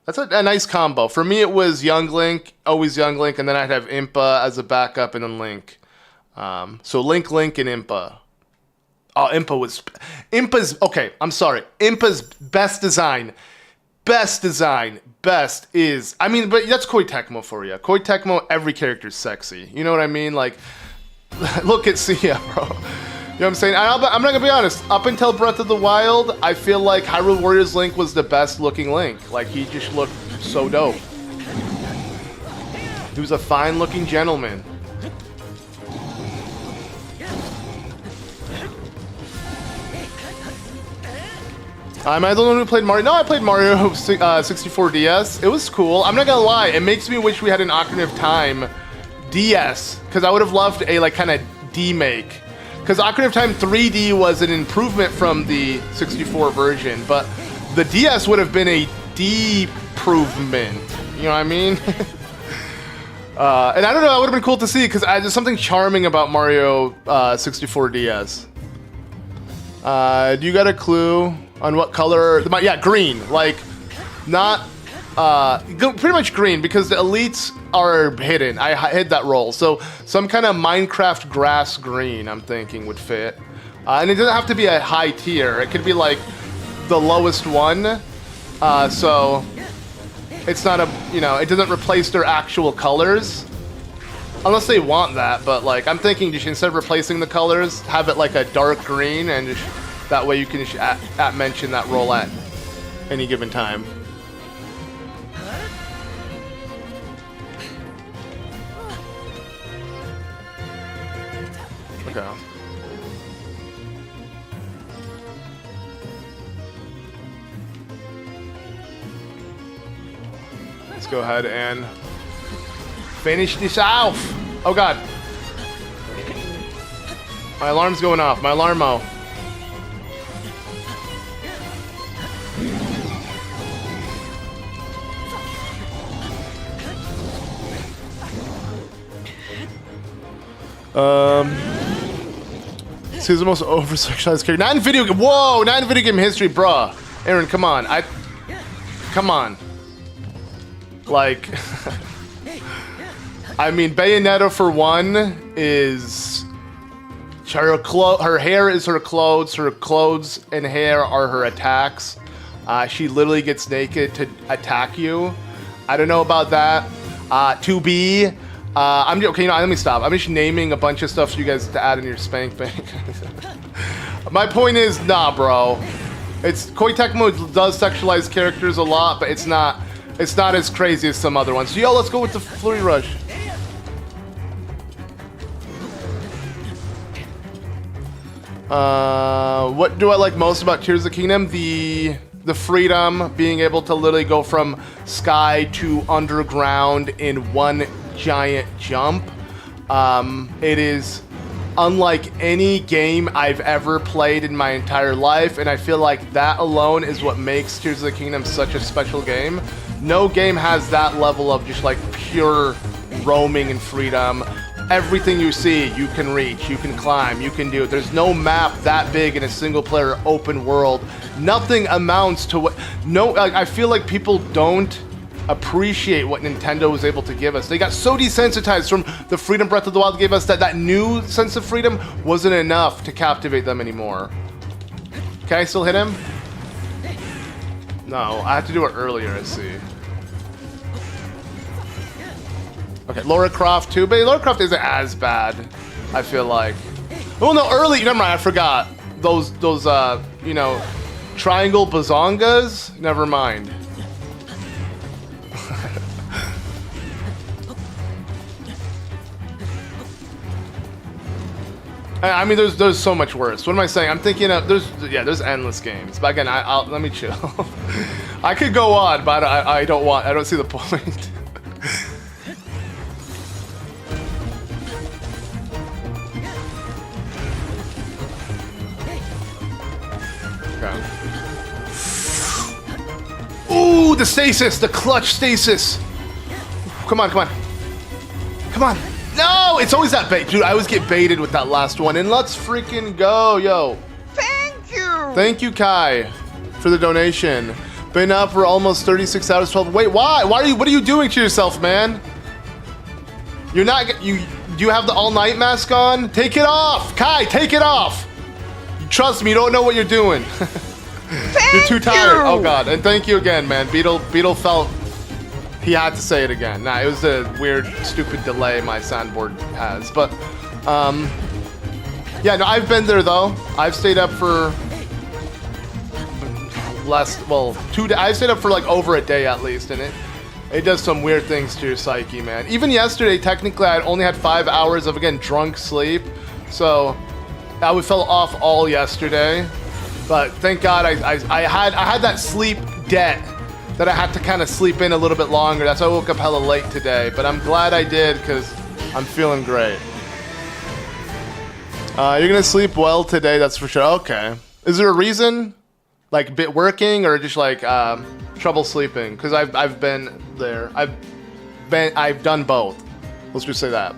That's a nice combo. For me, it was Young Link, always Young Link, and then I'd have Impa as a backup, and then Link. So Link, and Impa. Oh, Impa's, okay, I'm sorry. Impa's best design, best is, I mean, but that's Koei Tecmo for you. Koei Tecmo, every character's sexy. You know what I mean? Like, look at Sia, bro. You know what I'm saying? I'm not gonna be honest. Up until Breath of the Wild, I feel like Hyrule Warriors Link was the best looking Link. Like, he just looked so dope. He was a fine looking gentleman. Am I the one who played Mario? No, I played Mario 64 DS. It was cool. I'm not gonna lie. It makes me wish we had an Ocarina of Time DS, because I would have loved a like kind of D-make. Because Ocarina of Time 3D was an improvement from the 64 version, but the DS would have been a D-provement. You know what I mean? And I don't know, that would have been cool to see, because there's something charming about Mario 64 DS. Do you got a clue on what color? Yeah, green. Like, not... pretty much green, because the elites are hidden. I hid that role. So some kind of Minecraft grass green, I'm thinking, would fit. And it doesn't have to be a high tier. It could be like the lowest one. So it's not a, you know, it doesn't replace their actual colors. Unless they want that, but like, I'm thinking just instead of replacing the colors, have it like a dark green, and just, that way you can just mention that role at any given time. Okay. Let's go ahead and finish this off. Oh god. My alarm's going off. My alarmo. Who's the most over-sexualized character? Not in video game. Whoa, not in video game history, bruh. Aaron, come on. Come on. Like, I mean, Bayonetta for one is her hair is her clothes and hair are her attacks. She literally gets naked to attack you. I don't know about that. Okay, you know, let me stop. I'm just naming a bunch of stuff for you guys to add in your spank bank. My point is, nah, bro. Koei Tecmo does sexualize characters a lot, but it's not as crazy as some other ones. So, yo, let's go with the Flurry Rush. What do I like most about Tears of the Kingdom? The freedom, being able to literally go from sky to underground in one giant jump. It is unlike any game I've ever played in my entire life, and I feel like that alone is what makes Tears of the Kingdom such a special game. No game has that level of just like pure roaming and freedom. Everything you see, you can reach, you can climb, you can do it. There's no map that big in a single-player open world. Nothing amounts to what... I feel like people don't appreciate what Nintendo was able to give us. They got so desensitized from the freedom Breath of the Wild gave us that new sense of freedom wasn't enough to captivate them anymore. Can I still hit him? No, I have to do it earlier, I see. Okay, Lara Croft too, but Lara Croft isn't as bad, I feel like. Oh no, early, never mind, I forgot. Those you know, triangle bazongas? Never mind. I mean, there's so much worse. What am I saying? I'm thinking of there's endless games. But again, I'll let me chill. I could go on, but I don't see the point. Okay. Ooh, the stasis, the clutch stasis. Come on, come on, come on. No, it's always that bait, dude. I always get baited with that last one. And let's freaking go, yo. Thank you. Thank you, Kai, for the donation. Been up for almost 36 hours, 12. Wait, why? What are you doing to yourself, man? You're not. Do you have the all-night mask on? Take it off, Kai. Take it off. Trust me, you don't know what you're doing. You're too tired. Oh God, and thank you again, man. Beetle felt. He had to say it again. Nah, it was a weird, stupid delay my soundboard has. But, yeah, no, I've been there, though. I've stayed up for I've stayed up for, like, over a day, at least, and it does some weird things to your psyche, man. Even yesterday, technically, I only had 5 hours of, again, drunk sleep. So, I fell off all yesterday. But, thank God, I had that sleep debt that I had to kind of sleep in a little bit longer. That's why I woke up hella late today. But I'm glad I did, because I'm feeling great. You're going to sleep well today, that's for sure. Okay. Is there a reason? Like, bit working, or just, like, trouble sleeping? Because I've been there. I've done both. Let's just say that.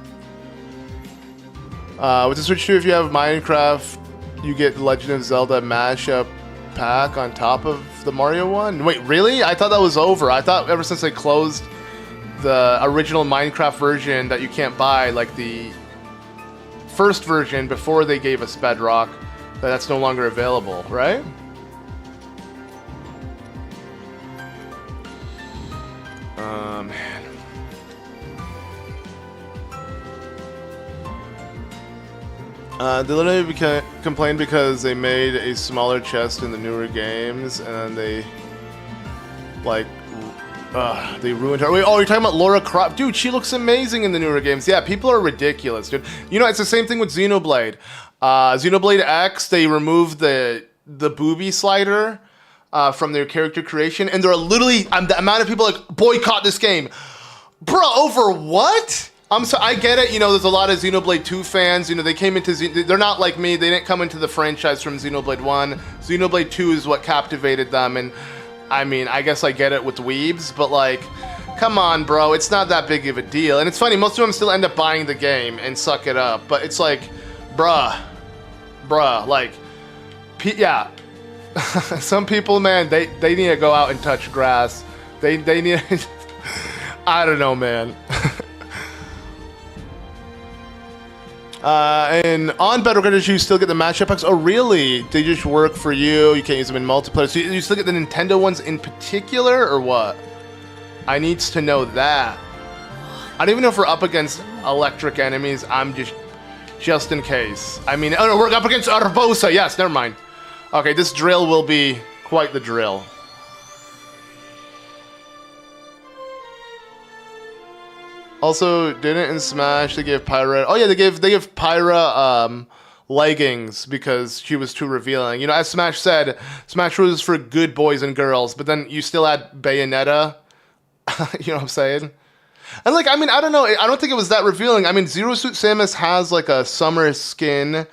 With the Switch 2, if you have Minecraft, you get Legend of Zelda mashup pack on top of the Mario one? Wait, really? I thought that was over. I thought ever since they closed the original Minecraft version that you can't buy, like the first version before they gave us Bedrock, that's no longer available, right? Man. They literally complained because they made a smaller chest in the newer games, and they, like, They ruined her. Wait, oh, you're talking about Laura Croft? Dude, she looks amazing in the newer games. Yeah, people are ridiculous, dude. You know, it's the same thing with Xenoblade. Xenoblade X, they removed the booby slider from their character creation, and there are literally the amount of people like boycott this game. Bro, over what? I get it. You know, there's a lot of Xenoblade 2 fans. You know, they came into they're not like me. They didn't come into the franchise from Xenoblade 1. Xenoblade 2 is what captivated them, and I mean, I guess I get it with weebs, but like, come on, bro, it's not that big of a deal. And it's funny, most of them still end up buying the game and suck it up, but it's like, bruh, like, yeah. Some people, man, they need to go out and touch grass. They need, I don't know, man. And on Battlegrounds, you still get the matchup packs. Oh, really? They just work for you. You can't use them in multiplayer. So you still get the Nintendo ones in particular, or what? I needs to know that. I don't even know if we're up against electric enemies. I'm just in case. I mean, oh no, we're up against Urbosa. Yes, never mind. Okay, this drill will be quite the drill. Also, didn't in Smash they gave Pyra? Oh yeah, they gave Pyra leggings because she was too revealing. You know, as Smash said, Smash was for good boys and girls, but then you still had Bayonetta. You know what I'm saying? And like, I mean, I don't know. I don't think it was that revealing. I mean, Zero Suit Samus has like a summer skin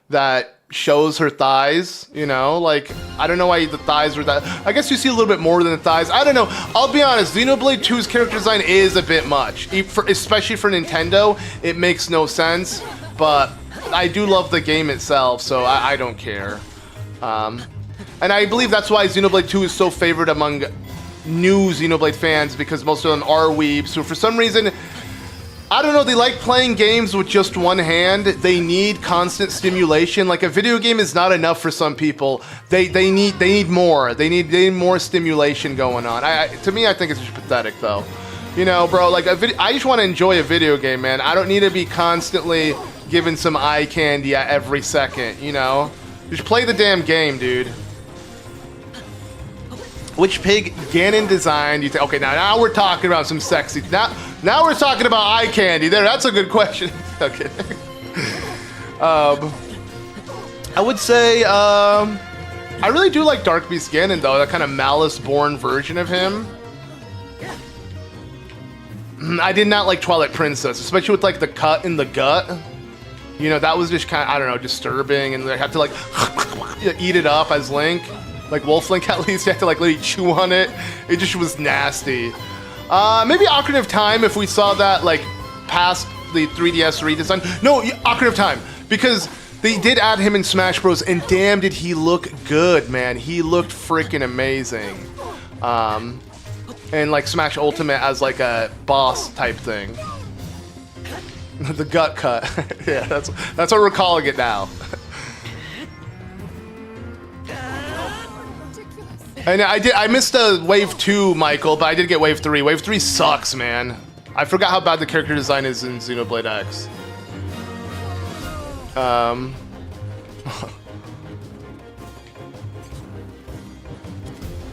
that shows her thighs, you know, like, I don't know why the thighs were that. I guess you see a little bit more than the thighs. I don't know. I'll be honest, Xenoblade 2's character design is a bit much, especially for Nintendo. It makes no sense, but I do love the game itself, so I don't care. And I believe that's why Xenoblade 2 is so favored among new Xenoblade fans, because most of them are weebs, so for some reason, I don't know, they like playing games with just one hand. They need constant stimulation. Like, a video game is not enough for some people. They need more. They need more stimulation going on. To me, I think it's just pathetic, though. You know, bro, like, I just want to enjoy a video game, man. I don't need to be constantly given some eye candy at every second, you know? Just play the damn game, dude. Which pig Ganon designed? You think? Okay, now we're talking about some sexy. Now we're talking about eye candy. That's a good question. Okay. I would say I really do like Dark Beast Ganon though. That kind of malice-born version of him. I did not like Twilight Princess, especially with like the cut in the gut. You know, that was just kind of, I don't know, disturbing, and they have to like eat it up as Link. Like Wolf Link, at least, you have to like literally chew on it. It just was nasty. Maybe Ocarina of Time, if we saw that like past the 3DS redesign. No, Ocarina of Time, because they did add him in Smash Bros. And damn, did he look good, man. He looked freaking amazing. And like Smash Ultimate as like a boss type thing. The gut cut. Yeah, that's what we're calling it now. And I missed Wave 2, Michael, but I did get Wave 3. Wave 3 sucks, man. I forgot how bad the character design is in Xenoblade X.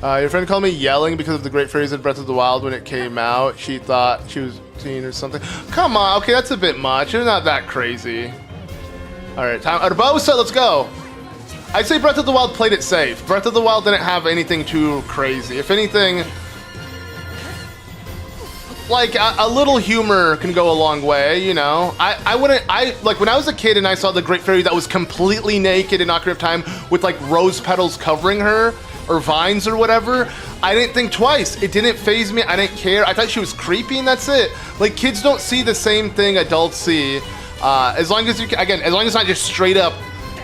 Your friend called me yelling because of the Great Fairies in Breath of the Wild when it came out. She thought she was teen or something. Come on, okay, that's a bit much. It's not that crazy. Alright, time. Urbosa, let's go! I'd say Breath of the Wild played it safe. Breath of the Wild didn't have anything too crazy. If anything, like, a little humor can go a long way, you know? Like, when I was a kid and I saw the Great Fairy that was completely naked in Ocarina of Time with, like, rose petals covering her, or vines or whatever, I didn't think twice. It didn't faze me. I didn't care. I thought she was creepy and that's it. Like, kids don't see the same thing adults see. As long as you can, again, as long as it's not just straight up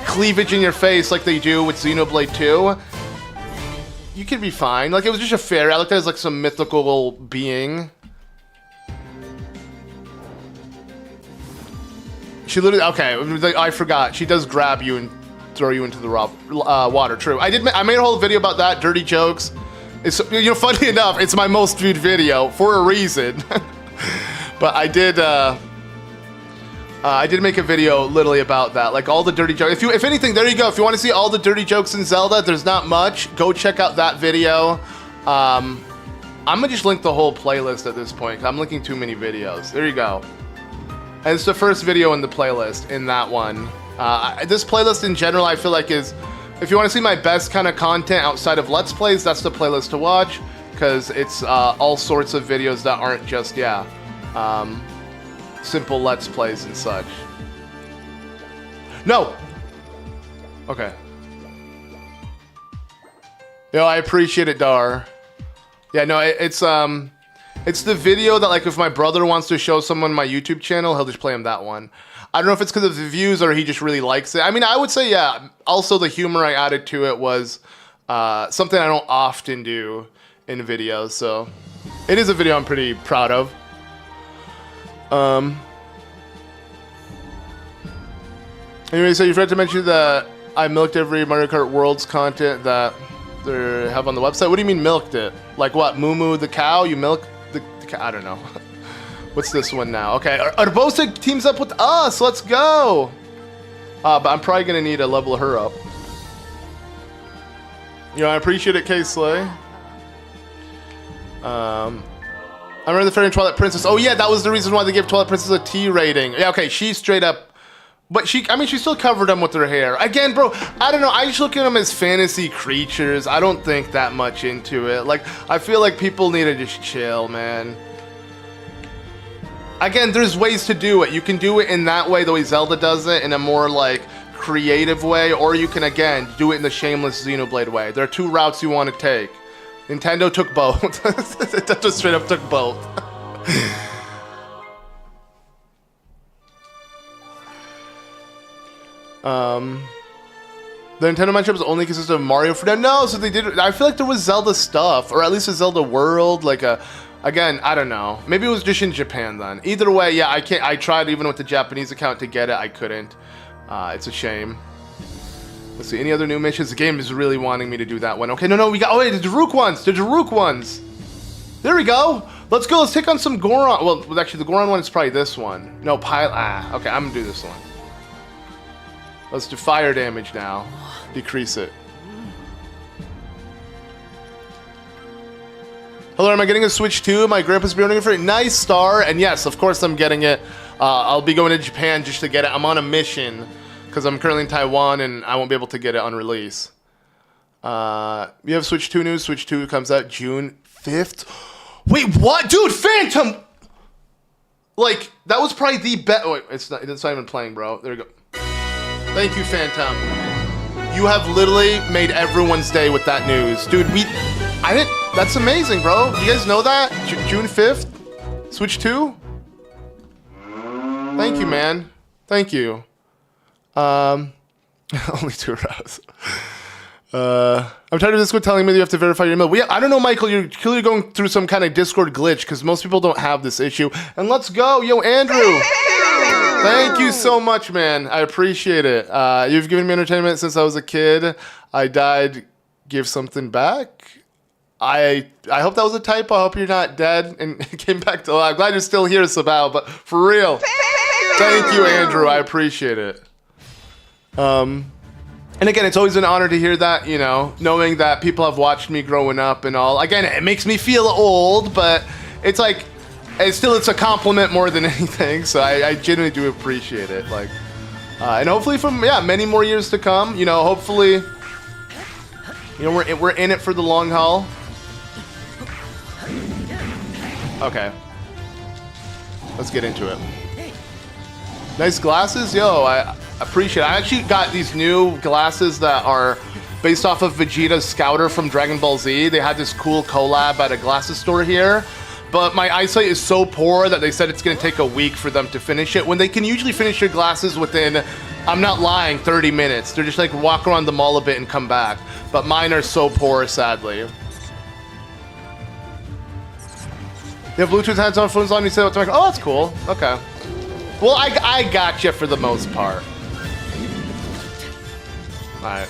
cleavage in your face like they do with Xenoblade 2, you can be fine. Like, it was just a fairy. I looked at it as like some mythical being. She literally, okay, I forgot. She does grab you and throw you into the water. True. I made a whole video about that. Dirty jokes. It's, you know, funny enough, it's my most viewed video for a reason. But I did make a video literally about that, like all the dirty jokes. If anything, there you go. If you want to see all the dirty jokes in Zelda, there's not much. Go check out that video. I'm gonna just link the whole playlist at this point, 'cause I'm linking too many videos. There you go. And it's the first video in the playlist, in that one. This playlist in general, I feel like is, if you want to see my best kind of content outside of Let's Plays, that's the playlist to watch, because it's all sorts of videos that aren't just, simple Let's Plays and such. No! Okay. Yo, I appreciate it, Dar. Yeah, no, it's the video that, like, if my brother wants to show someone my YouTube channel, he'll just play him that one. I don't know if it's because of the views or he just really likes it. I mean, I would say, yeah, also the humor I added to it was something I don't often do in videos, so it is a video I'm pretty proud of. Anyway, so you forgot to mention that I milked every Mario Kart Worlds content that they have on the website. What do you mean milked it? Like what, Moo Moo the cow? You milk the cow? I don't know. What's this one now? Okay, Urbosa teams up with us. Let's go. But I'm probably gonna need to level her up. You know, I appreciate it, K-Slay. I remember the Fairy and Twilight Princess. Oh yeah, that was the reason why they gave Twilight Princess a T rating. Yeah, okay, she straight up. But she still covered them with her hair. Again, bro, I don't know. I just look at them as fantasy creatures. I don't think that much into it. Like, I feel like people need to just chill, man. Again, there's ways to do it. You can do it in that way, the way Zelda does it, in a more, like, creative way. Or you can, again, do it in the shameless Xenoblade way. There are two routes you want to take. Nintendo took both. Nintendo straight up took both. The Nintendo matchups only consist of Mario for now. No, so they did. I feel like there was Zelda stuff, or at least a Zelda world. Like again, I don't know. Maybe it was just in Japan then. Either way, yeah, I can't. I tried even with the Japanese account to get it. I couldn't. It's a shame. Let's see. Any other new missions? The game is really wanting me to do that one. Okay, no, we got. Oh wait, the Daruk ones. The Daruk ones. There we go. Let's go. Let's take on some Goron. Well, actually, the Goron one is probably this one. No, pilot. Okay, I'm gonna do this one. Let's do fire damage now. Decrease it. Hello, am I getting a Switch 2? My grandpa's been running for it. Nice, Star. And yes, of course I'm getting it. I'll be going to Japan just to get it. I'm on a mission because I'm currently in Taiwan and I won't be able to get it on release. You have Switch 2 news. Switch 2 comes out June 5th. Wait, what? Dude, Phantom! Like, that was probably the best. Oh, wait, it's not even playing, bro. There we go. Thank you, Phantom. You have literally made everyone's day with that news. Dude, that's amazing, bro. You guys know that? June 5th? Switch 2? Thank you, man. Thank you. Only 2 rows. I'm tired of Discord telling me that you have to verify your email. I don't know, Michael. You're clearly going through some kind of Discord glitch because most people don't have this issue. And let's go. Yo, Andrew. Thank you so much, man. I appreciate it. You've given me entertainment since I was a kid. I died. Give something back. I hope that was a typo. I hope you're not dead and came back to life. I'm glad you're still here, Sabal, but for real. Thank you, Andrew. I appreciate it. And again, it's always an honor to hear that, you know, knowing that people have watched me growing up and all. Again, it makes me feel old, but it's like, it's a compliment more than anything. So I genuinely do appreciate it. Like, and hopefully many more years to come, you know, hopefully, you know, we're in it for the long haul. Okay. Let's get into it. Nice glasses? Yo, I appreciate it. I actually got these new glasses that are based off of Vegeta's Scouter from Dragon Ball Z. They had this cool collab at a glasses store here. But my eyesight is so poor that they said it's going to take a week for them to finish it, when they can usually finish your glasses within, I'm not lying, 30 minutes. They're just like walk around the mall a bit and come back. But mine are so poor, sadly. You have Bluetooth headphones on, you say what to make. Oh, that's cool. Okay. Well, I got you for the most part. Alright.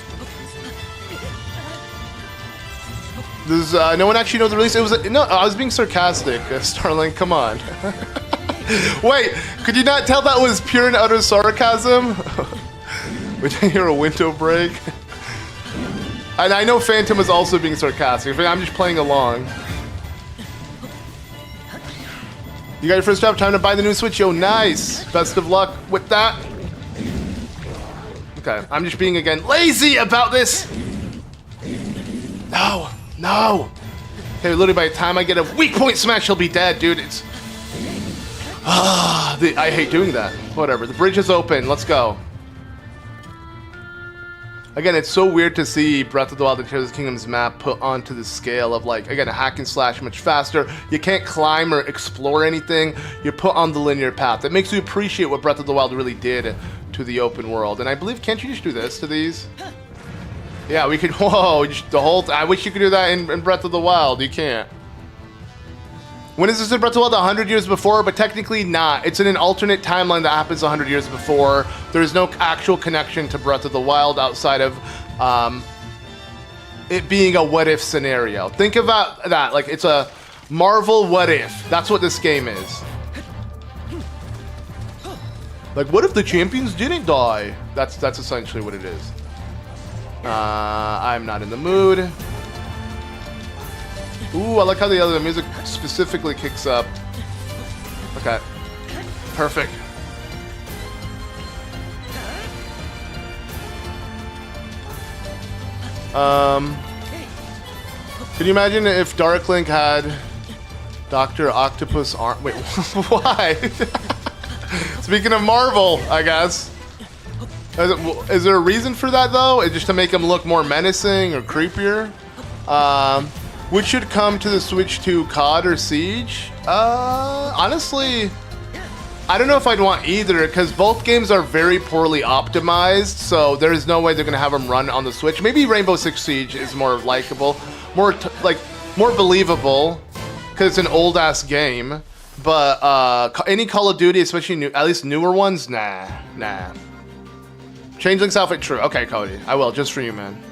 Does no one actually know the release? It was no. I was being sarcastic, Starling. Come on. Wait, could you not tell that was pure and utter sarcasm? Would I hear a window break? And I know Phantom is also being sarcastic. I'm just playing along. You got your first job. Time to buy the new Switch. Yo, nice. Best of luck with that. Okay, I'm just being, again, lazy about this. No, no. Okay, literally by the time I get a weak point smash, he'll be dead, dude. It's... I hate doing that. Whatever, the bridge is open. Let's go. Again, it's so weird to see Breath of the Wild and Tears of the Kingdom's map put onto the scale of, like, again, a hack and slash much faster. You can't climb or explore anything. You're put on the linear path. It makes you appreciate what Breath of the Wild really did to the open world. And I believe, can't you just do this to these? Yeah, we could, whoa, just the whole, I wish you could do that in Breath of the Wild. You can't. When is this in Breath of the Wild? 100 years before, but technically not. It's in an alternate timeline that happens 100 years before. There's no actual connection to Breath of the Wild outside of it being a what-if scenario. Think about that. Like, it's a Marvel what-if. That's what this game is. Like, what if the champions didn't die? That's essentially what it is. I'm not in the mood. Ooh, I like how the music specifically kicks up. Okay. Perfect. Can you imagine if Dark Link had Dr. Octopus arm? Wait, why? Speaking of Marvel, I guess. Is there a reason for that, though? Is just to make him look more menacing or creepier? Which should come to the Switch 2, COD or Siege? Honestly, I don't know if I'd want either, because both games are very poorly optimized, so there's no way they're going to have them run on the Switch. Maybe Rainbow Six Siege is more likable, more believable, because it's an old-ass game. But any Call of Duty, especially at least newer ones, nah. Changeling's outfit, true. Okay, Cody, I will, just for you, man.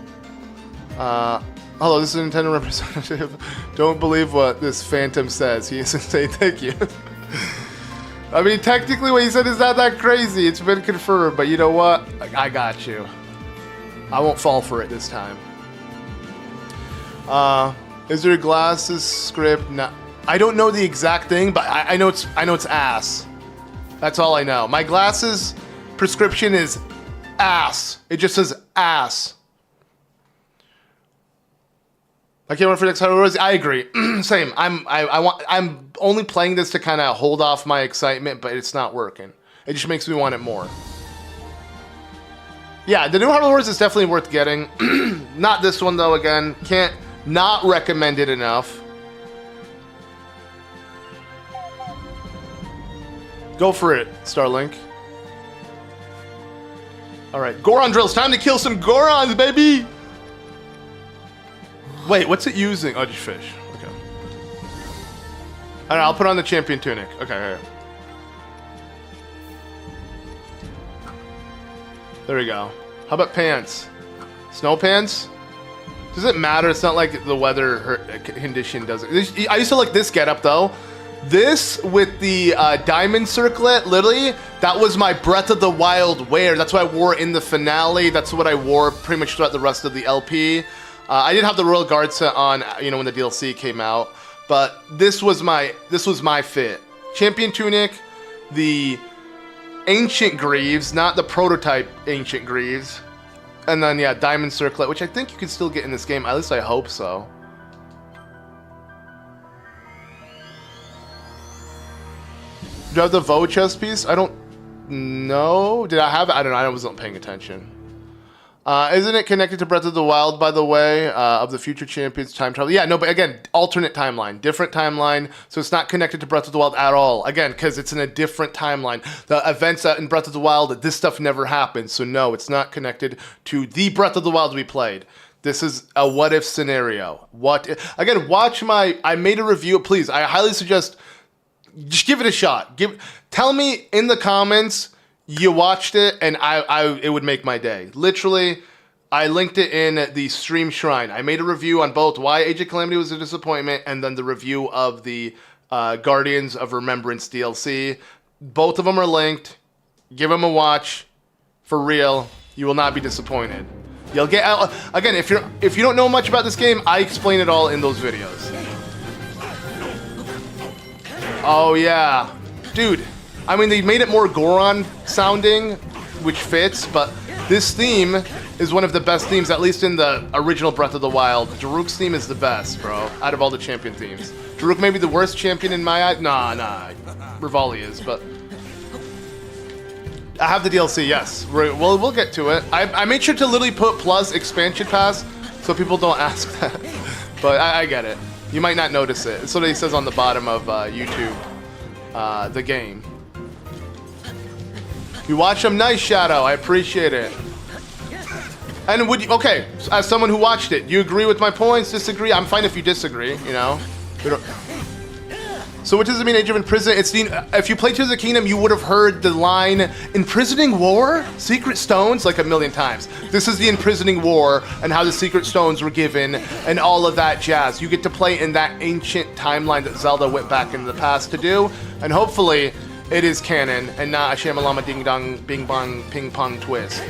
Hello, this is a Nintendo representative. Don't believe what this phantom says. He isn't saying thank you. I mean, technically what he said is not that crazy. It's been confirmed, but you know what? I got you. I won't fall for it this time. Is there glasses script? No, I don't know the exact thing, but I know it's ass. That's all I know. My glasses prescription is ass. It just says ass. I can't wait for next Hyrule. I agree. Same. I'm only playing this to kind of hold off my excitement, but it's not working. It just makes me want it more. Yeah, the new Hyrule Wars is definitely worth getting. Not this one though. Again, can't not recommend it enough. Go for it, Starlink. All right, Goron drills. Time to kill some Gorons, baby. Wait, what's it using? Oh, just fish. Okay. All right, I'll put on the champion tunic. Okay, all right. There we go. How about pants? Snow pants? Does it matter? It's not like the weather condition does it. I used to like this getup though. This with the diamond circlet, literally, that was my Breath of the Wild wear. That's what I wore in the finale. That's what I wore pretty much throughout the rest of the LP. I did have the Royal Guard set on, you know, when the DLC came out, but this was my fit. Champion tunic, the ancient greaves, not the prototype ancient greaves, and then yeah, diamond circlet, which I think you can still get in this game. At least I hope so. Do you have the Voe chest piece? I don't know. Did I have it? I don't know. I wasn't paying attention. Isn't it connected to Breath of the Wild, by the way, of the future champions time travel? Yeah, no, but again, alternate timeline, different timeline, so it's not connected to Breath of the Wild at all. Again, because it's in a different timeline. The events in Breath of the Wild, this stuff never happened, so no, it's not connected to the Breath of the Wild we played. This is a what-if scenario. Again, watch I made a review, please, I highly suggest, just give it a shot. Tell me in the comments you watched it, and it would make my day. Literally, I linked it in the stream shrine. I made a review on both why Age of Calamity was a disappointment, and then the review of the Guardians of Remembrance DLC. Both of them are linked. Give them a watch. For real, you will not be disappointed. You'll get again if you don't know much about this game, I explain it all in those videos. Oh, yeah. Dude, I mean, they made it more Goron sounding, which fits, but this theme is one of the best themes, at least in the original Breath of the Wild. Daruk's theme is the best, bro, out of all the champion themes. Daruk may be the worst champion in my eyes. Nah. Rivali is, but... I have the DLC, yes. We'll get to it. I made sure to literally put plus expansion pass so people don't ask that. But I get it. You might not notice it. It's what it says on the bottom of YouTube, the game. You watch them, nice, Shadow. I appreciate it. And would you, okay, as someone who watched it, you agree with my points, disagree? I'm fine if you disagree, you know? So what does it mean, Age of Imprison? It's the, if you play Tears of the Kingdom, you would have heard the line, imprisoning war? Secret stones? Like a million times. This is the imprisoning war and how the secret stones were given and all of that jazz. You get to play in that ancient timeline that Zelda went back into the past to do. And hopefully it is canon and not a shamalama ding dong bing bong ping pong twist.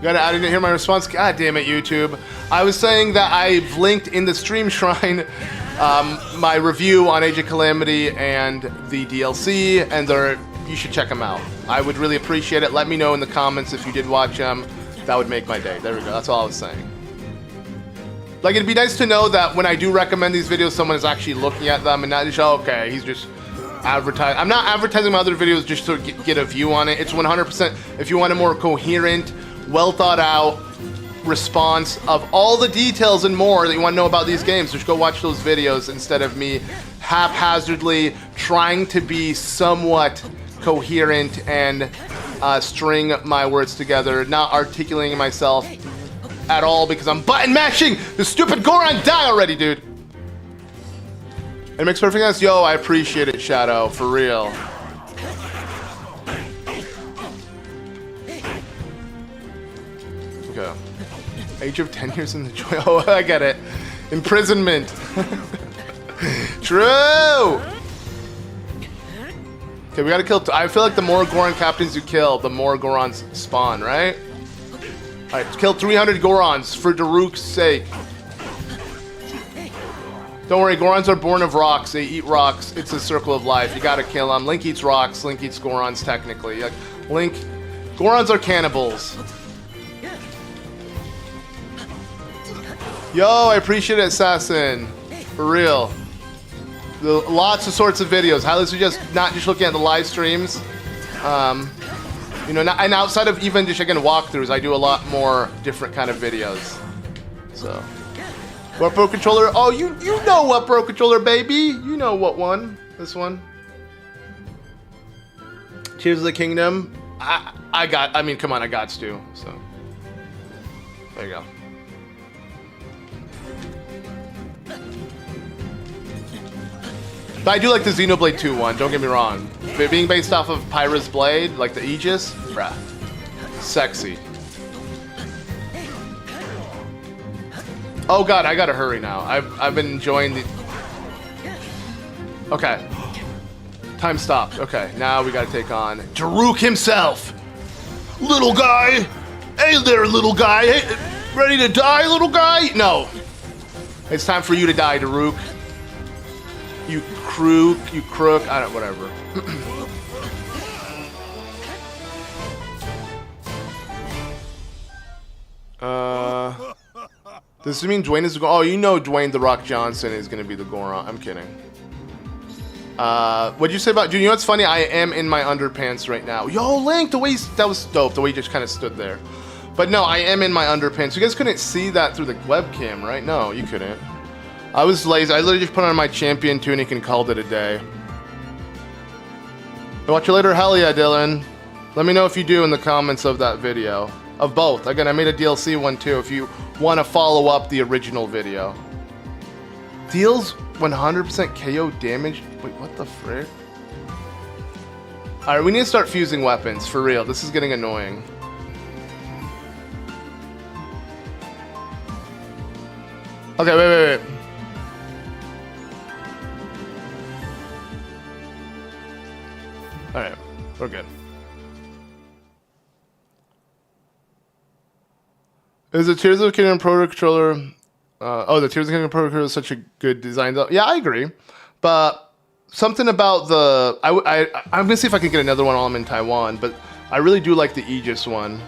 I didn't hear my response. God damn it, YouTube. I was saying that I've linked in the stream shrine my review on Age of Calamity and the DLC, and you should check them out. I would really appreciate it. Let me know in the comments if you did watch them. That would make my day. There we go. That's all I was saying. Like, it'd be nice to know that when I do recommend these videos, someone is actually looking at them and not just, oh, okay, he's just advertising. I'm not advertising my other videos just to get a view on it. It's 100% if you want a more coherent, well thought out response of all the details and more that you want to know about these games, just go watch those videos instead of me haphazardly trying to be somewhat coherent and string my words together, not articulating myself at all because I'm button mashing the stupid Goron. Die already, dude. It makes perfect sense. Yo, I appreciate it, Shadow, for real. Okay. Age of 10 years in the joy. Oh, I get it. Imprisonment. True. Okay, we gotta kill. I feel like the more Goron captains you kill, the more Gorons spawn, right? All right, kill 300 Gorons for Daruk's sake. Don't worry, Gorons are born of rocks. They eat rocks. It's a circle of life. You gotta kill them. Link eats rocks. Link eats Gorons, technically. Like, Gorons are cannibals. Yo, I appreciate it, Assassin. For real. Lots of sorts of videos. Highly suggest not just looking at the live streams. You know, and outside of even just, again, walkthroughs, I do a lot more different kind of videos. So. What Pro Controller? Oh, you know what Pro Controller, baby. You know what one. This one. Tears of the Kingdom. I mean, come on, I got to. So. There you go. But I do like the Xenoblade 2 one, don't get me wrong. Being based off of Pyra's Blade, like the Aegis, bruh. Sexy. Oh god, I gotta hurry now. I've been enjoying the... Okay. Time stopped. Okay, now we gotta take on Daruk himself! Little guy! Hey there, little guy! Hey, ready to die, little guy? No. It's time for you to die, Daruk. You crook, I don't, whatever. Does this mean Dwayne is oh, you know Dwayne The Rock Johnson is gonna be the Goron. I'm kidding. What'd you say about, dude, you know what's funny? I am in my underpants right now. Yo, Link, the way that was dope, the way you just kind of stood there. But no, I am in my underpants. You guys couldn't see that through the webcam, right? No, you couldn't. I was lazy. I literally just put on my champion tunic and called it a day. I'll watch you later. Hell yeah, Dylan. Let me know if you do in the comments of that video. Of both. Again, I made a DLC one too if you want to follow up the original video. Deals 100% KO damage. Wait, what the frick? Alright, we need to start fusing weapons. For real. This is getting annoying. Okay, wait. Alright, we're good. Is the Tears of the Kingdom Pro Controller... the Tears of the Kingdom Pro Controller is such a good design, though. Yeah, I agree. But something about the... I'm going to see if I can get another one while I'm in Taiwan, but I really do like the Aegis one.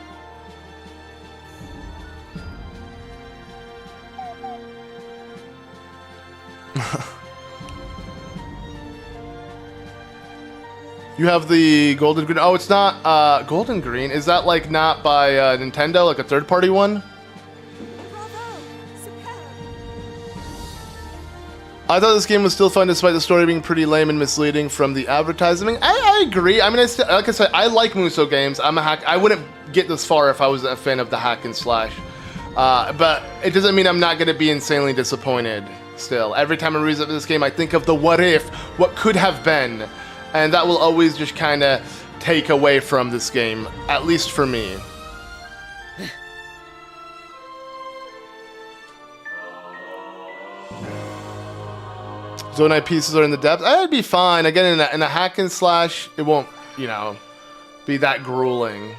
You have the Golden Green. Oh, it's not Golden Green. Is that like not by Nintendo, like a third-party one? I thought this game was still fun despite the story being pretty lame and misleading from the advertising. I agree. I mean, like I said, I like Muso games. I'm a hack. I wouldn't get this far if I was a fan of the hack and slash. But it doesn't mean I'm not going to be insanely disappointed still. Every time I revisit this game, I think of the what if, what could have been. And that will always just kind of take away from this game, at least for me. Zonai pieces are in the depths. That'd be fine. Again, in a hack and slash, it won't, you know, be that grueling.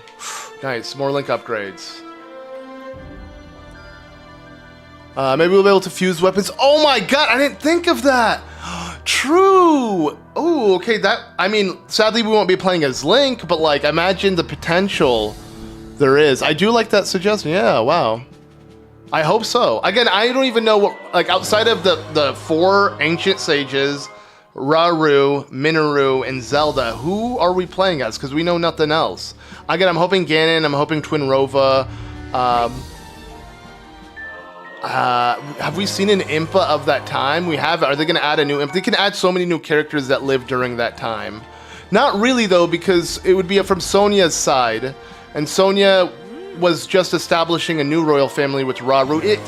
Nice, more Link upgrades. Maybe we'll be able to fuse weapons. Oh my god, I didn't think of that! True! Oh, okay, I mean, sadly we won't be playing as Link, but like, imagine the potential there is. I do like that suggestion, yeah, wow. I hope so. Again, I don't even know what, like, outside of the 4 ancient sages, Rauru, Minoru, and Zelda, who are we playing as? Because we know nothing else. Again, I'm hoping Ganon, I'm hoping Twin Rova. Have we seen an Impa of that time? We have. Are they going to add a new Impa? They can add so many new characters that lived during that time. Not really, though, because it would be from Sonia's side. And Sonia was just establishing a new royal family with Rauru.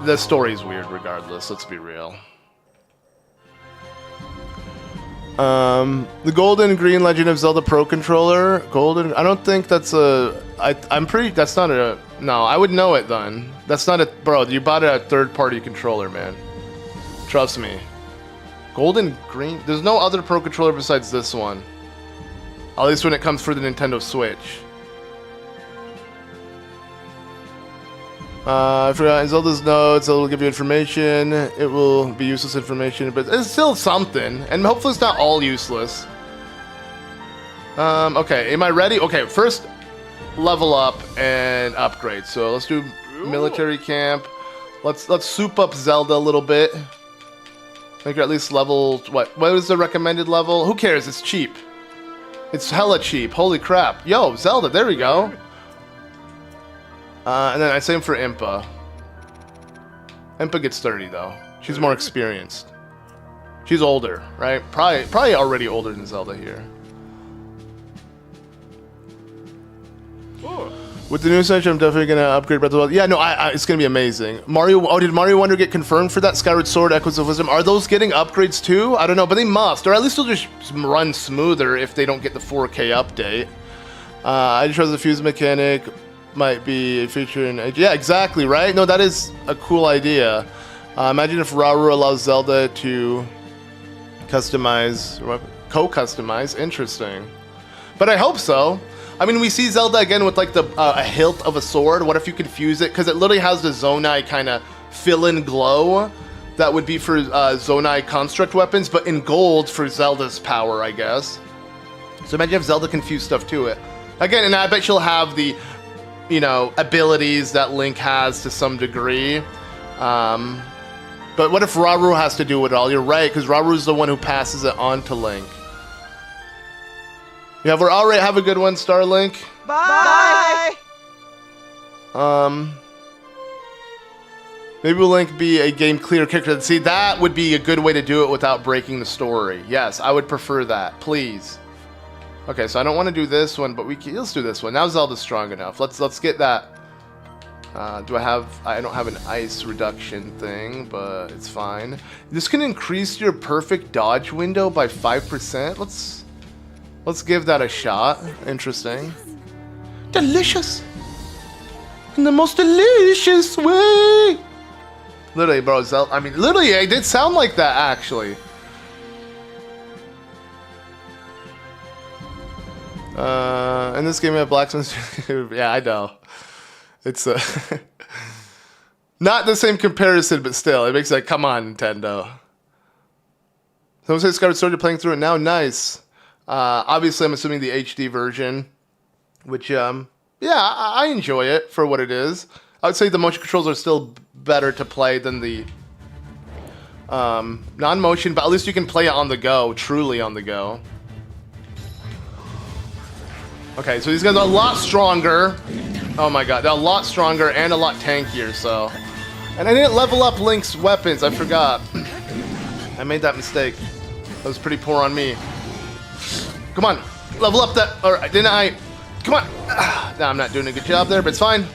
The story's weird regardless, let's be real. The Golden Green Legend of Zelda Pro Controller. Golden, I don't think that's that's not a, no, I would know it then. That's not a, bro, you bought a third-party controller, man. Trust me. Golden Green, there's no other Pro Controller besides this one. At least when it comes for the Nintendo Switch. I forgot, in Zelda's notes, Zelda will give you information. It will be useless information, but it's still something. And hopefully it's not all useless. Okay, am I ready? Okay, first, level up and upgrade. So let's do military camp. Let's soup up Zelda a little bit. Make her at least level, what is the recommended level? Who cares, it's cheap. It's hella cheap, holy crap. Yo, Zelda, there we go. And then I same for Impa. Impa gets 30 though. She's more experienced. She's older, right? Probably already older than Zelda here. Ooh. With the new Switch, I'm definitely gonna upgrade Breath of the Wild. Yeah, no, it's gonna be amazing. Mario. Oh, did Mario Wonder get confirmed for that? Skyward Sword, Echoes of Wisdom. Are those getting upgrades too? I don't know, but they must, or at least they'll just run smoother if they don't get the 4K update. I just trust the fuse mechanic might be a feature in... Yeah, exactly, right? No, that is a cool idea. Imagine if Rauru allows Zelda to customize, co-customize. Interesting. But I hope so. I mean, we see Zelda again with like a hilt of a sword. What if you could fuse it? Because it literally has the Zonai kind of fill-in glow that would be for Zonai construct weapons, but in gold for Zelda's power, I guess. So imagine if Zelda can fuse stuff to it. Again, and I bet she'll have the, you know, abilities that Link has to some degree. But what if Rauru has to do it all? You're right, because Raru's the one who passes it on to Link. Yeah, we're all right. Have a good one, Starlink. Bye! Maybe will Link be a game clear character? See, that would be a good way to do it without breaking the story. Yes, I would prefer that. Please. Okay, so I don't want to do this one, but let's do this one. Now Zelda's strong enough. Let's get that. I don't have an ice reduction thing, but it's fine. This can increase your perfect dodge window by 5%. Let's give that a shot. Interesting. Delicious. In the most delicious way. Literally, bro, Zelda. I mean, literally, it did sound like that, actually. In this game, we have Blacksmithing. Yeah, I know. It's Not the same comparison, but still, it makes like, come on, Nintendo. Someone says Skyward Sword, you're playing through it now. Nice. Obviously, I'm assuming the HD version, which, yeah, I enjoy it for what it is. I would say the motion controls are still better to play than the non-motion, but at least you can play it on the go, truly on the go. Okay, so these guys are a lot stronger. Oh my god, they're a lot stronger and a lot tankier, so. And I didn't level up Link's weapons, I forgot. I made that mistake. That was pretty poor on me. Come on, level up that, or didn't I? Come on. Nah, I'm not doing a good job there, but it's fine.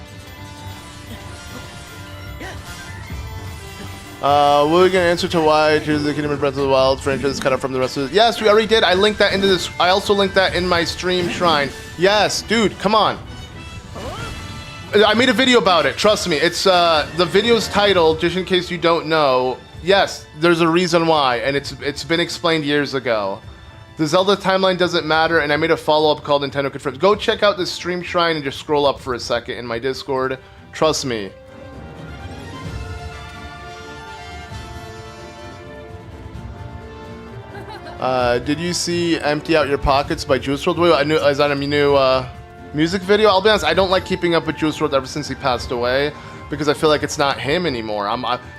We're gonna answer to why choose the Kingdom of Breath of the Wild franchise is cut off from the rest of it. Yes, we already did. I linked that into this. I also linked that in my stream shrine. Yes, dude, come on. I made a video about it. Trust me. It's the video's title, just in case you don't know. Yes, there's a reason why, and it's been explained years ago. The Zelda timeline doesn't matter, and I made a follow-up called Nintendo Confirms. Go check out the stream shrine and just scroll up for a second in my Discord. Trust me. Did you see Empty Out Your Pockets by Juice WRLD? Is that a new music video? I'll be honest, I don't like keeping up with Juice WRLD ever since he passed away, because I feel like it's not him anymore.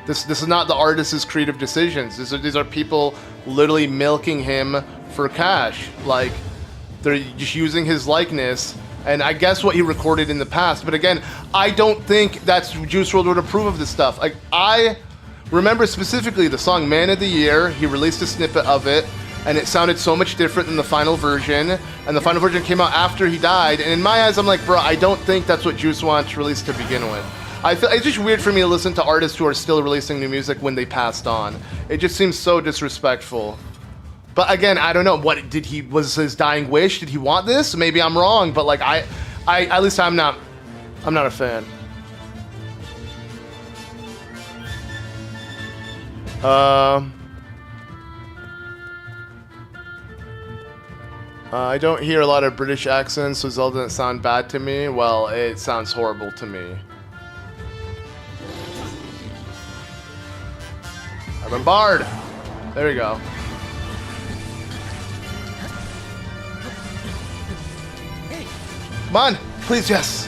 This is not the artist's creative decisions. These are people literally milking him for cash. Like, they're just using his likeness, and I guess what he recorded in the past. But again, I don't think that's Juice WRLD would approve of this stuff. Like, I remember specifically the song Man of the Year. He released a snippet of it, and it sounded so much different than the final version, and the final version came out after he died, and in my eyes, I'm like, bro, I don't think that's what Juice wants released to begin with. I feel it's just weird for me to listen to artists who are still releasing new music when they passed on. It just seems so disrespectful. But again, I don't know, was his dying wish? Did he want this? Maybe I'm wrong, but like, I at least I'm not a fan. I don't hear a lot of British accents, so Zelda doesn't sound bad to me. Well, it sounds horrible to me. I've been barred. There we go. Come on, please, yes.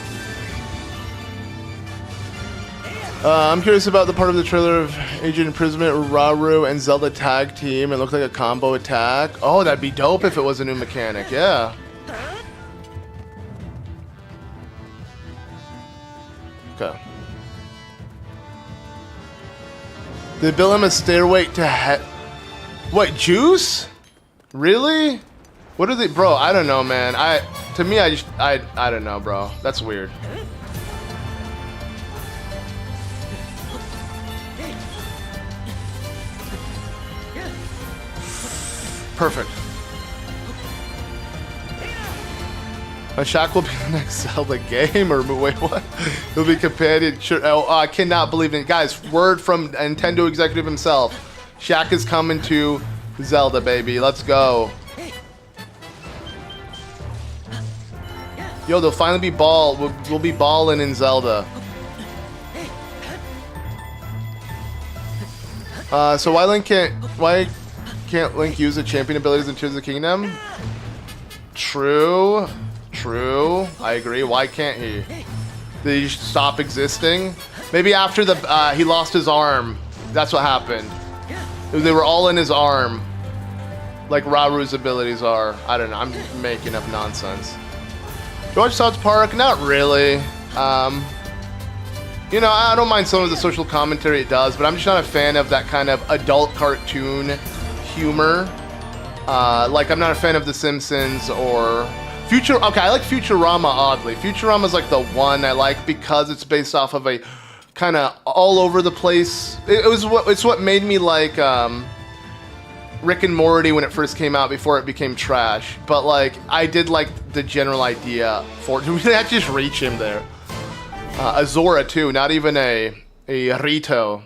I'm curious about the part of the trailer of Agent Imprisonment, Rauru and Zelda tag team. It looked like a combo attack. Oh, that'd be dope if it was a new mechanic, yeah. Okay. They built him a stairway to What, Juice? Really? What are they, bro, I don't know, man. I don't know, bro. That's weird. Perfect. Shaq will be the next Zelda game, or wait, what? He'll be companion. Sure. Oh, I cannot believe it, guys. Word from Nintendo executive himself. Shaq is coming to Zelda, baby. Let's go. Yo, they'll finally be we'll be balling in Zelda. So why can't Link use the champion abilities in Tears of the Kingdom? True. I agree. Why can't he? Did he just stop existing? Maybe after he lost his arm. That's what happened. They were all in his arm, like Rauru's abilities are. I don't know. I'm making up nonsense. Do you watch South Park? Not really. You know, I don't mind some of the social commentary it does, but I'm just not a fan of that kind of adult cartoon humor. Like, I'm not a fan of The Simpsons or Okay, I like Futurama, oddly. Futurama's like the one I like because it's based off of a kind of all over the place. It's what made me like Rick and Morty when it first came out before it became trash. But like, I did like the general idea for it. Did we actually just reach him there? Azora too, not even a Rito.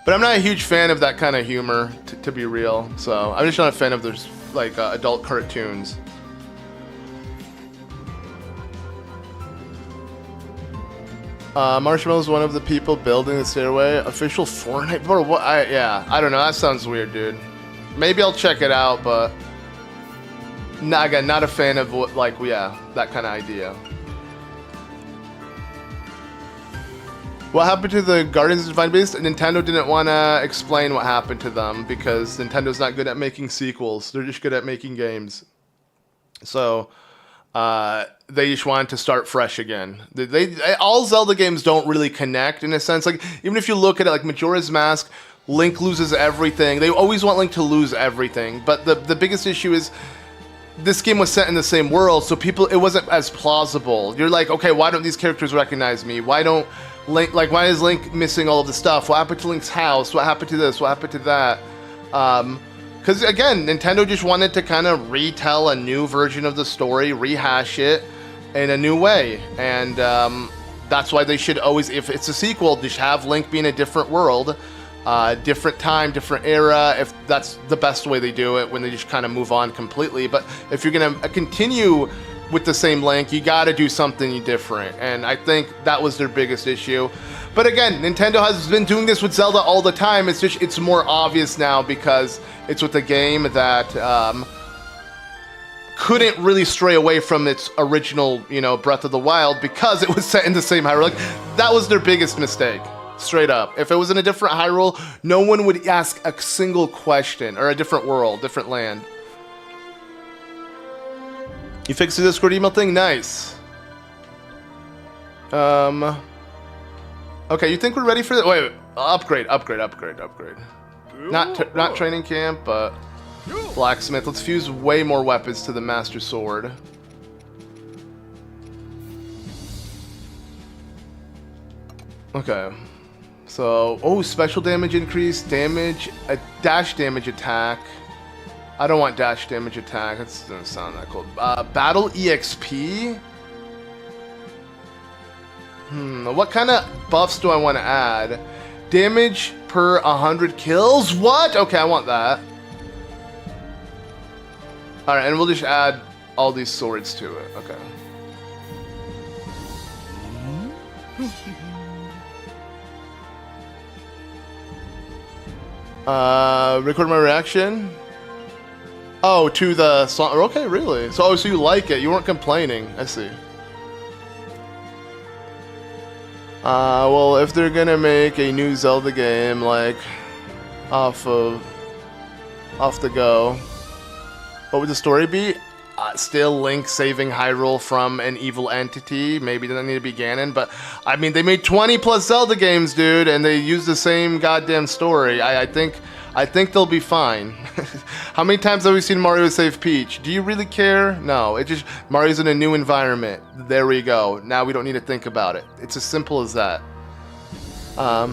But I'm not a huge fan of that kind of humor, to be real. So I'm just not a fan of those like adult cartoons. Marshmallow's one of the people building the stairway. Official Fortnite? Bro, what? Yeah, I don't know. That sounds weird, dude. Maybe I'll check it out, but... Nah, again, not a fan of what, like, yeah, that kind of idea. What happened to the Guardians of the Divine Beast? Nintendo didn't want to explain what happened to them because Nintendo's not good at making sequels. They're just good at making games. So, they just wanted to start fresh again. All Zelda games don't really connect in a sense. Like, even if you look at it, like Majora's Mask, Link loses everything. They always want Link to lose everything. But the biggest issue is this game was set in the same world, so it wasn't as plausible. You're like, okay, why don't these characters recognize me? Why don't Link, like, why is Link missing all of the stuff? What happened to Link's house? What happened to this? What happened to that? Because, again, Nintendo just wanted to kind of retell a new version of the story, rehash it in a new way. And that's why they should always, if it's a sequel, just have Link be in a different world, different time, different era, if that's the best way they do it, when they just kind of move on completely. But if you're going to continue with the same Link, you got to do something different. And I think that was their biggest issue. But again, Nintendo has been doing this with Zelda all the time. It's just, it's more obvious now because it's with a game that couldn't really stray away from its original, you know, Breath of the Wild because it was set in the same Hyrule. Like, that was their biggest mistake, straight up. If it was in a different Hyrule, no one would ask a single question, or a different world, different land. You fixed the Discord email thing? Nice. Okay, you think we're ready for that? Wait, upgrade. Not training camp, but blacksmith. Let's fuse way more weapons to the Master Sword. Okay. So, oh, special damage increase, damage, a dash damage attack. I don't want dash damage attack. That doesn't sound that cool. Battle EXP? What kind of buffs do I want to add? Damage per 100 kills? What? Okay, I want that. Alright, and we'll just add all these swords to it. Okay. Record my reaction? Oh, to the song. Okay, really? So you like it. You weren't complaining. I see. Well, if they're gonna make a new Zelda game, like, off the go, what would the story be? Still Link saving Hyrule from an evil entity. Maybe doesn't need to be Ganon, but I mean, they made 20 plus Zelda games, dude, and they use the same goddamn story. I think they'll be fine. How many times have we seen Mario save Peach? Do you really care? No, it just, Mario's in a new environment. There we go. Now we don't need to think about it. It's as simple as that. How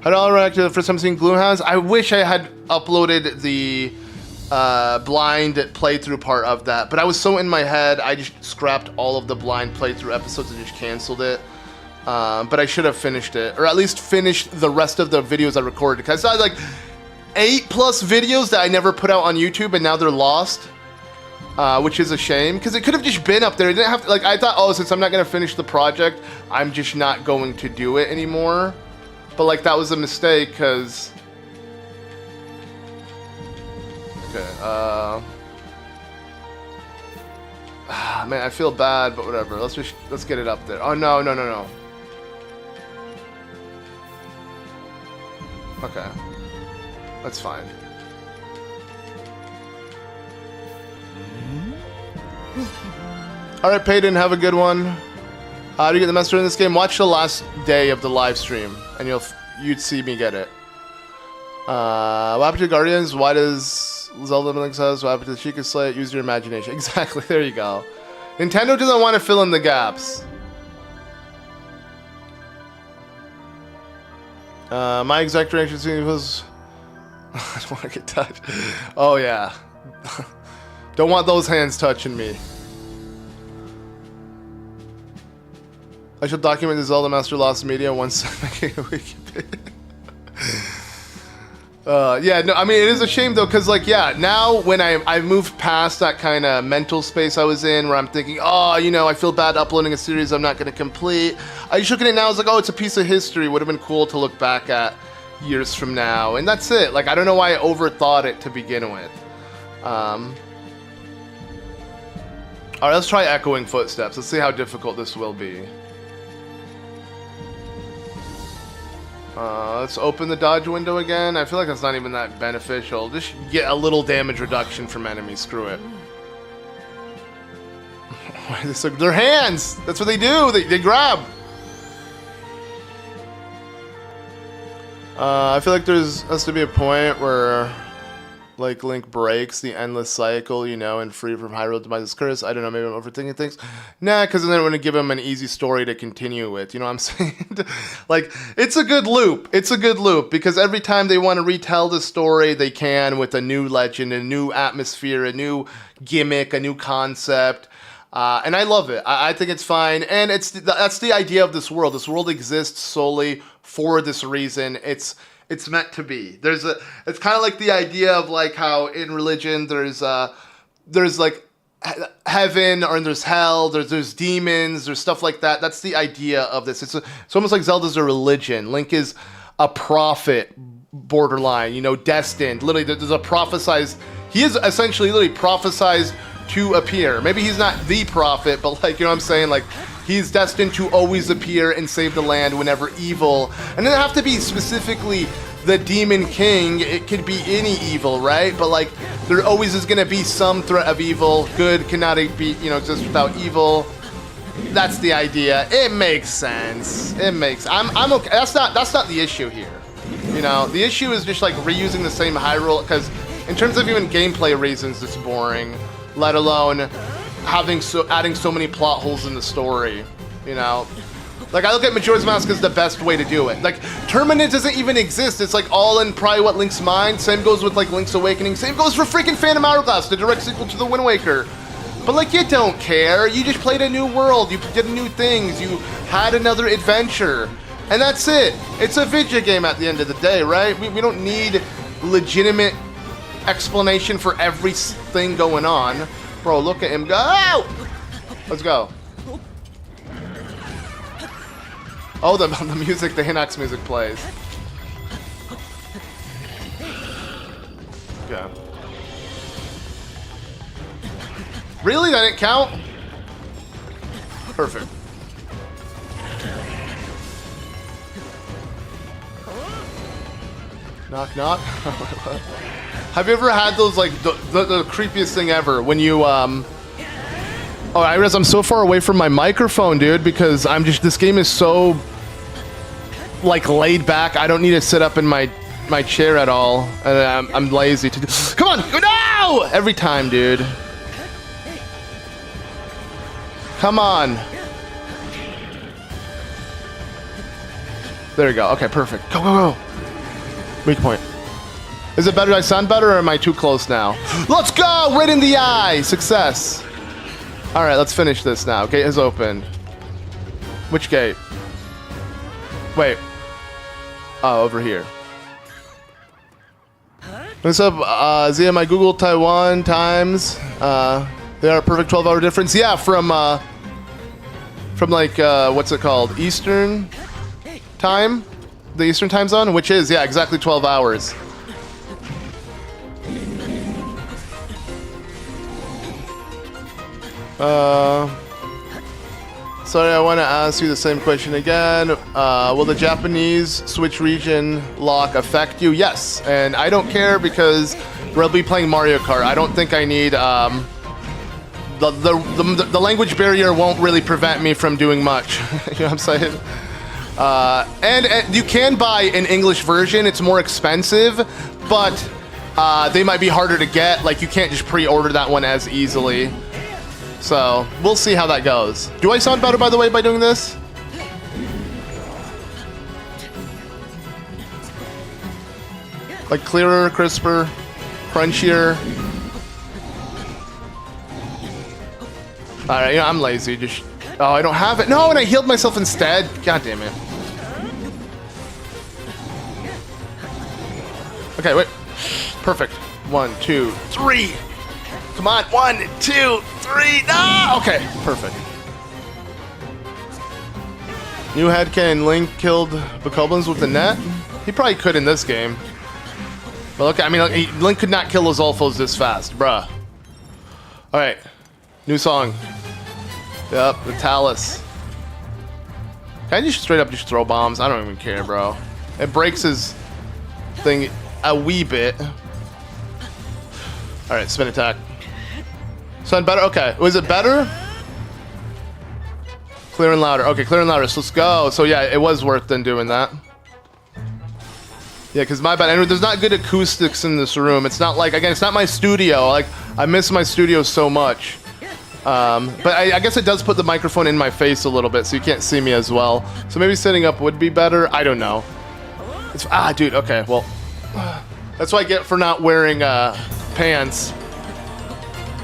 do I react to the first time seeing Gloomhounds? I wish I had uploaded the blind playthrough part of that, but I was so in my head, I just scrapped all of the blind playthrough episodes and just canceled it. But I should have finished it, or at least finished the rest of the videos I recorded, because I had like 8+ videos that I never put out on YouTube, and now they're lost, which is a shame, because it could have just been up there. It didn't have to, like, I thought, oh, since I'm not going to finish the project, I'm just not going to do it anymore, but like, that was a mistake, because, okay, man, I feel bad, but whatever, let's get it up there. Oh, no. Okay. That's fine. Alright, Peyton, have a good one. How do you get the master in this game? Watch the last day of the live stream, and you'd see me get it. What happened to Guardians? Why does Zelda Link says? What happened to the Sheikah Slate? Use your imagination. Exactly, there you go. Nintendo doesn't want to fill in the gaps. My exact reaction was... I don't want to get touched. Oh, yeah. Don't want those hands touching me. I shall document the ZeldaMaster lost media once I make a Wikipedia. Yeah, no, I mean, it is a shame, though, because, like, yeah, now when I moved past that kind of mental space I was in where I'm thinking, oh, you know, I feel bad uploading a series I'm not going to complete. I just look at it now, I was like, oh, it's a piece of history. Would have been cool to look back at years from now. And that's it. Like, I don't know why I overthought it to begin with. All right, let's try echoing footsteps. Let's see how difficult this will be. Let's open the dodge window again. I feel like that's not even that beneficial. Just get a little damage reduction from enemies. Screw it. Their hands! That's what they do! They grab! I feel like has to be a point where like Link breaks the endless cycle, you know, and free from Hyrule demise curse. I don't know, maybe I'm overthinking things. Nah, because then I want to give him an easy story to continue with. You know what I'm saying? Like, it's a good loop. It's a good loop because every time they want to retell the story, they can with a new legend, a new atmosphere, a new gimmick, a new concept. And I love it. I think it's fine. And that's the idea of this world. This world exists solely for this reason. It's meant to be. It's kind of like the idea of like how in religion there's like heaven or there's hell, there's demons, there's stuff like that. That's the idea of this. It's almost like Zelda's a religion. Link is a prophet, borderline, you know, destined. Literally, there's a prophesized. He is essentially literally prophesized to appear. Maybe he's not the prophet, but like, you know what I'm saying? Like, he's destined to always appear and save the land whenever evil. And it doesn't have to be specifically the Demon King. It could be any evil, right? But like, there always is going to be some threat of evil. Good cannot be, you know, exist without evil. That's the idea. It makes sense. I'm okay. That's not the issue here. You know, the issue is just like reusing the same Hyrule, because in terms of even gameplay reasons, it's boring. Let alone adding so many plot holes in the story, you know? Like, I look at Majora's Mask as the best way to do it. Like, Terminate doesn't even exist. It's like all in probably what Link's mind. Same goes with like Link's Awakening. Same goes for freaking Phantom Hourglass, the direct sequel to the Wind Waker. But like, you don't care. You just played a new world. You did new things. You had another adventure. And that's it. It's a video game at the end of the day, right? We don't need legitimate explanation for everything going on. Bro, look at him go! Let's go. Oh, the music, the Hinox music plays. Okay. Really? That didn't count? Perfect. Knock, knock. Have you ever had those, like, the creepiest thing ever when you, Oh, I realize I'm so far away from my microphone, dude, because this game is so, like, laid back. I don't need to sit up in my chair at all. And I'm lazy to do. Come on! No! Every time, dude. Come on. There you go. Okay, perfect. Go, go, go. Weak point. Is it better? Do I sound better, or am I too close now? Let's go! Right in the eye! Success. All right, let's finish this now. Gate is open. Which gate? Wait. Oh, over here. What's up, Zia? My Google Taiwan times. They are a perfect 12-hour difference. Yeah, from like, what's it called? Eastern time? The Eastern time zone? Which is, yeah, exactly 12 hours. Sorry, I want to ask you the same question again. Will the Japanese Switch region lock affect you? Yes, and I don't care because we'll be playing Mario Kart. I don't think I need, the language barrier won't really prevent me from doing much. You know what I'm saying? And you can buy an English version. It's more expensive, but they might be harder to get. Like, you can't just pre-order that one as easily. So, we'll see how that goes. Do I sound better, by the way, by doing this? Like, clearer, crisper, crunchier. Alright, you know, I'm lazy. Just... Oh, I don't have it. No, and I healed myself instead. God damn it. Okay, wait. Perfect. 1, 2, 3. Come on. 1, 2, 3. No! Okay, perfect. New headcanon Link killed Bokoblins with the net? He probably could in this game. But look, I mean, Link could not kill those Ulfos this fast, bruh. Alright. New song. Yep, the Talus. Can I just straight up just throw bombs? I don't even care, bro. It breaks his thing a wee bit. Alright, spin attack. Sound better? Okay. Was it better? Clear and louder. Okay, clear and louder. So let's go. So yeah, it was worth then doing that. Yeah, because my bad. And there's not good acoustics in this room. It's not like, again, it's not my studio. Like, I miss my studio so much. But I guess it does put the microphone in my face a little bit, so you can't see me as well. So maybe sitting up would be better. I don't know. It's, dude. Okay, well, that's what I get for not wearing pants.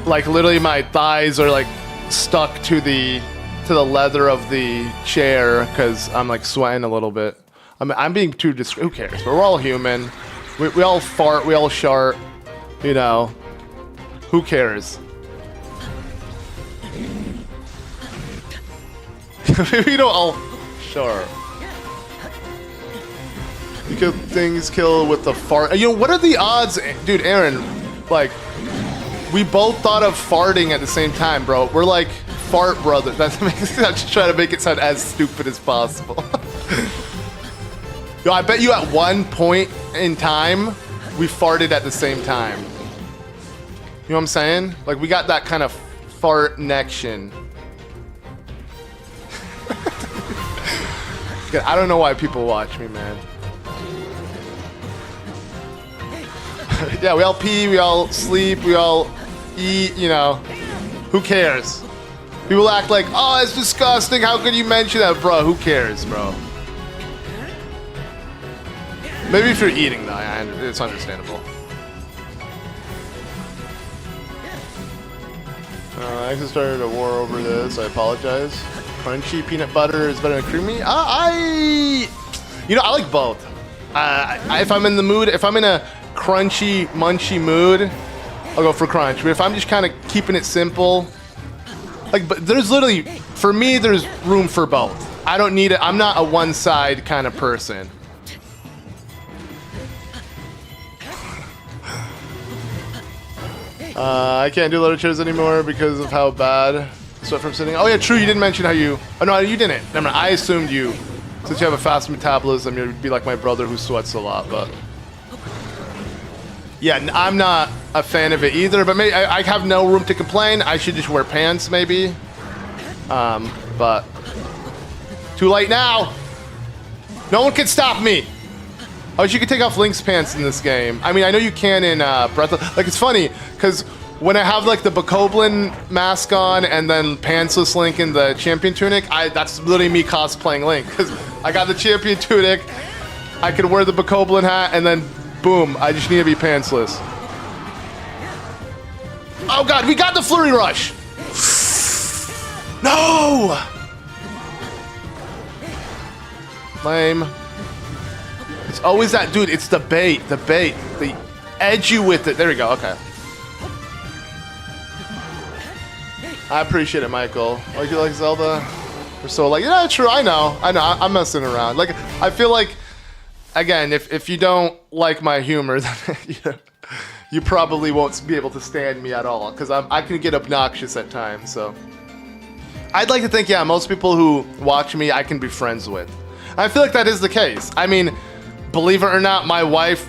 Like, literally, my thighs are like stuck to the leather of the chair because I'm like sweating a little bit. I'm being too who cares? But we're all human. We all fart. We all shart. You know. Who cares? We don't all. Sure. You kill things kill with the fart. You know, what are the odds? Dude, Aaron, like, we both thought of farting at the same time, bro. We're like fart brothers. I'm just trying to make it sound as stupid as possible. Yo, I bet you at one point in time, we farted at the same time. You know what I'm saying? Like, we got that kind of fart connection. I don't know why people watch me, man. Yeah, we all pee, we all sleep, we all eat, you know. Who cares? People act like, oh, it's disgusting, how could you mention that? Bro, who cares, bro? Maybe if you're eating, though, it's understandable. I actually started a war over this, I apologize. Crunchy peanut butter is better than creamy? You know, I like both. If I'm in the mood, if I'm in a crunchy, munchy mood, I'll go for crunch. But if I'm just kind of keeping it simple, like, but there's literally, for me, there's room for both. I don't need it. I'm not a one-side kind of person. I can't do literatures anymore because of how bad sweat from sitting. Oh yeah, true. You didn't mention how you. Oh no, you didn't. Never mind. I assumed you, since you have a fast metabolism, you'd be like my brother who sweats a lot. But yeah, I'm not a fan of it either. But maybe I have no room to complain. I should just wear pants, maybe. But too late now. No one can stop me. Oh, you can take off Link's pants in this game. I mean, I know you can in Breath of... Like, it's funny, because when I have, like, the Bokoblin mask on and then pantsless Link in the champion tunic, that's literally me cosplaying Link. Because I got the champion tunic, I could wear the Bokoblin hat, and then, boom, I just need to be pantsless. Oh, God, we got the Flurry Rush! No! Lame. It's always that, dude, it's the bait, the edge you with it. There we go, okay. I appreciate it, Michael. Like, you like Zelda? We're so like, yeah, true, I know, I'm messing around. Like, I feel like, again, if you don't like my humor, then you probably won't be able to stand me at all, because I can get obnoxious at times, so. I'd like to think, yeah, most people who watch me, I can be friends with. I feel like that is the case. I mean, believe it or not, my wife,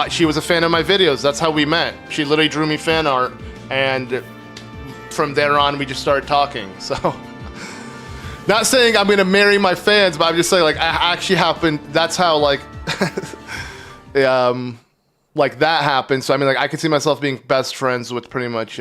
she was a fan of my videos. That's how we met. She literally drew me fan art, and from there on, we just started talking. So, not saying I'm gonna marry my fans, but I'm just saying, like, I actually happened. That's how, like, like that happened. So I mean, like, I could see myself being best friends with pretty much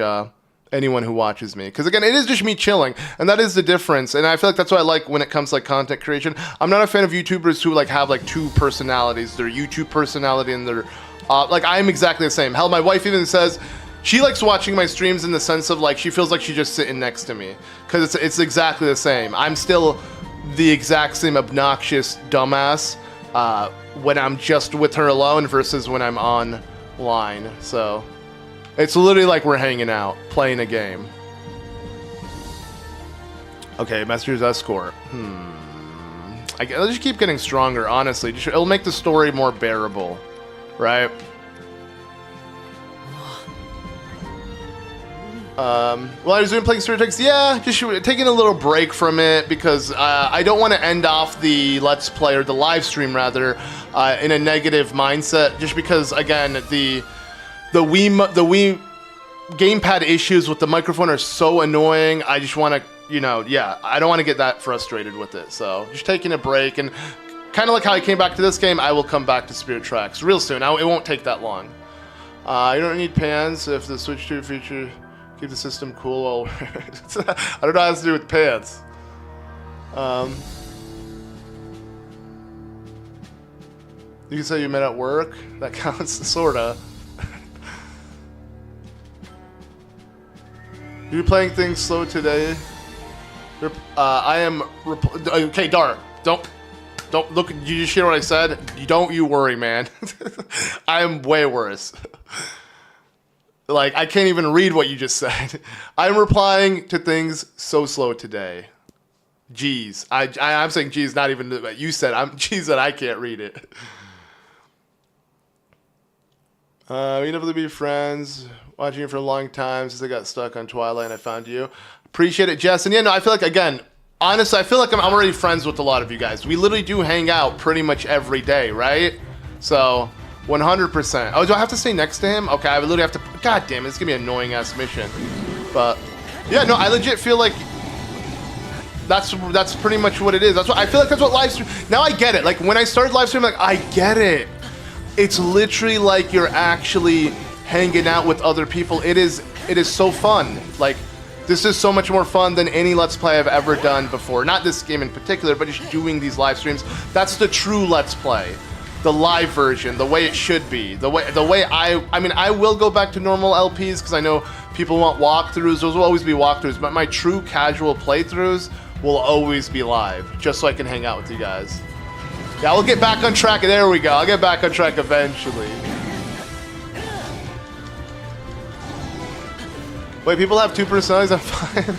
anyone who watches me, because again, it is just me chilling, and that is the difference. And I feel like that's what I like when it comes to like content creation. I'm not a fan of YouTubers who like have like two personalities, their YouTube personality and their like, I'm exactly the same. Hell, my wife even says she likes watching my streams in the sense of like she feels like she's just sitting next to me, because it's exactly the same. I'm still the exact same obnoxious dumbass when I'm just with her alone versus when I'm online. So it's literally like we're hanging out, playing a game. Okay, Master's Escort. I'll just keep getting stronger, honestly. It'll make the story more bearable, right? Well, I was doing playing Spirit Tricks. Yeah, just taking a little break from it because I don't want to end off the Let's Play, or the live stream rather, in a negative mindset. Just because, again, the Wii gamepad issues with the microphone are so annoying. I just want to, you know, yeah, I don't want to get that frustrated with it. So just taking a break, and kind of like how I came back to this game, I will come back to Spirit Tracks real soon. It won't take that long. You don't need pans if the Switch 2 feature keep the system cool while I don't know how to do with pants. You can say you met at work. That counts, sorta. You're playing things slow today. I am. Okay, Dar. Don't look. You just hear what I said? Don't you worry, man. I am way worse. Like, I can't even read what you just said. I'm replying to things so slow today. Geez. I'm saying geez, not even what you said. Geez that I can't read it. We never be friends. Watching you for a long time since I got stuck on Twilight and I found you. Appreciate it, Jess. And yeah, no, I feel like, again, honestly, I feel like I'm already friends with a lot of you guys. We literally do hang out pretty much every day, right? So 100%. Oh, do I have to stay next to him? Okay, I literally have to. God damn it, it's gonna be an annoying ass mission. But yeah, no, I legit feel like that's pretty much what it is. That's what I feel like. That's what live stream. Now I get it. Like when I started live stream, like I get it. It's literally like you're actually hanging out with other people. It is so fun. Like this is so much more fun than any Let's Play I've ever done before. Not this game in particular, but just doing these live streams. That's the true Let's Play. The live version, the way it should be, the way I mean, I will go back to normal LPs because I know people want walkthroughs. Those will always be walkthroughs, but my true casual playthroughs will always be live, just so I can hang out with you guys. Yeah, we'll get back on track. There we go. I'll get back on track eventually. Wait, people have 2 personalities? I'm fine.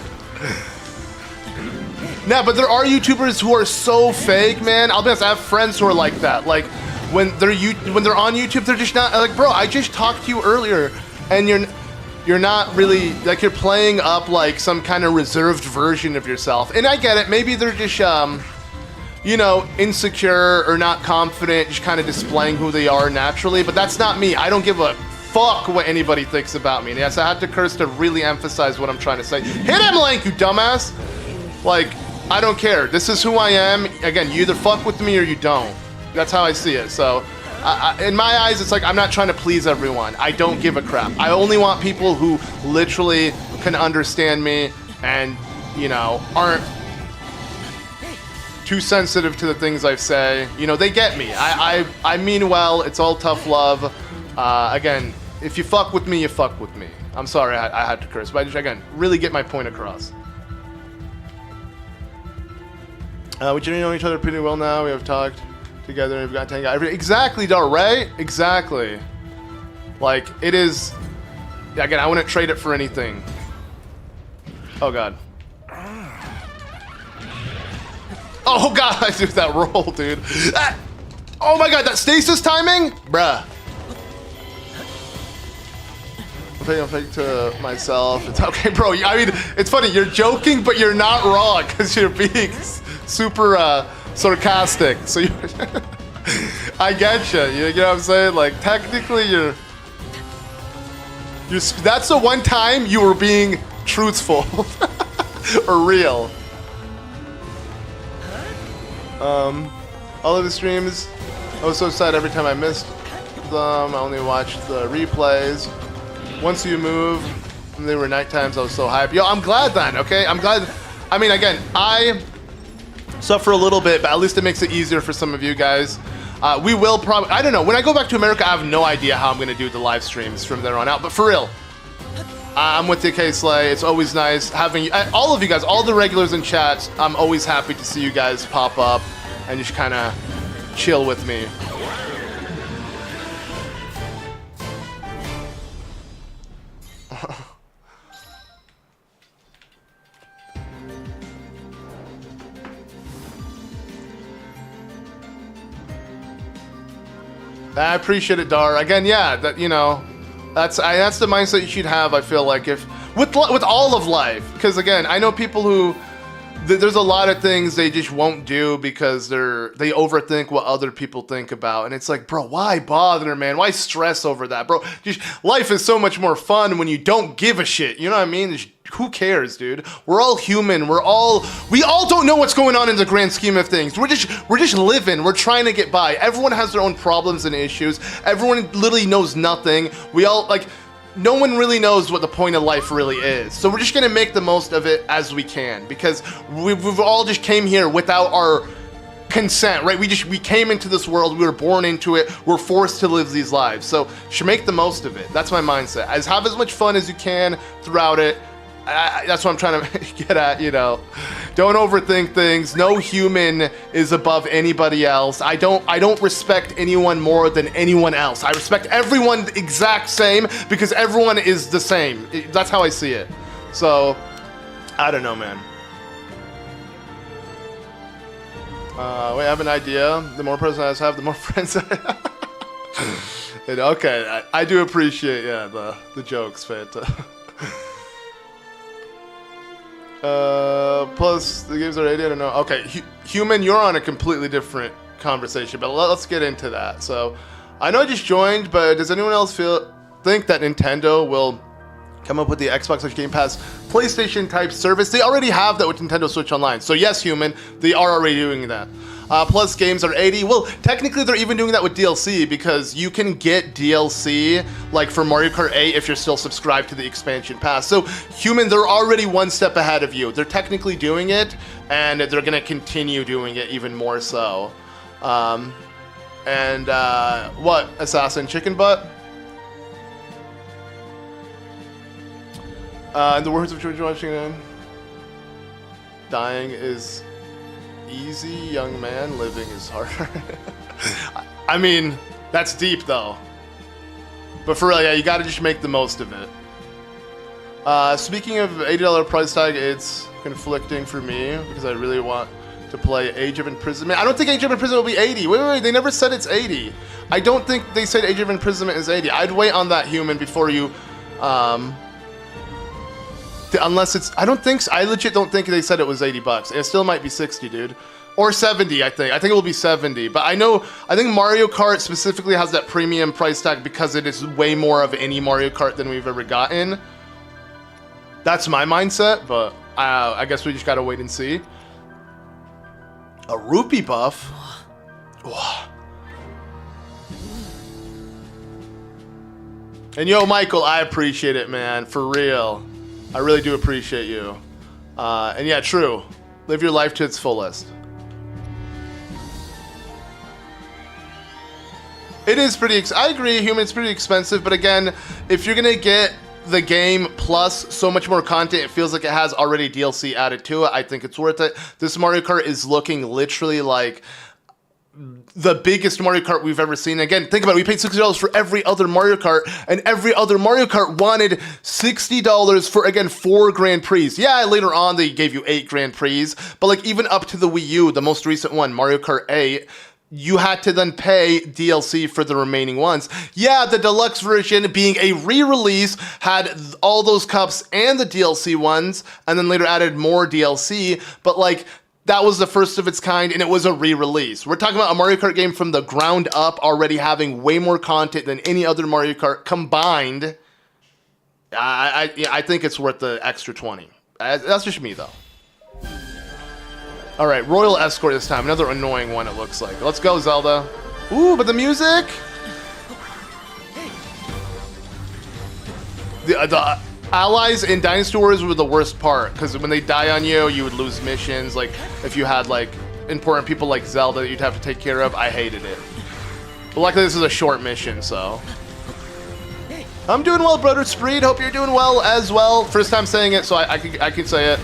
Nah, but there are YouTubers who are so fake, man. I'll be honest, I have friends who are like that. Like, when they're on YouTube, they're just not like, bro, I just talked to you earlier, and you're not really like, you're playing up like some kind of reserved version of yourself. And I get it. Maybe they're just you know, insecure or not confident, just kind of displaying who they are naturally. But that's not me. I don't give a fuck what anybody thinks about me. And yes, I had to curse to really emphasize what I'm trying to say. Hit him, Link, you dumbass! Like, I don't care. This is who I am. Again, you either fuck with me or you don't. That's how I see it. So, in my eyes, it's like I'm not trying to please everyone. I don't give a crap. I only want people who literally can understand me and, you know, aren't too sensitive to the things I say. You know, they get me. I mean well. It's all tough love. Again, if you fuck with me, you fuck with me. I'm sorry I had to curse, but I just, again, really get my point across. We generally know each other pretty well now. We have talked together and we've got to hang out. Exactly, Dar, right? Exactly. Like, it is... Again, I wouldn't trade it for anything. Oh, God. Oh, God, I do that roll, dude. Oh, my God, that stasis timing? Bruh. I'm fake to myself. It's okay, bro. I mean, it's funny. You're joking, but you're not wrong because you're being super sarcastic. So you, I get you. You know what I'm saying? Like, technically, you're. That's the one time you were being truthful or real. All of the streams, I was so sad every time I missed them. I only watched the replays. Once you move, and they were night times, I was so hyped. Yo, I'm glad then, okay? I'm glad. I mean, again, I suffer a little bit, but at least it makes it easier for some of you guys. We will probably, I don't know, when I go back to America, I have no idea how I'm going to do the live streams from there on out, but for real, I'm with you, K-Slay. It's always nice having you, all of you guys, all the regulars in chats. I'm always happy to see you guys pop up and just kind of chill with me. I appreciate it, Dar. Again, yeah, that, you know, that's the mindset you should have. I feel like if with all of life, because again, I know people who there's a lot of things they just won't do because they overthink what other people think about, and it's like, bro, why bother, man? Why stress over that, bro? Just, life is so much more fun when you don't give a shit. You know what I mean? Who cares, dude? We're all human. We all don't know what's going on in the grand scheme of things. We're just living. We're trying to get by. Everyone has their own problems and issues. Everyone literally knows nothing. We all, like, no one really knows what the point of life really is. So we're just gonna make the most of it as we can, because we've all just came here without our consent, right? We came into this world, we were born into it, we're forced to live these lives. So you should make the most of it. That's my mindset. Have as much fun as you can throughout it. That's what I'm trying to get at, you know. Don't overthink things. No human is above anybody else. I don't respect anyone more than anyone else. I respect everyone the exact same because everyone is the same. That's how I see it. So, I don't know, man. Wait, I have an idea. The more personalities I have, the more friends I have. Okay, I do appreciate, yeah, the jokes, Fant. Plus the games are 80, I don't know. Okay, Human, you're on a completely different conversation, but let's get into that. So, I know I just joined, but does anyone else think that Nintendo will come up with the Xbox Game Pass PlayStation type service? They already have that with Nintendo Switch Online. So yes, Human, they are already doing that. Plus games are 80. Well, technically they're even doing that with DLC, because you can get DLC like for Mario Kart 8 if you're still subscribed to the expansion pass. So Human, they're already one step ahead of you. They're technically doing it, and they're gonna continue doing it even more so. What, Assassin Chicken Butt? In the words of George Washington, dying is easy, young man, living is harder. I mean, that's deep though. But for real, yeah, you gotta just make the most of it. Speaking of $80 price tag, it's conflicting for me because I really want to play Age of Imprisonment. I don't think Age of Imprisonment will be 80. Wait, they never said it's 80. I don't think they said Age of Imprisonment is 80. I'd wait on that, Human, before you, unless it's, I legit don't think they said it was $80. It still might be 60, dude. Or 70, I think. I think it will be 70. But I think Mario Kart specifically has that premium price tag because it is way more of any Mario Kart than we've ever gotten. That's my mindset, but I guess we just gotta wait and see. A rupee buff? And yo, Michael, I appreciate it, man. For real. I really do appreciate you. And yeah, true. Live your life to its fullest. It is pretty, I agree, Human, it's pretty expensive, but again, if you're gonna get the game plus so much more content, it feels like it has already DLC added to it, I think it's worth it. This Mario Kart is looking literally like the biggest Mario Kart we've ever seen. Again, think about it, we paid $60 for every other Mario Kart, and every other Mario Kart wanted $60 for, again, 4 Grand Prix. Yeah, later on they gave you 8 Grand Prix, but like even up to the Wii U, the most recent one, Mario Kart 8, you had to then pay DLC for the remaining ones. Yeah, the deluxe version, being a re-release, had all those cups and the DLC ones, and then later added more DLC, but like, that was the first of its kind, and it was a re-release. We're talking about a Mario Kart game from the ground up, already having way more content than any other Mario Kart combined. I think it's worth the extra 20. That's just me, though. All right, Royal Escort this time. Another annoying one, it looks like. Let's go, Zelda. Ooh, but the music! The allies in Dynasty Wars were the worst part, because when they die on you, you would lose missions. Like, if you had, like, important people like Zelda that you'd have to take care of, I hated it. But luckily, this is a short mission, so. I'm doing well, Brother Spreed. Hope you're doing well as well. First time saying it, so I can say it.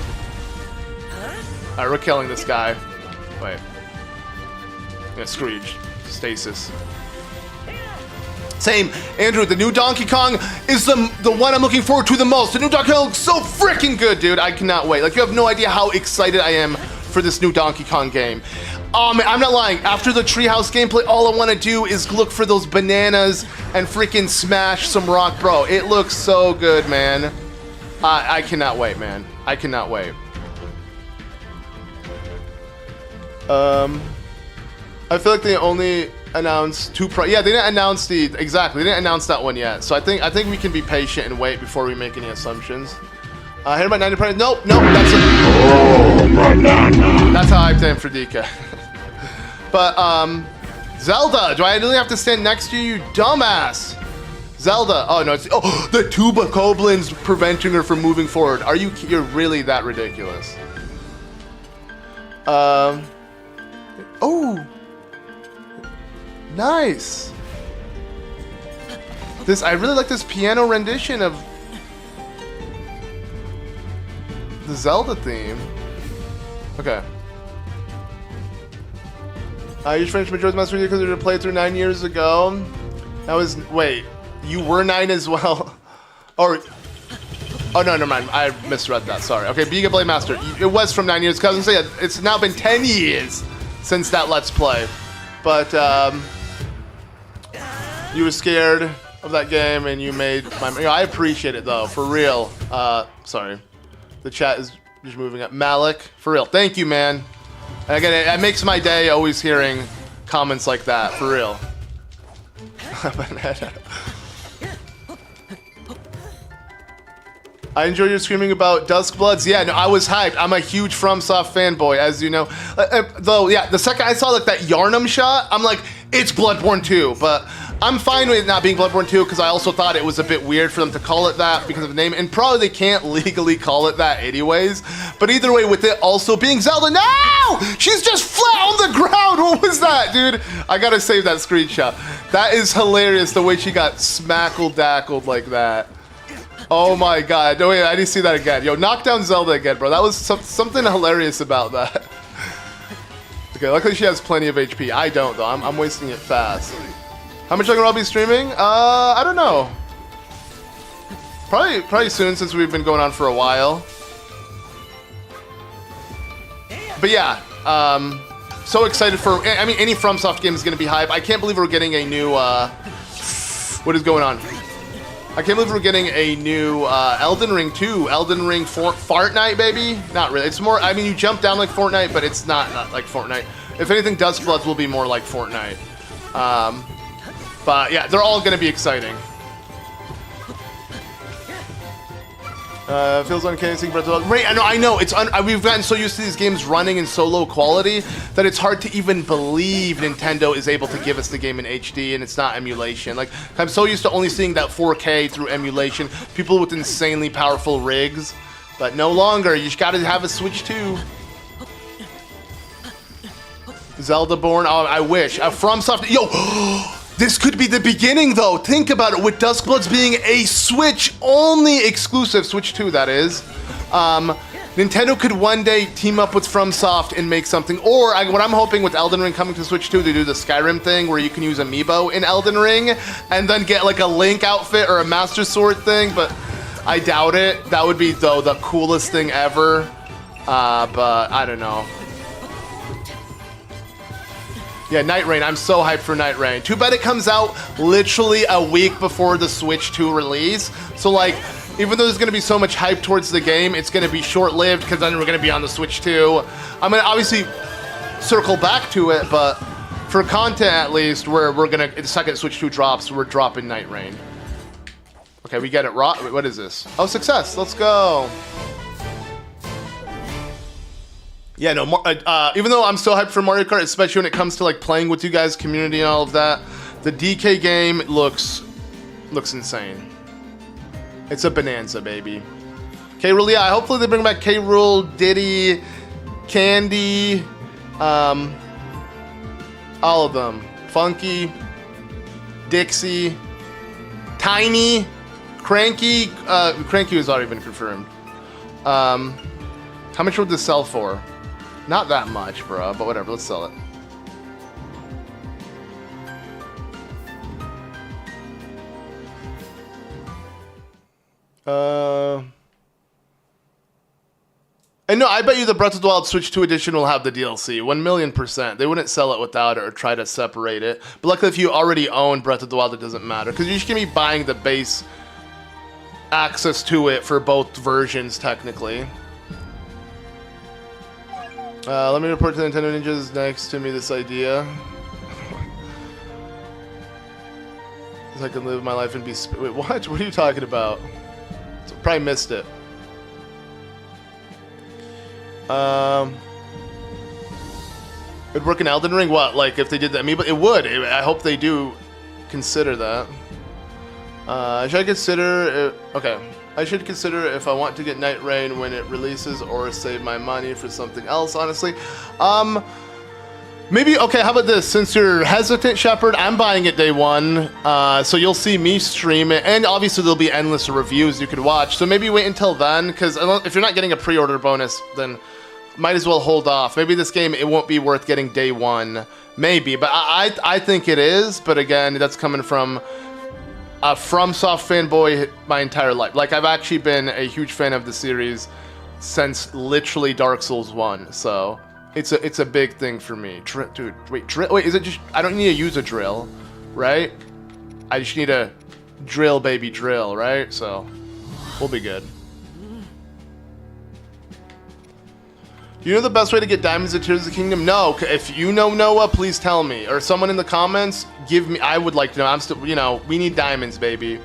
Alright, we're killing this guy. Wait. Yeah, Screech. Stasis. Same, Andrew, the new Donkey Kong is the one I'm looking forward to the most. The new Donkey Kong looks so freaking good, dude. I cannot wait. Like, you have no idea how excited I am for this new Donkey Kong game. I'm not lying. After the Treehouse gameplay, all I want to do is look for those bananas and freaking smash some rock, bro. It looks so good, man. I cannot wait, man. I cannot wait. I feel like they only announced yeah, they didn't announce exactly. They didn't announce that one yet. So I think we can be patient and wait before we make any assumptions. Hit about 90%. Nope, that's how I hyped in for DK. But Zelda, do I really have to stand next to you, dumbass? Zelda. Oh no, the tuba goblins preventing her from moving forward. You're really that ridiculous? Oh. Nice. I really like this piano rendition of the Zelda theme. Okay. You finished Majora's Mask because you played through 9 years ago. That was wait. You were 9 as well. Oh no, never mind. I misread that. Sorry. Okay, being a Blade Master. It was from 9 years. Cause I was gonna say it's now been 10 years since that Let's Play. But you were scared of that game and you made my. I appreciate it though, for real. Sorry, the chat is just moving up. Malik, for real. Thank you, man. And again, it makes my day always hearing comments like that, for real. I enjoy your screaming about Duskbloods. Yeah, no, I was hyped. I'm a huge FromSoft fanboy, as you know. Though, yeah, the second I saw like that Yarnum shot, I'm like, it's Bloodborne 2. But I'm fine with it not being Bloodborne 2 because I also thought it was a bit weird for them to call it that because of the name. And probably they can't legally call it that anyways. But either way, with it also being Zelda, no! She's just flat on the ground. What was that, dude? I gotta save that screenshot. That is hilarious, the way she got smackle-dackled like that. Oh my god. No, wait, I need to see that again. Yo, knock down Zelda again, bro. That was something hilarious about that. Okay, luckily she has plenty of HP. I don't, though. I'm wasting it fast. How much longer I'll be streaming? I don't know. Probably soon, since we've been going on for a while. But yeah, so excited for... I mean, any FromSoft game is going to be hype. I can't believe we're getting a new... what is going on? I can't believe we're getting a new Elden Ring 2. Elden Ring Fortnite, baby? Not really. It's more, I mean, you jump down like Fortnite, but it's not like Fortnite. If anything, Duskbloods will be more like Fortnite. But yeah, they're all going to be exciting. Feels uncanny seeing Breath of the Wild. Right, I know. We've gotten so used to these games running in so low quality that it's hard to even believe Nintendo is able to give us the game in HD and it's not emulation. Like, I'm so used to only seeing that 4K through emulation. People with insanely powerful rigs, but no longer. You just got to have a Switch 2. Zelda Born. Oh, I wish. FromSoft. Yo. This could be the beginning, though. Think about it, with Duskbloods being a Switch-only exclusive, Switch 2, that is. Nintendo could one day team up with FromSoft and make something, or what I'm hoping with Elden Ring coming to Switch 2, they do the Skyrim thing where you can use Amiibo in Elden Ring and then get like a Link outfit or a Master Sword thing, but I doubt it. That would be, though, the coolest thing ever, but I don't know. Yeah, Night Rain. I'm so hyped for Night Rain. Too bad it comes out literally a week before the Switch 2 release. So, like, even though there's going to be so much hype towards the game, it's going to be short-lived because then we're going to be on the Switch 2. I'm going to obviously circle back to it, but for content at least, we're going to, the second Switch 2 drops, we're dropping Night Rain. Okay, we get it. Wait, what is this? Oh, success. Let's go. Yeah, no, even though I'm so hyped for Mario Kart, especially when it comes to like playing with you guys, community and all of that, the DK game looks insane. It's a bonanza, baby. K-Rule, yeah, hopefully they bring back K-Rule, Diddy, Candy, all of them. Funky, Dixie, Tiny, Cranky. Cranky has already been confirmed. How much would this sell for? Not that much, bro, but whatever, let's sell it. And no, I bet you the Breath of the Wild Switch 2 edition will have the DLC. 1,000,000%. They wouldn't sell it without it or try to separate it. But luckily, if you already own Breath of the Wild, it doesn't matter. Because you're just going to be buying the base access to it for both versions, technically. Let me report to the Nintendo Ninjas next to me this idea. I can live my life and be... Wait, what? What are you talking about? So, probably missed it. It'd work in Elden Ring? What? Like, if they did that? I mean, but it would. I hope they do consider that. Should I consider... okay. I should consider if I want to get Night Rain when it releases or save my money for something else, honestly. Maybe, okay, how about this? Since you're hesitant, Shepard, I'm buying it day one. So you'll see me stream it. And obviously there'll be endless reviews you could watch. So maybe wait until then, because if you're not getting a pre-order bonus, then might as well hold off. Maybe this game, it won't be worth getting day one. Maybe, but I think it is. But again, that's coming from a FromSoft fanboy my entire life. Like, I've actually been a huge fan of the series since literally Dark Souls 1. So it's a big thing for me. Dude, wait, is it just... I don't need to use a drill, right? I just need a drill, baby, drill, right? So we'll be good. Do you know the best way to get diamonds in Tears of the Kingdom? No. If you know, Noah, please tell me. Or someone in the comments, give me... I would like to know. I'm still... You know, we need diamonds, baby.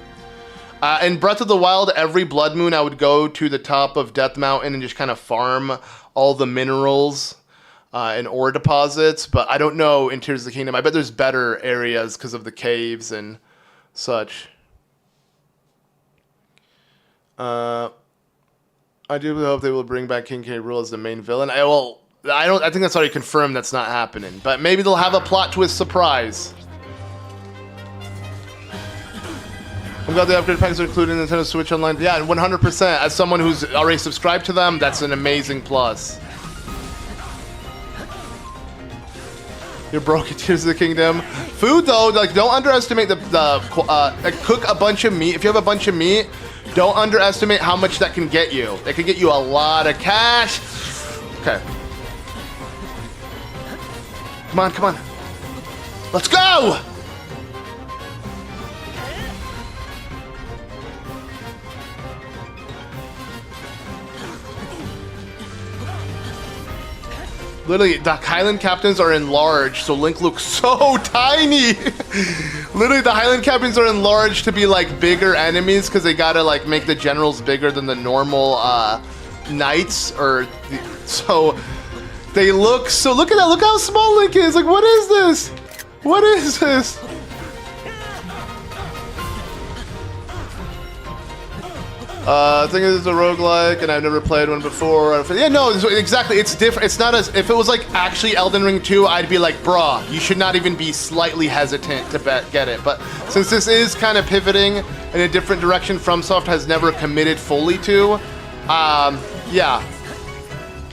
In Breath of the Wild, every Blood Moon, I would go to the top of Death Mountain and just kind of farm all the minerals and ore deposits. But I don't know in Tears of the Kingdom. I bet there's better areas because of the caves and such. I do hope they will bring back King K. Rool as the main villain. I think that's already confirmed that's not happening. But maybe they'll have a plot twist surprise. I'm glad the upgrade packs are included in Nintendo Switch Online. Yeah, 100%. As someone who's already subscribed to them, that's an amazing plus. You're broke at Tears of the Kingdom. Food, though, like, don't underestimate cook a bunch of meat. If you have a bunch of meat, don't underestimate how much that can get you. It can get you a lot of cash. Okay. Come on, come on. Let's go! Literally, the Highland Captains are enlarged, so Link looks so tiny. Literally, the Highland Captains are enlarged to be like bigger enemies because they gotta like make the generals bigger than the normal knights. So they look so. Look at that! Look how small Link is. Like, what is this? What is this? I think it's a roguelike, and I've never played one before. Yeah, no, exactly. It's different. It's not as... If it was, like, actually Elden Ring 2, I'd be like, bruh, you should not even be slightly hesitant to get it. But since this is kind of pivoting in a different direction FromSoft has never committed fully to, yeah.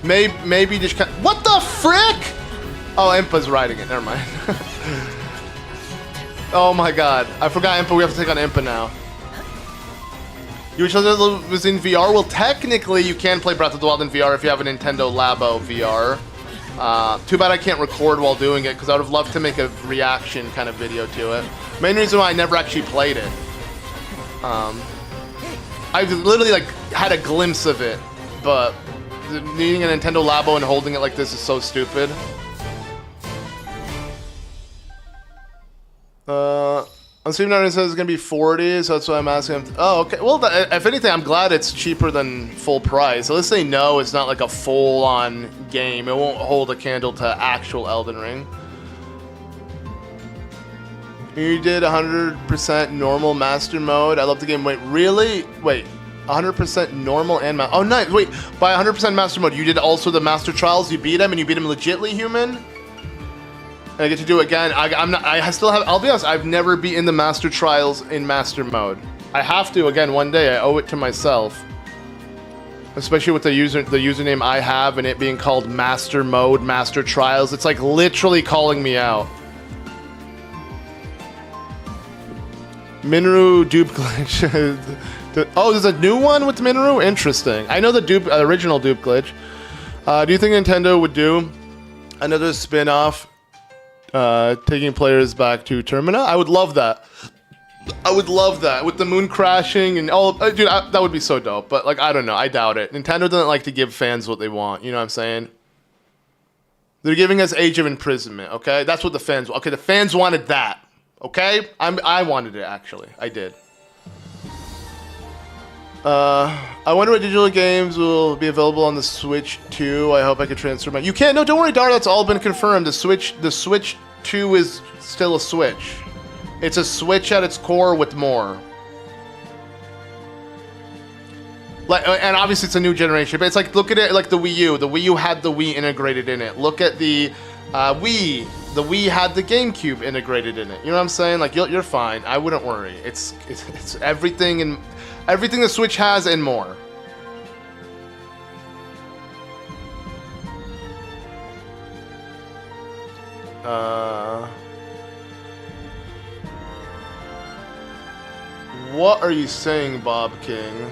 Maybe just kind of... What the frick? Oh, Impa's riding it. Never mind. Oh, my God. I forgot Impa. We have to take on Impa now. You wish Zelda was in VR? Well, technically, you can play Breath of the Wild in VR if you have a Nintendo Labo VR. Too bad I can't record while doing it, because I would have loved to make a reaction kind of video to it. Main reason why I never actually played it. I've literally, like, had a glimpse of it, but needing a Nintendo Labo and holding it like this is so stupid. On Steam now it says it's gonna be 40, so that's why I'm asking him. Oh, okay. Well, if anything, I'm glad it's cheaper than full price. So let's say no, it's not like a full-on game. It won't hold a candle to actual Elden Ring. You did 100% normal master mode. I love the game. Wait, really? Wait, 100% normal and oh, nice. Wait, by 100% master mode, you did also the master trials. You beat him, and you beat him legitly human. And I get to do it again. I still have, I'll be honest, I've never beaten the Master Trials in Master Mode. I have to, again, one day. I owe it to myself. Especially with the username I have and it being called Master Mode, Master Trials. It's like literally calling me out. Minru dupe glitch. Oh, there's a new one with Minru? Interesting. I know the dupe, original dupe glitch. Do you think Nintendo would do another spin-off taking players back to Termina? I would love that. I would love that with the moon crashing and all. Dude, that would be so dope. But like, I don't know. I doubt it. Nintendo doesn't like to give fans what they want. You know what I'm saying? They're giving us Age of Imprisonment. Okay, that's what the fans. Okay, the fans wanted that. Okay, I wanted it actually. I did. I wonder what digital games will be available on the Switch 2. I hope I could transfer my. You can't. No, don't worry, Dar. That's all been confirmed. The Switch 2 is still a Switch. It's a Switch at its core with more. Like, and obviously it's a new generation, but it's like, look at it like the Wii U. The Wii U had the Wii integrated in it. Look at the Wii. The Wii had the GameCube integrated in it. You know what I'm saying? Like, you're fine. I wouldn't worry. It's everything and everything the Switch has and more. What are you saying, Bob King?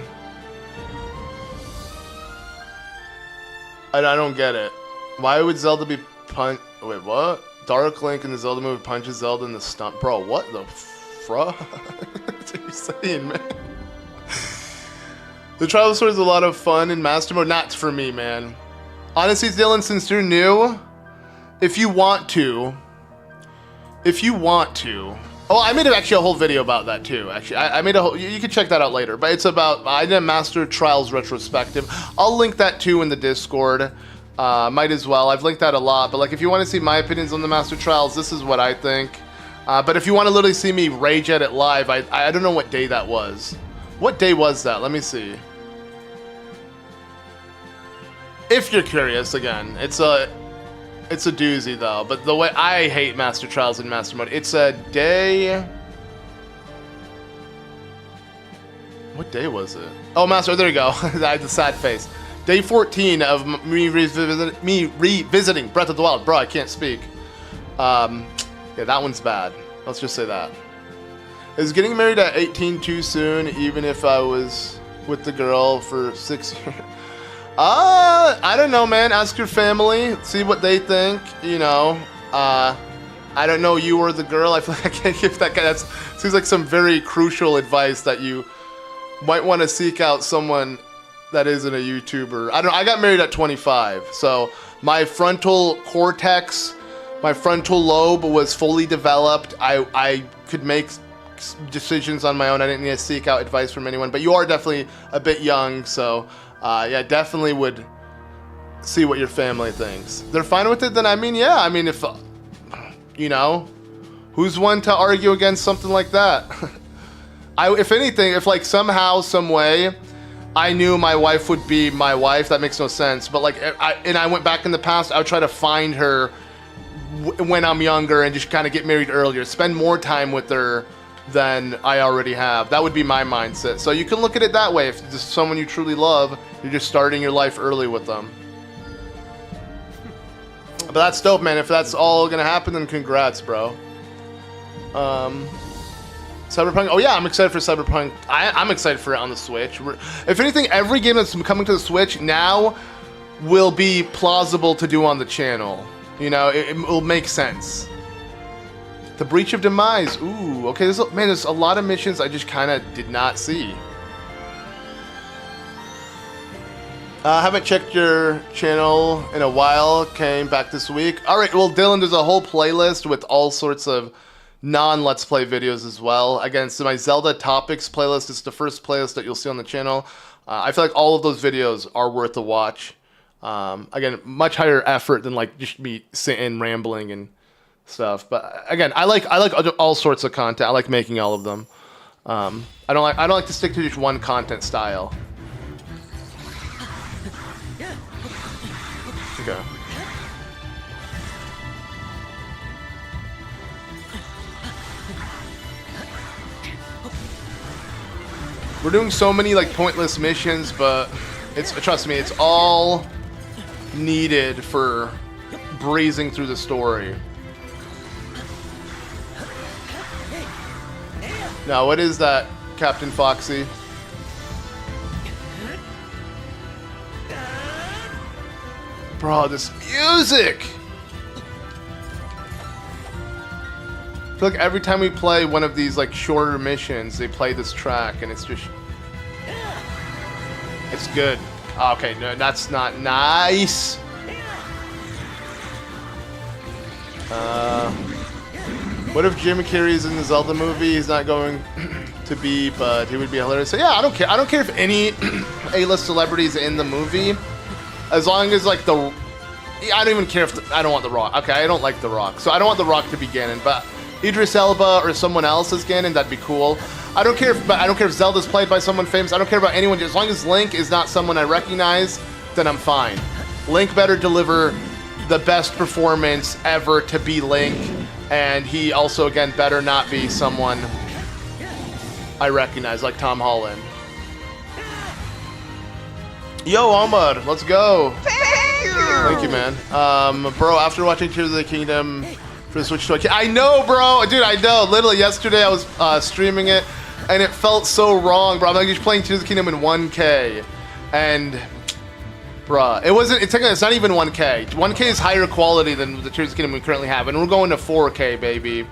I don't get it. Why would Zelda be Wait, what? Dark Link in the Zelda movie punches Zelda in the stomach. Bro, what the what are you saying, man? The Trial Sword is a lot of fun in Master Mode. Not for me, man. Honestly, Dylan, since you're new, if you want to. Oh, I made actually a whole video about that too. Actually, I made a whole. You can check that out later. But it's about I did a Master Trials retrospective. I'll link that too in the Discord. Might as well. I've linked that a lot. But like, if you want to see my opinions on the Master Trials, this is what I think. But if you want to literally see me rage at it live, I don't know what day that was. What day was that? Let me see. If you're curious, again, it's a doozy though. But the way I hate Master Trials in Master Mode, it's a day. What day was it? Oh, Master. There you go. I had the sad face. Day 14 of me revisiting Breath of the Wild. Bro, I can't speak. Yeah, that one's bad. Let's just say that. Is getting married at 18 too soon, even if I was with the girl for 6 years? I don't know, man. Ask your family. See what they think, you know. I don't know you or the girl. I feel like I can't give that guy. That seems like some very crucial advice that you might want to seek out someone that isn't a YouTuber. I don't know. I got married at 25, so my frontal cortex, my frontal lobe was fully developed. I could make decisions on my own. I didn't need to seek out advice from anyone. But you are definitely a bit young, so yeah, definitely would see what your family thinks. They're fine with it, then I mean, yeah. I mean, if you know, who's one to argue against something like that? If anything, if like somehow, some way, I knew my wife would be my wife, that makes no sense. But like, I went back in the past, I would try to find her when I'm younger and just kind of get married earlier, spend more time with her than I already have. That would be my mindset. So you can look at it that way. If this is someone you truly love, you're just starting your life early with them. But that's dope, man. If that's all gonna happen, then congrats, bro. Cyberpunk. Oh yeah, I'm excited for Cyberpunk. I'm excited for it on the Switch. If anything, every game that's coming to the Switch now will be plausible to do on the channel. You know, it will make sense. The Breach of Demise. Ooh, okay. There's a lot of missions I just kind of did not see. Haven't checked your channel in a while. Came back this week. All right. Well, Dylan, there's a whole playlist with all sorts of non-Let's Play videos as well. Again, so my Zelda Topics playlist is the first playlist that you'll see on the channel. I feel like all of those videos are worth a watch. Again, much higher effort than like just me sitting rambling and stuff. But again, I like all sorts of content. I like making all of them. I don't like to stick to just one content style. Okay. We're doing so many like pointless missions, but trust me, it's all needed for breezing through the story. Now, what is that, Captain Foxy? Bro, this music! I feel like every time we play one of these like shorter missions, they play this track, and it's just... It's good. Okay, no, that's not nice. What if Jim Carrey's in the Zelda movie? He's not going to be, but he would be hilarious. So yeah, I don't care. I don't care if any A-list celebrities in the movie, as long as like the. I don't even care if I don't want The Rock. Okay, I don't like The Rock, so I don't want The Rock to be Ganon. But Idris Elba or someone else is Ganon, that'd be cool. I don't care if Zelda's played by someone famous. I don't care about anyone. As long as Link is not someone I recognize, then I'm fine. Link better deliver the best performance ever to be Link, and he also, again, better not be someone I recognize, like Tom Holland. Yo, Omar, let's go. Thank you, man. Bro, after watching Tears of the Kingdom for the Switch 2, I know, bro. Dude, I know. Literally, yesterday I was streaming it, and it felt so wrong, bro. I'm like just playing Tears of the Kingdom in 1K, and... Bruh, it's not even 1K. 1K is higher quality than the Tears of the Kingdom we currently have, and we're going to 4K, baby.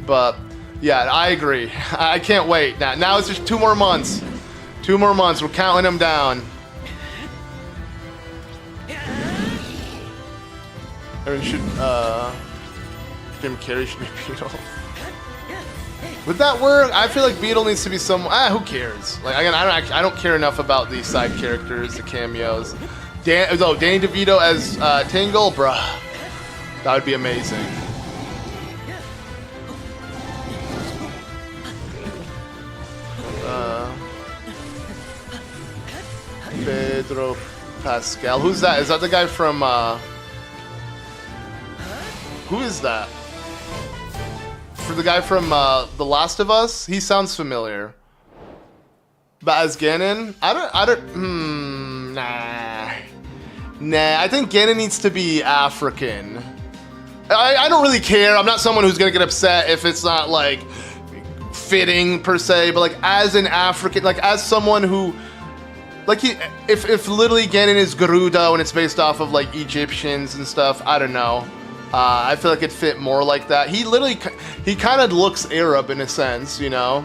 But, yeah, I agree. I can't wait. Now it's just 2 more months. 2 more months. We're counting them down. Everyone should, Jim Carrey should be Beetle. Would that work? I feel like Beetle needs to be someone... who cares? Like, again, I don't care enough about these side characters, the cameos. Danny DeVito as Tingle, bruh. That would be amazing. Pedro Pascal. Who's that? Is that the guy from... Who is that? For the guy from The Last of Us? He sounds familiar. But as Ganon? Nah, I think Ganon needs to be African. I don't really care. I'm not someone who's gonna get upset if it's not like fitting per se, but like as an African, like as someone who, like if literally Ganon is Gerudo and it's based off of like Egyptians and stuff, I don't know. I feel like it'd fit more like that. He kind of looks Arab in a sense, you know?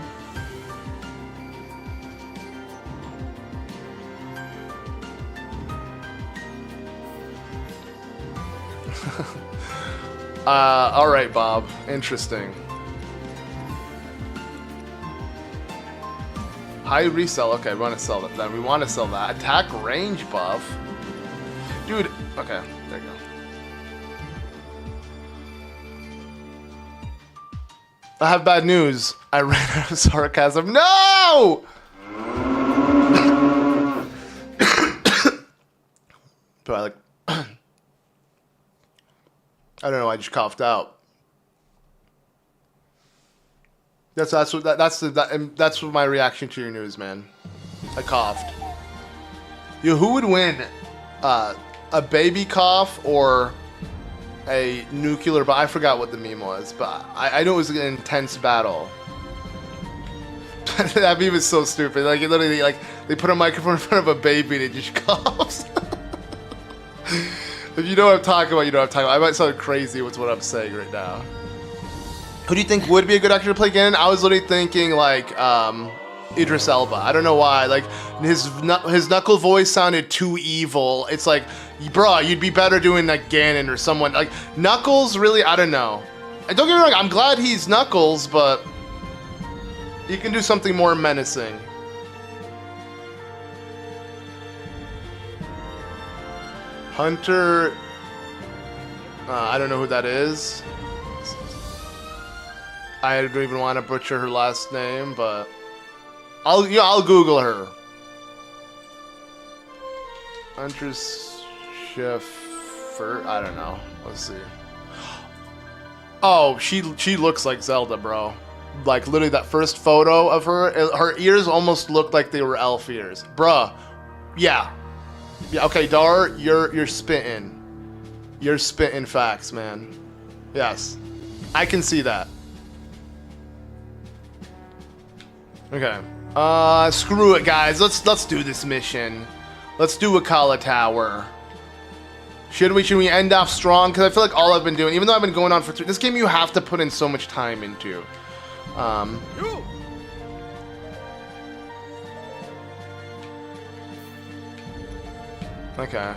Alright, Bob. Interesting. High resell. Okay, we want to sell that. Then we want to sell that. Attack range buff. Dude, okay. There you go. I have bad news. I ran out of sarcasm. No! But I like... I don't know. I just coughed out. That's what my reaction to your news, man. I coughed. Who would win? A baby cough or a nuclear? But I forgot what the meme was. But I know it was an intense battle. That meme is so stupid. Like it literally, like they put a microphone in front of a baby and it just coughs. If you know what I'm talking about, you know what I'm talking about. I might sound crazy with what I'm saying right now. Who do you think would be a good actor to play Ganon? I was literally thinking like Idris Elba. I don't know why. Like his knuckle voice sounded too evil. It's like, bro, you'd be better doing like Ganon or someone like Knuckles. Really, I don't know. And don't get me wrong. I'm glad he's Knuckles, but he can do something more menacing. Hunter, I don't know who that is. I don't even want to butcher her last name, but I'll Google her. Hunter's Schiffer, I don't know. Let's see. Oh, she looks like Zelda, bro. Like literally that first photo of her ears almost looked like they were elf ears, bruh. Yeah. Yeah, okay, Dar, you're spitting. You're spitting facts, man. Yes. I can see that. Okay. Screw it, guys. Let's do this mission. Let's do Akala Tower. Should we end off strong? Because I feel like all I've been doing, even though I've been going on for this game, you have to put in so much time into. Okay.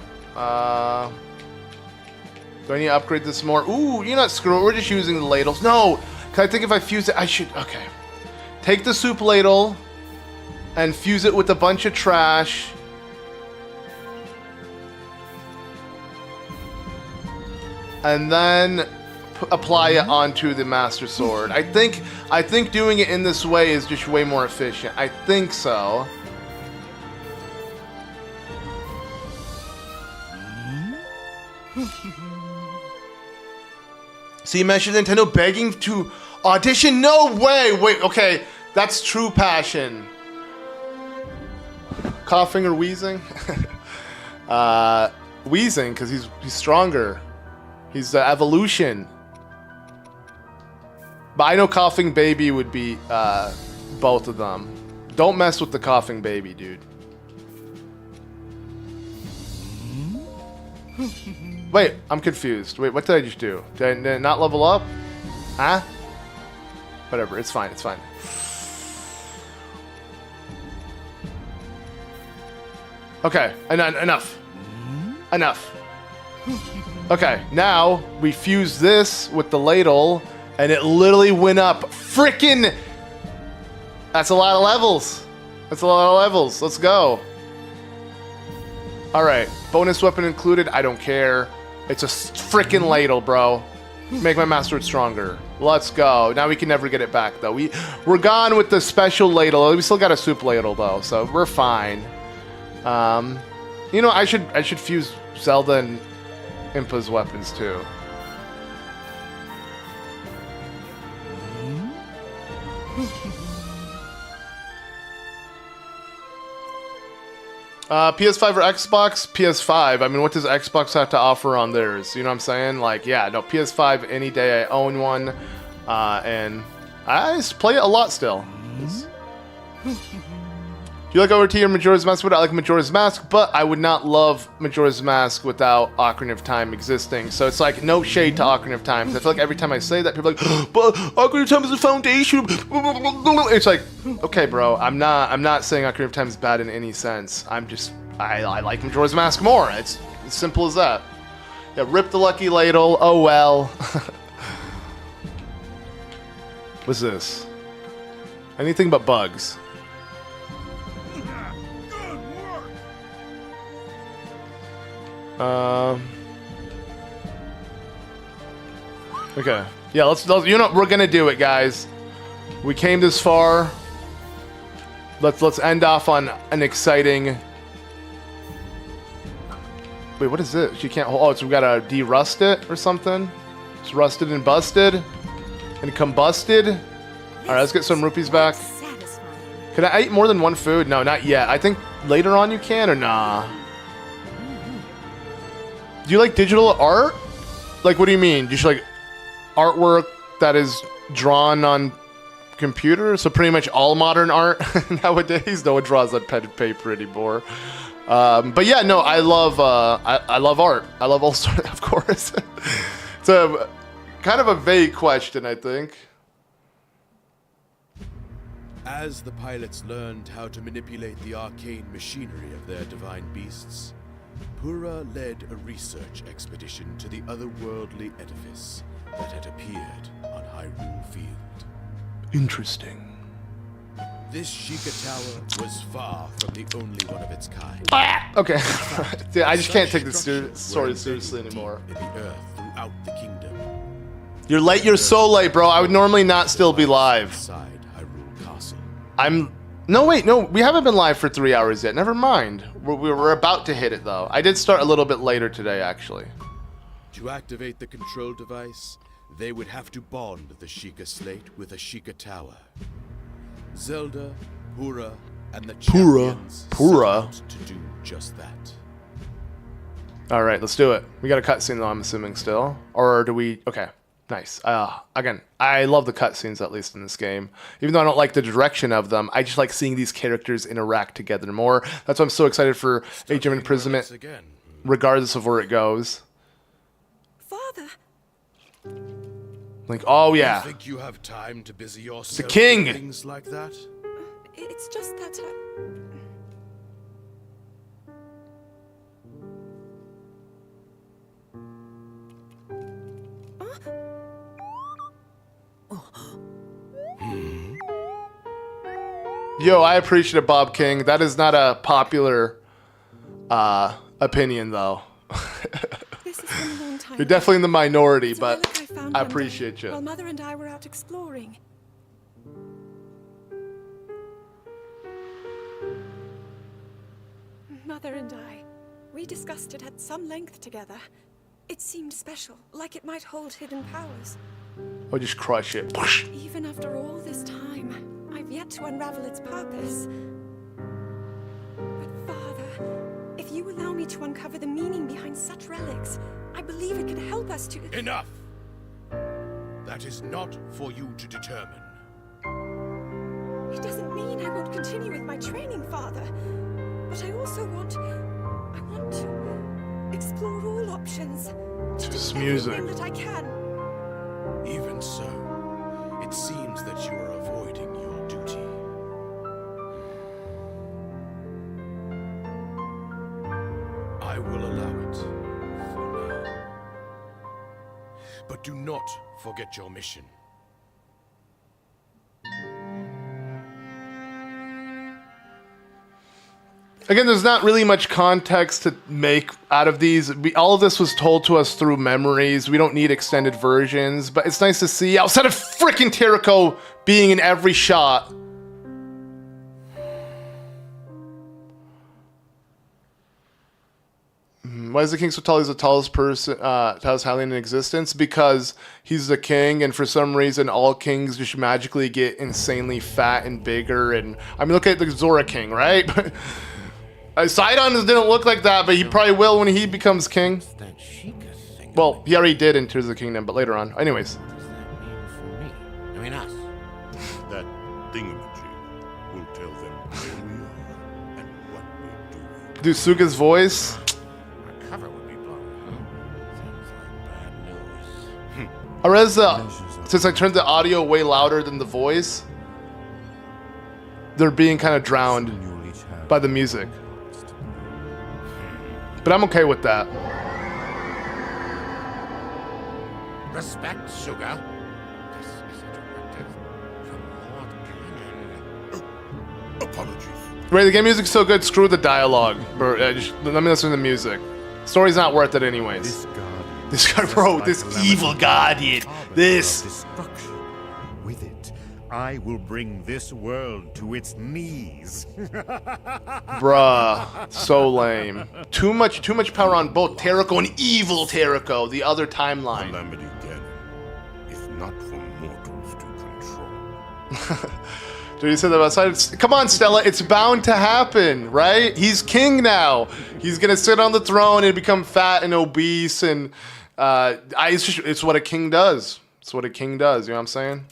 Do I need to upgrade this more? Ooh, you know what? Screw it. We're just using the ladles. No! Because I think if I fuse it, I should... Okay. Take the soup ladle and fuse it with a bunch of trash. And then apply it onto the Master Sword. I think doing it in this way is just way more efficient. I think so. So you mentioned Nintendo begging to audition? No way! Wait, okay. That's true passion. Coughing or wheezing? Wheezing, because he's stronger. He's the evolution. But I know Coughing Baby would be both of them. Don't mess with the Coughing Baby, dude. Wait, I'm confused. Wait, what did I just do? Did I not level up? Huh? Whatever, it's fine, it's fine. Okay, enough. Enough. Okay, now we fuse this with the ladle, and it literally went up. Frickin'! That's a lot of levels. That's a lot of levels. Let's go. Alright, bonus weapon included. I don't care. It's a frickin' ladle, bro. Make my Master Sword stronger. Let's go. Now we can never get it back, though. We're gone with the special ladle. We still got a soup ladle, though, so we're fine. You know, I should fuse Zelda and Impa's weapons, too. PS5 or Xbox? PS5. I mean, what does Xbox have to offer on theirs? You know what I'm saying? Like, yeah, no, PS5 any day. I own one. And I just play it a lot still. Do you like ORT or Majora's Mask? I like Majora's Mask, but I would not love Majora's Mask without Ocarina of Time existing. So it's like, no shade to Ocarina of Time. I feel like every time I say that, people are like, but Ocarina of Time is the foundation. It's like, okay, bro, I'm not saying Ocarina of Time is bad in any sense. I like Majora's Mask more. It's as simple as that. Yeah, rip the lucky ladle. Oh well. What's this? Anything but bugs. Okay. Yeah, let's you know, we're gonna do it, guys. We came this far. Let's end off on an exciting... Wait, what is this? She can't hold... Oh, so we gotta de-rust it or something? It's rusted and busted? And combusted? Alright, let's get some rupees back. Can I eat more than one food? No, not yet. I think later on you can, or nah? Do you like digital art? Like, what do you mean? Just like artwork that is drawn on computer? So pretty much all modern art nowadays. No one draws on pen and paper anymore. But yeah, no, I love art. I love all sorts, of course. It's a kind of a vague question, I think. As the pilots learned how to manipulate the arcane machinery of their divine beasts, Pura led a research expedition to the otherworldly edifice that had appeared on Hyrule Field. Interesting. This Sheikah Tower was far from the only one of its kind. Okay. Yeah, I just can't take this Structures story were seriously embedded anymore. deep in the earth throughout the kingdom. You're late. You're so late, bro. I would normally not still be live. Inside Hyrule Castle. No, wait, no. We haven't been live for 3 hours yet. Never mind. We're about to hit it, though. I did start a little bit later today, actually. To activate the control device, they would have to bond the Sheikah Slate with a Sheikah Tower. Zelda, Pura, and the champions set out to do just that. All right, let's do it. We got a cutscene, though, I'm assuming, still. Or do we... Okay. Nice. Again, I love the cutscenes, at least in this game. Even though I don't like the direction of them, I just like seeing these characters interact together more. That's why I'm so excited for Age of Imprisonment, Again. regardless of where it goes. Father, Like, oh You yeah, think you have time to busy yourself king. with things like that? it's just that yo, I appreciate it, Bob King. That is not a popular opinion, though. this has been a long time. You're definitely in the minority, It's a but relic I found I one day appreciate you. While Mother and I were out exploring. Mother and I, we discussed it at some length together. It seemed special, like it might hold hidden powers. Or just crush it. Even after all this time, I've yet to unravel its purpose. But Father, if you allow me to uncover the meaning behind such relics, I believe it can help us to... Enough! That is not for you to determine. It doesn't mean I won't continue with my training, Father. But I also want to explore all options. To Just do music. everything that I can. Even so, it seems that you are avoiding your duty. I will allow it for now. But do not forget your mission. Again, there's not really much context to make out of these. All of this was told to us through memories. We don't need extended versions, but it's nice to see, outside of frickin' Tirico being in every shot. Why is the king so tall? He's the tallest person, tallest Hylian in existence? Because he's the king, and for some reason, all kings just magically get insanely fat and bigger. And I mean, look at the Zora King, right? Sidon didn't look like that, but he probably will when he becomes king. That Sheikah thing. Well, he already did in Tears of the Kingdom, but later on. Anyways. What does that mean for me? I mean us. That thingamajig will tell them where we are and what we're doing. Do Suga's voice. Our cover would be blown, huh? Sounds like bad news. Areza, since I turned the audio way louder than the voice, they're being kind of drowned by the music. But I'm okay with that. Respect, Sugar. This is a directive from Lord Cannon. Apologies. Ray, the game music's so good, screw the dialogue. Just, let me listen to the music. Story's not worth it anyways. This guy, bro, this evil guardian. This. Destruction. With it, I will bring this world to its knees. Bruh, so lame. Too much power on both Tirico and evil Tirico, the other timeline. Calamity Ganon is not for mortals to control. Dude, you said that outside. Come on, Stella, it's bound to happen, right? He's king now. He's gonna sit on the throne and become fat and obese, and it's what a king does. It's what a king does. You know what I'm saying?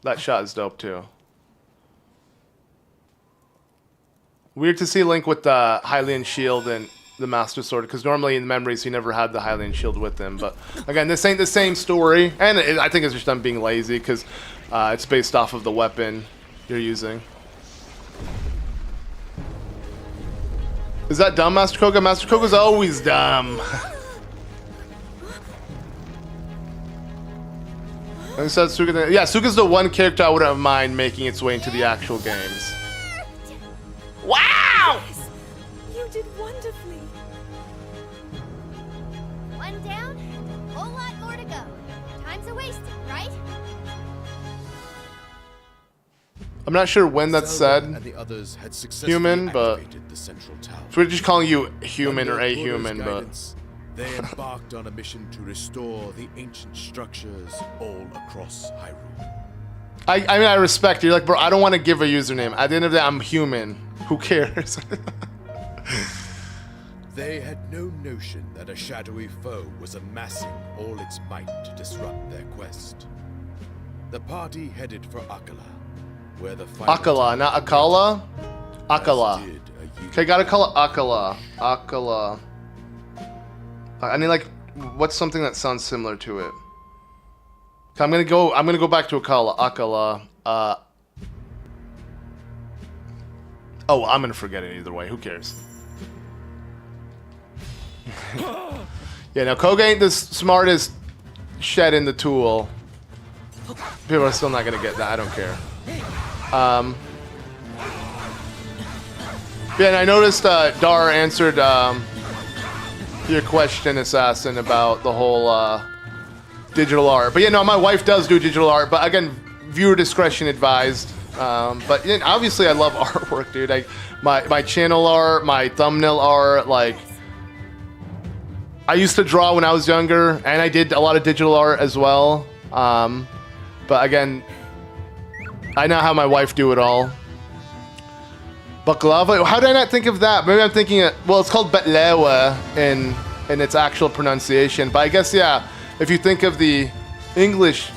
That shot is dope too. Weird to see Link with the Hylian shield and the Master Sword, because normally in the memories he never had the Hylian shield with him. But again, this ain't the same story, and I think it's just them being lazy, because it's based off of the weapon you're using. Is that dumb, Master Koga? Master Koga's always dumb. And said Suga. Yeah, Suga's the one character I wouldn't mind making its way into the actual games. Wow! Yes, you did wonderfully. One down, and a whole lot more to go. Time's a wasted, right? I'm not sure when that's Zelda said. and the others had successfully Human, but activated the central tower. so we're just calling you human or Under a Goro's human, but guidance, they embarked on a mission to restore the ancient structures all across Hyrule. I mean, I respect you. You're like, bro, I don't want to give a username. At the end of the day, I'm human. Who cares? They had no notion that a shadowy foe was amassing all its might to disrupt their quest. The party headed for Akala, where the final Akala, not Akala? Akala. did a Okay, gotta call it Akala. Akala. I mean, like, what's something that sounds similar to it? I'm gonna go back to Akala. Akala. Oh, I'm gonna forget it either way. Who cares? Yeah, now Koga ain't the smartest shed in the tool. People are still not gonna get that. I don't care. Yeah, and I noticed Dar answered your question, Assassin, about the whole digital art. But yeah, no, my wife does do digital art, but again, viewer discretion advised. But yeah, obviously I love artwork, dude. My channel art, my thumbnail art, like, I used to draw when I was younger, and I did a lot of digital art as well. But again, I now have my wife do it all. Baklava? How did I not think of that? Maybe I'm thinking it. Well, it's called Betlewa in its actual pronunciation. But I guess, yeah, if you think of the English,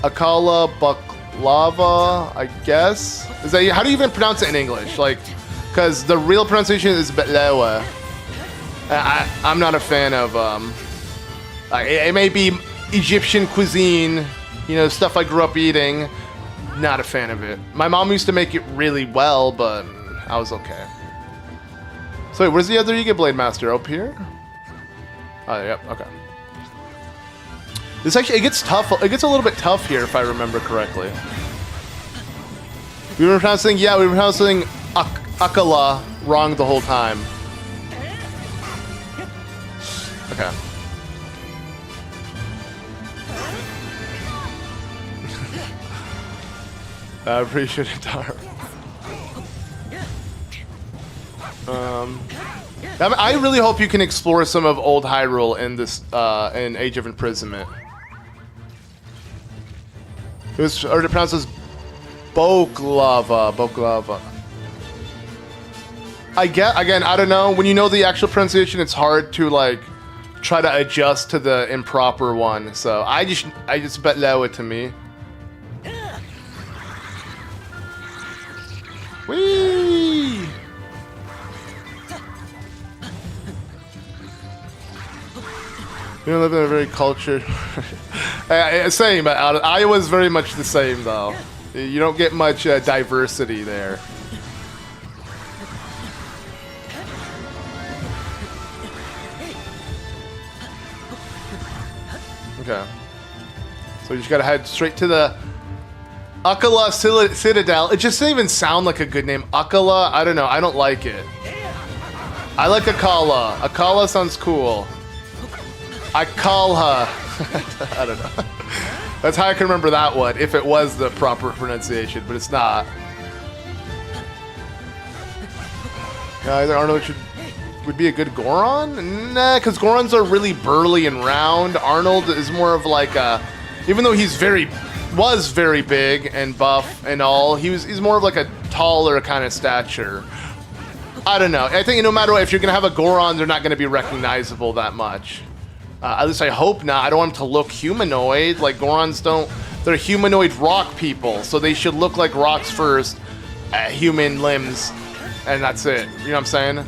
Akala Baklava, I guess. Is that, how do you even pronounce it in English? Like, because the real pronunciation is Betlewa. I'm not a fan of, it may be Egyptian cuisine, you know, stuff I grew up eating. Not a fan of it. My mom used to make it really well, but I was okay. So wait, where's the other Yiga Blade Master? Up here? Oh, yep, okay. This actually, it gets tough. It gets a little bit tough here, if I remember correctly. We were pronouncing, yeah, we were pronouncing Akala wrong the whole time. Okay. I appreciate it, Dar. I really hope you can explore some of old Hyrule in this in Age of Imprisonment. It was, or it pronounces Boklava. Boklava. I get, again, I don't know. When you know the actual pronunciation, it's hard to like try to adjust to the improper one. So I just bet low it to me. Whee! You don't live in a very cultured... Same, but Iowa's very much the same, though. You don't get much diversity there. Okay. So you just gotta head straight to the Akala Citadel. It just doesn't even sound like a good name. Akala, I don't know. I don't like it. I like Akala. Akala sounds cool. I call her. I don't know. That's how I can remember that one, if it was the proper pronunciation, but it's not. Yeah, either Arnold would be a good Goron? Nah, because Gorons are really burly and round. Arnold is more of like a, even though was very big and buff and all, he's more of like a taller kind of stature. I don't know. I think no matter what, if you're gonna have a Goron, they're not gonna be recognizable that much. At least I hope not. I don't want them to look humanoid. Like, Gorons don't... They're humanoid rock people, so they should look like rocks first, human limbs, and that's it. You know what I'm saying?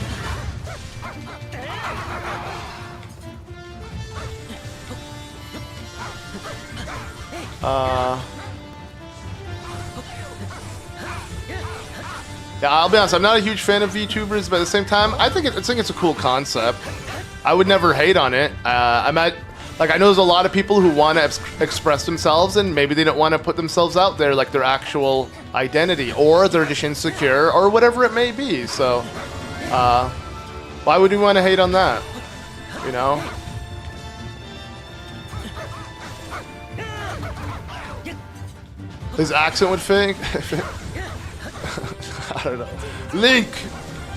Yeah, I'll be honest, I'm not a huge fan of VTubers, but at the same time, I think it's a cool concept. I would never hate on it. I know there's a lot of people who want to express themselves, and maybe they don't want to put themselves out there like their actual identity, or they're just insecure, or whatever it may be. So, why would we want to hate on that? You know? His accent would fit. I don't know. Link!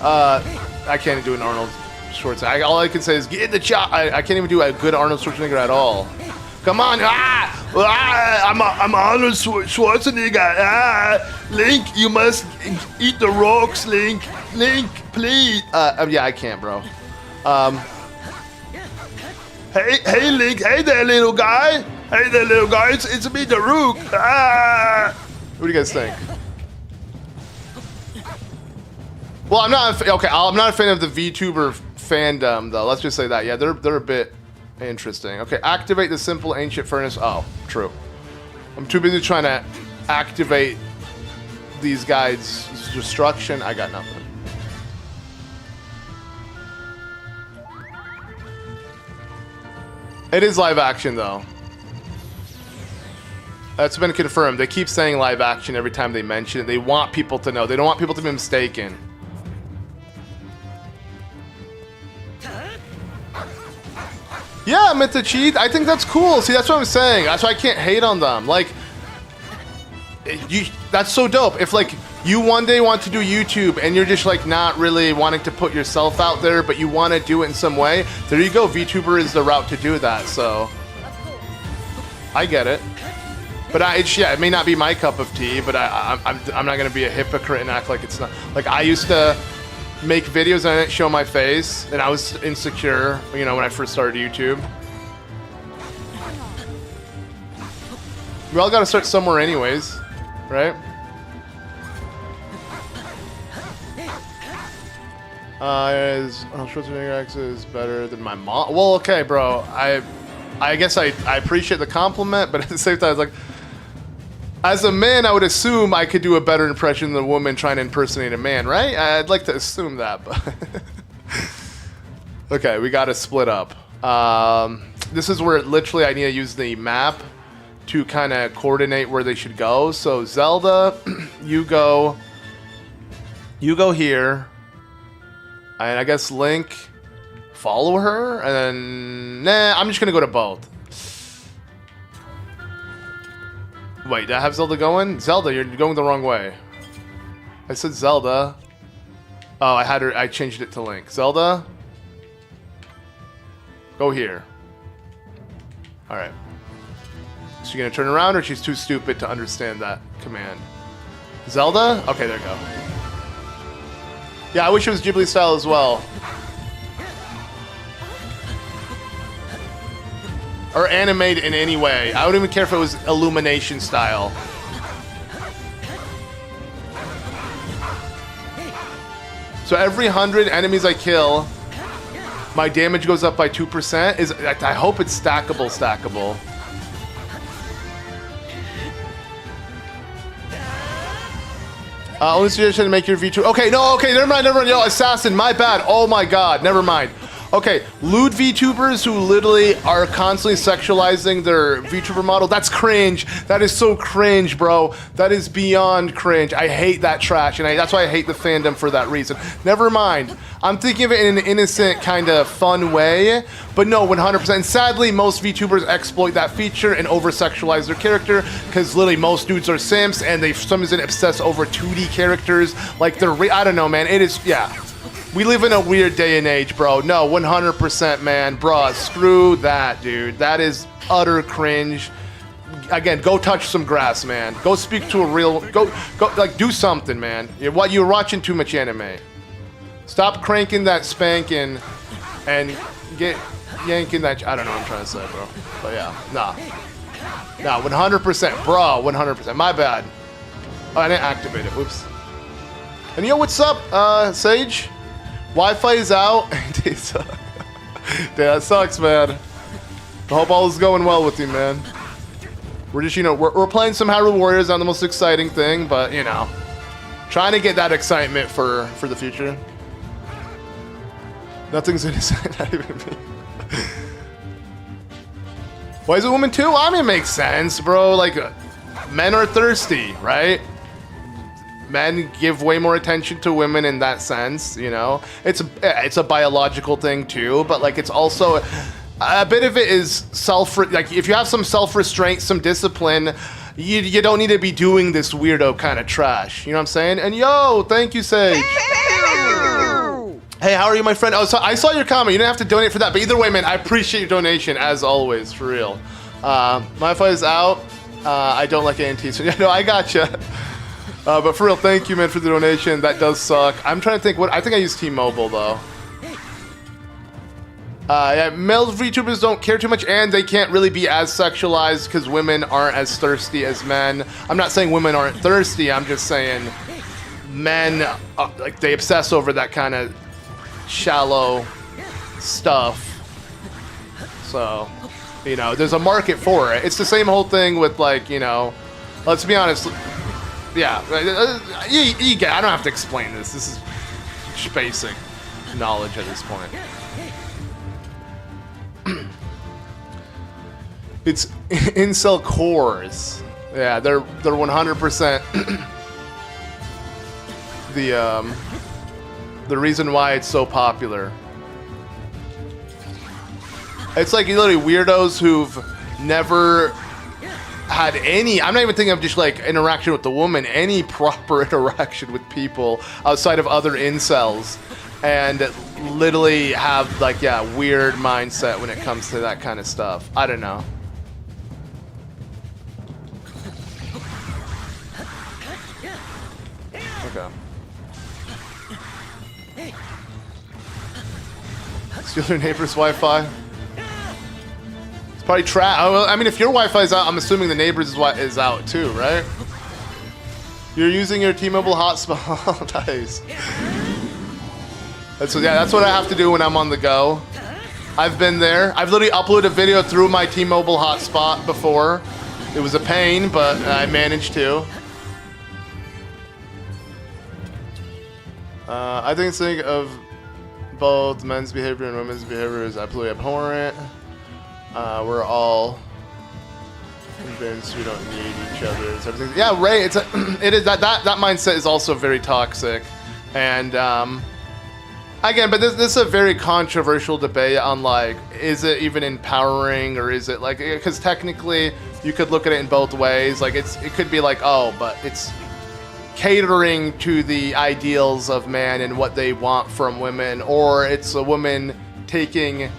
I can't do an Arnold Schwarzenegger. All I can say is get in the chop. I can't even do a good Arnold Schwarzenegger at all. Come on! Ah! I'm Arnold Schwarzenegger. Link, you must eat the rocks, Link. Link, please. Yeah, I can't, bro. Hey, Link. Hey there, little guy. Hey there, little guy. It's me, Daruk. What do you guys think? Well, I'm not a fan of the VTuber fandom, though. Let's just say that. Yeah, they're a bit interesting. Okay, activate the simple ancient furnace. Oh, true. I'm too busy trying to activate these guys' destruction. I got nothing. It is live action, though. That's been confirmed. They keep saying live action every time they mention it. They want people to know. They don't want people to be mistaken. Yeah, I meant to cheat. I think that's cool. See, that's what I'm saying. That's why I can't hate on them. Like, that's so dope. If, like, you one day want to do YouTube and you're just, like, not really wanting to put yourself out there, but you want to do it in some way, there you go. VTuber is the route to do that, so I get it. But it may not be my cup of tea, but I'm not going to be a hypocrite and act like it's not. Like, I used to make videos and I didn't show my face, and I was insecure, you know, when I first started YouTube. We all gotta start somewhere anyways, right? Schwarzenegger X is better than my mom. Well, okay, bro. I guess I appreciate the compliment, but at the same time, it's like, as a man, I would assume I could do a better impression than a woman trying to impersonate a man, right? I'd like to assume that, but... Okay, we gotta split up. This is where literally I need to use the map to kind of coordinate where they should go. So Zelda, you go here. And I guess Link, follow her, and then... Nah, I'm just gonna go to both. Wait, did I have Zelda going? Zelda, you're going the wrong way. I said Zelda. Oh, I changed it to Link. Zelda, go here. Alright. Is she gonna turn around, or she's too stupid to understand that command? Zelda? Okay, there you go. Yeah, I wish it was Ghibli style as well. Or animated in any way. I wouldn't even care if it was Illumination style. So every 100 enemies I kill, my damage goes up by 2%. I hope it's stackable. Only suggestion to make your VTuber. Okay, never mind. Yo, assassin, my bad. Oh my god, never mind. Okay, lewd VTubers who literally are constantly sexualizing their VTuber model. That's cringe. That is so cringe, bro. That is beyond cringe. I hate that trash, and that's why I hate the fandom for that reason. Never mind. I'm thinking of it in an innocent, kind of fun way, but no, 100%. And sadly, most VTubers exploit that feature and over-sexualize their character, because literally most dudes are simps, and they for some reason obsess over 2D characters. Like, I don't know, man. It is, yeah. We live in a weird day and age, bro. No, 100%, man. Bruh, screw that, dude. That is utter cringe. Again, go touch some grass, man. Go speak to a real... Go, like, do something, man. You're watching too much anime. Stop cranking that spanking and get yanking that... I don't know what I'm trying to say, bro. But yeah, nah. Nah, 100%, bro. 100%. My bad. Oh, I didn't activate it. Whoops. And yo, what's up, Sage? Wi-Fi is out. Dude, that sucks, man. I hope all is going well with you, man. We're just, we're playing some Hyrule Warriors, not the most exciting thing, but, trying to get that excitement for the future. Nothing's innocent, not even me. Why is it woman too? I mean, it makes sense, bro. Like, men are thirsty, right? Men give way more attention to women in that sense, It's a biological thing too, but like it's also a bit of it is like if you have some self-restraint, some discipline, you don't need to be doing this weirdo kind of trash. You know what I'm saying? And yo, thank you, Sage. Hey, how are you, my friend? Oh, so I saw your comment. You didn't have to donate for that, but either way, man, I appreciate your donation as always, for real. My Wi-Fi is out. I don't like AT&T, so yeah, no, I gotcha. But for real, thank you, man, for the donation. That does suck. I'm trying to think what I think I use T-Mobile though. Yeah, male VTubers don't care too much, and they can't really be as sexualized because women aren't as thirsty as men. I'm not saying women aren't thirsty. I'm just saying men like they obsess over that kind of shallow stuff. So, you know, there's a market for it. It's the same whole thing with, like, you know, let's be honest. Yeah, you get. I don't have to explain this. This is just basic knowledge at this point. It's incel cores. Yeah, they're 100% the reason why it's so popular. It's like literally weirdos who've never had any, I'm not even thinking of just like interaction with the woman, any proper interaction with people outside of other incels, and literally have like, yeah, weird mindset when it comes to that kind of stuff. I don't know. Okay. Steal your neighbor's Wi-Fi? It's probably I mean, if your Wi-Fi is out, I'm assuming the neighbor's is out too, right? You're using your T-Mobile hotspot. Nice. That's what I have to do when I'm on the go. I've been there. I've literally uploaded a video through my T-Mobile hotspot before. It was a pain, but I managed to. I think of both men's behavior and women's behavior is absolutely abhorrent. We're all convinced we don't need each other. It's everything. Yeah, Ray. It is that mindset is also very toxic, and again, but this is a very controversial debate on like, is it even empowering or is it like, because technically you could look at it in both ways. Like it could be like, oh, but it's catering to the ideals of man and what they want from women, or it's a woman taking,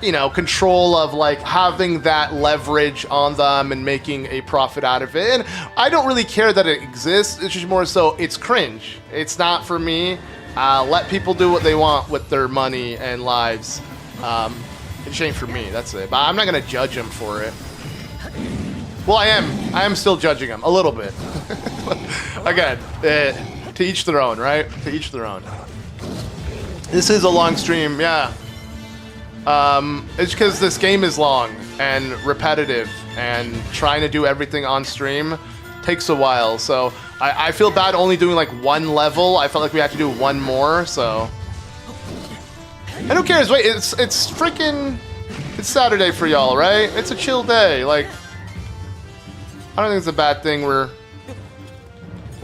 you know, control of like having that leverage on them and making a profit out of it. And I don't really care that it exists. It's just more so it's cringe. It's not for me. Let people do what they want with their money and lives. It's a shame for me. That's it. But I'm not gonna judge them for it. Well, I am still judging them a little bit. Again, to each their own, right? To each their own. This is a long stream, yeah. It's because this game is long and repetitive, and trying to do everything on stream takes a while. So I feel bad only doing like one level. I felt like we had to do one more, so. And who cares? Wait, it's freaking, it's Saturday for y'all, right? It's a chill day. Like, I don't think it's a bad thing. We're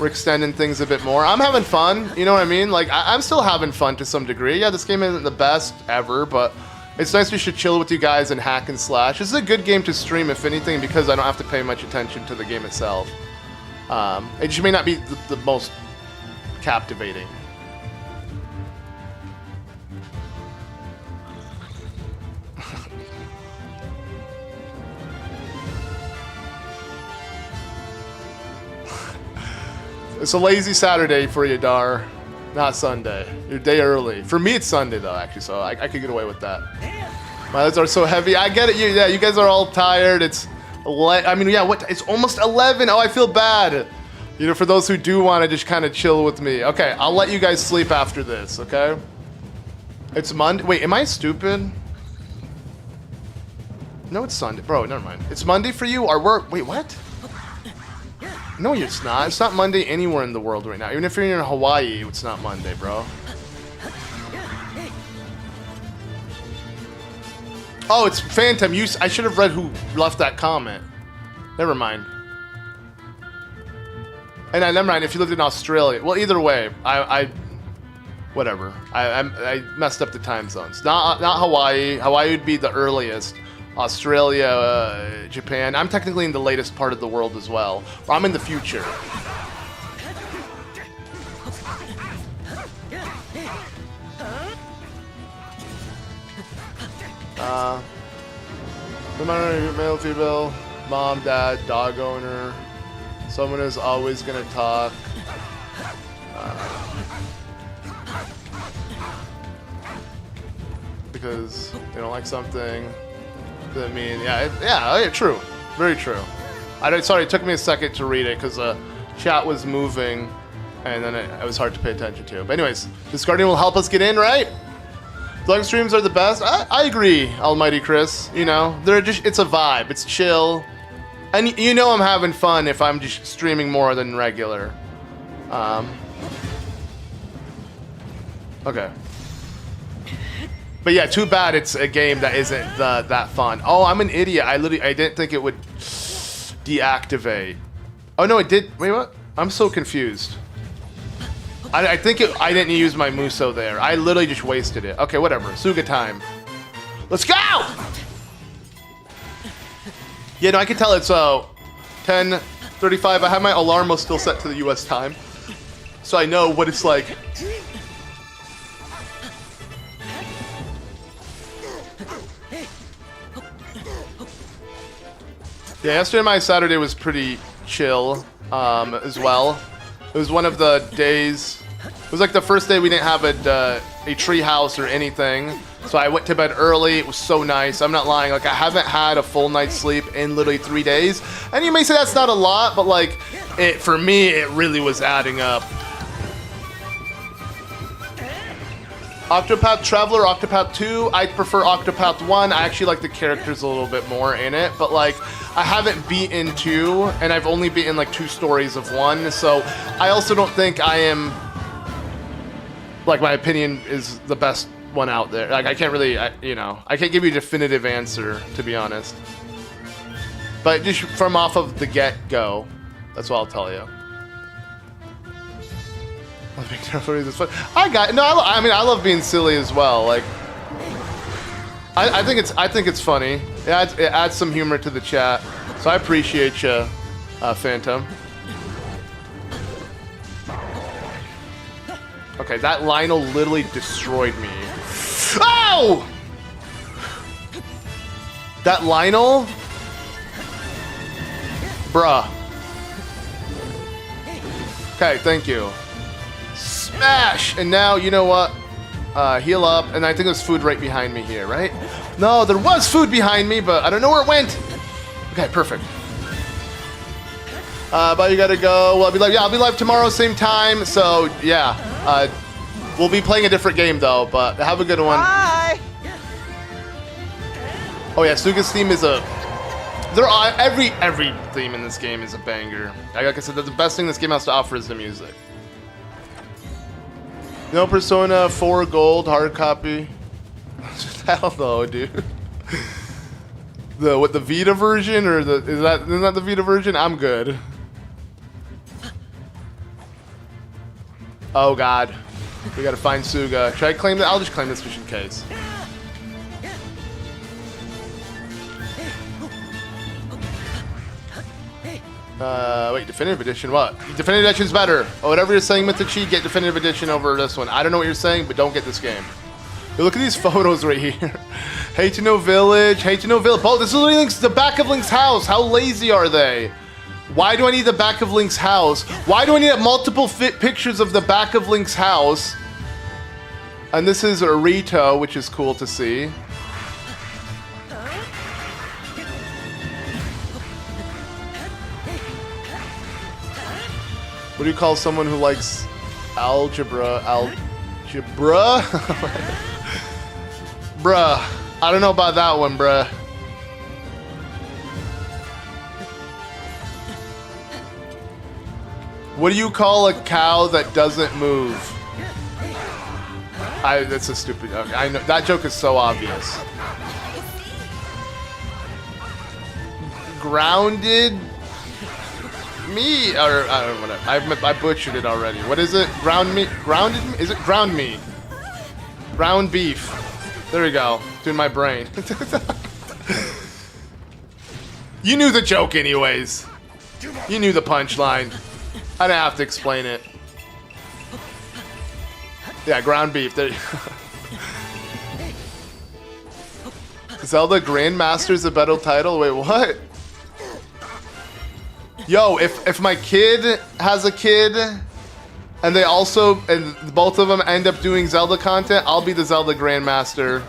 extending things a bit more. I'm having fun, you know what I mean? Like, I'm still having fun to some degree. Yeah, this game isn't the best ever, but it's nice we should chill with you guys and hack and slash. This is a good game to stream, if anything, because I don't have to pay much attention to the game itself. It just may not be the most captivating. It's a lazy Saturday for you, Dar. Not Sunday. Your day early. For me, it's Sunday, though, actually, so I could get away with that. My legs are so heavy. I get it. Yeah, you guys are all tired. It's it's almost 11. Oh, I feel bad. You know, for those who do want to just kind of chill with me. Okay, I'll let you guys sleep after this, okay? It's Monday. Wait, am I stupid? No, it's Sunday. Bro, never mind. It's Monday for you? Wait, what? No, it's not. It's not Monday anywhere in the world right now. Even if you're in Hawaii, it's not Monday, bro. Oh, it's Phantom. I should have read who left that comment. Never mind. And never mind if you lived in Australia. Well, either way, whatever. I messed up the time zones. Not Hawaii. Hawaii would be the earliest. Australia, Japan. I'm technically in the latest part of the world as well. I'm in the future. No matter male, female, mom, dad, dog owner, someone is always gonna talk. Because they don't like something. That mean, yeah, true, very true. Sorry, it took me a second to read it because the chat was moving, and then it was hard to pay attention to. But anyways, this guardian will help us get in, right? Vlog streams are the best. I agree, Almighty Chris. You know, it's a vibe. It's chill, and you know I'm having fun if I'm just streaming more than regular. Okay. But yeah, too bad it's a game that isn't that fun. Oh, I'm an idiot. I didn't think it would deactivate. Oh no, it did. Wait, what? I'm so confused. I think I didn't use my Muso there. I literally just wasted it. Okay, whatever. Suga time. Let's go! Yeah, no, I can tell it's 10:35. I have my alarm still set to the US time. So I know what it's like. Yeah, yesterday my Saturday was pretty chill as well. It was one of the days, it was like the first day we didn't have a tree house or anything. So I went to bed early. It was so nice. I'm not lying. Like, I haven't had a full night's sleep in literally 3 days. And you may say that's not a lot, but like, for me, it really was adding up. Octopath Traveler, Octopath 2, I prefer Octopath 1. I actually like the characters a little bit more in it, but like, I haven't beaten 2, and I've only beaten like 2 stories of 1, so I also don't think I am, like, my opinion is the best one out there. Like, I can't really, I can't give you a definitive answer, to be honest. But just from off of the get-go, that's what I'll tell you. I love being silly as well. Like, I think it's funny. It adds some humor to the chat, so I appreciate you, Phantom. Okay, that Lionel literally destroyed me. Oh! That Lionel, bruh. Okay, thank you. Smash! And now, you know what? Heal up, and I think there's food right behind me here, right? No, there was food behind me, but I don't know where it went. Okay, perfect. But you gotta go. Well, I'll be live tomorrow, same time. So yeah, we'll be playing a different game though. But have a good one. Bye. Oh yeah, Suga's theme is every theme in this game is a banger. Like I said, the best thing this game has to offer is the music. No Persona 4 Gold hard copy. Hell no, dude. The Vita version or isn't that the Vita version? I'm good. Oh god, we gotta find Suga. Should I claim that? I'll just claim this just in case. Wait, Definitive Edition, what? Definitive Edition's better. Oh, whatever you're saying, Mythichi, get Definitive Edition over this one. I don't know what you're saying, but don't get this game. Hey, look at these photos right here. Hate to know Village, Hate to know Village. Oh, this is the back of Link's house. How lazy are they? Why do I need the back of Link's house? Why do I need multiple pictures of the back of Link's house? And this is Rito, which is cool to see. What do you call someone who likes algebra? Algebra? Bruh. I don't know about that one, bruh. What do you call a cow that doesn't move? That's a stupid joke. I know that joke is so obvious. Grounded me, or I don't know, whatever. I butchered it already. What is it? Ground meat? Grounded? Is it ground meat? Ground beef. There we go. It's in my brain. You knew the joke anyways. You knew the punchline. I didn't have to explain it. Yeah, ground beef. There. Zelda Grandmaster's a better title? Wait, what? Yo, if my kid has a kid, and they also, and both of them end up doing Zelda content, I'll be the Zelda Grandmaster.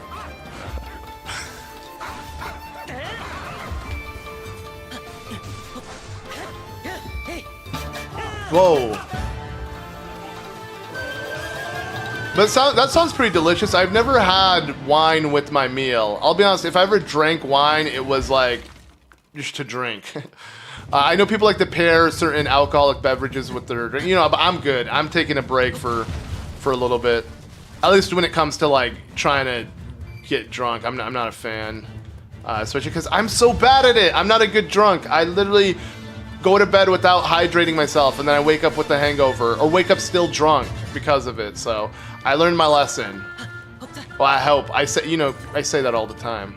Whoa. But that sounds pretty delicious. I've never had wine with my meal. I'll be honest, if I ever drank wine, it was like just to drink. I know people like to pair certain alcoholic beverages with their drink, you know, but I'm good. I'm taking a break for a little bit. At least when it comes to like trying to get drunk, I'm not a fan. Especially because I'm so bad at it. I'm not a good drunk. I literally go to bed without hydrating myself, and then I wake up with a hangover, or wake up still drunk because of it. So I learned my lesson. Well, I hope. I say that all the time.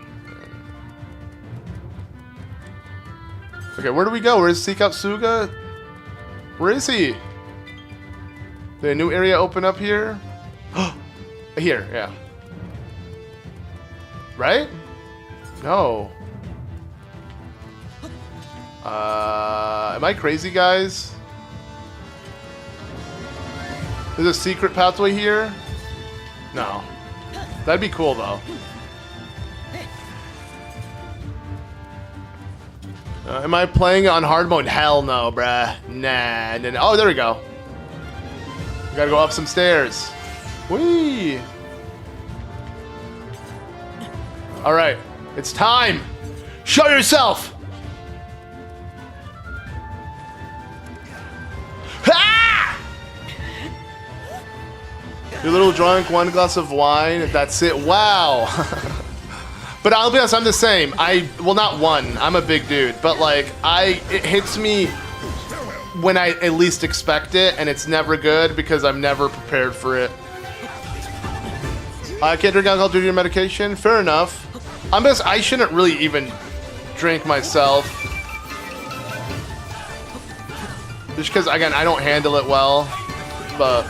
Okay, where do we go? Where's Seek Out Suga? Where is he? Did a new area open up here? Here, yeah. Right? No. Am I crazy, guys? There's a secret pathway here? No. That'd be cool, though. Am I playing on hard mode? Hell no, bruh. Nah. Oh, there we go. We gotta go up some stairs. Whee! Alright. It's time! Show yourself! Ah! You're a little drunk, one glass of wine, that's it. Wow! But I'll be honest, I'm the same. Well, not one. I'm a big dude, but like, it hits me when I at least expect it, and it's never good because I'm never prepared for it. I can't drink alcohol due to your medication. Fair enough. I shouldn't really even drink myself, just because again I don't handle it well. But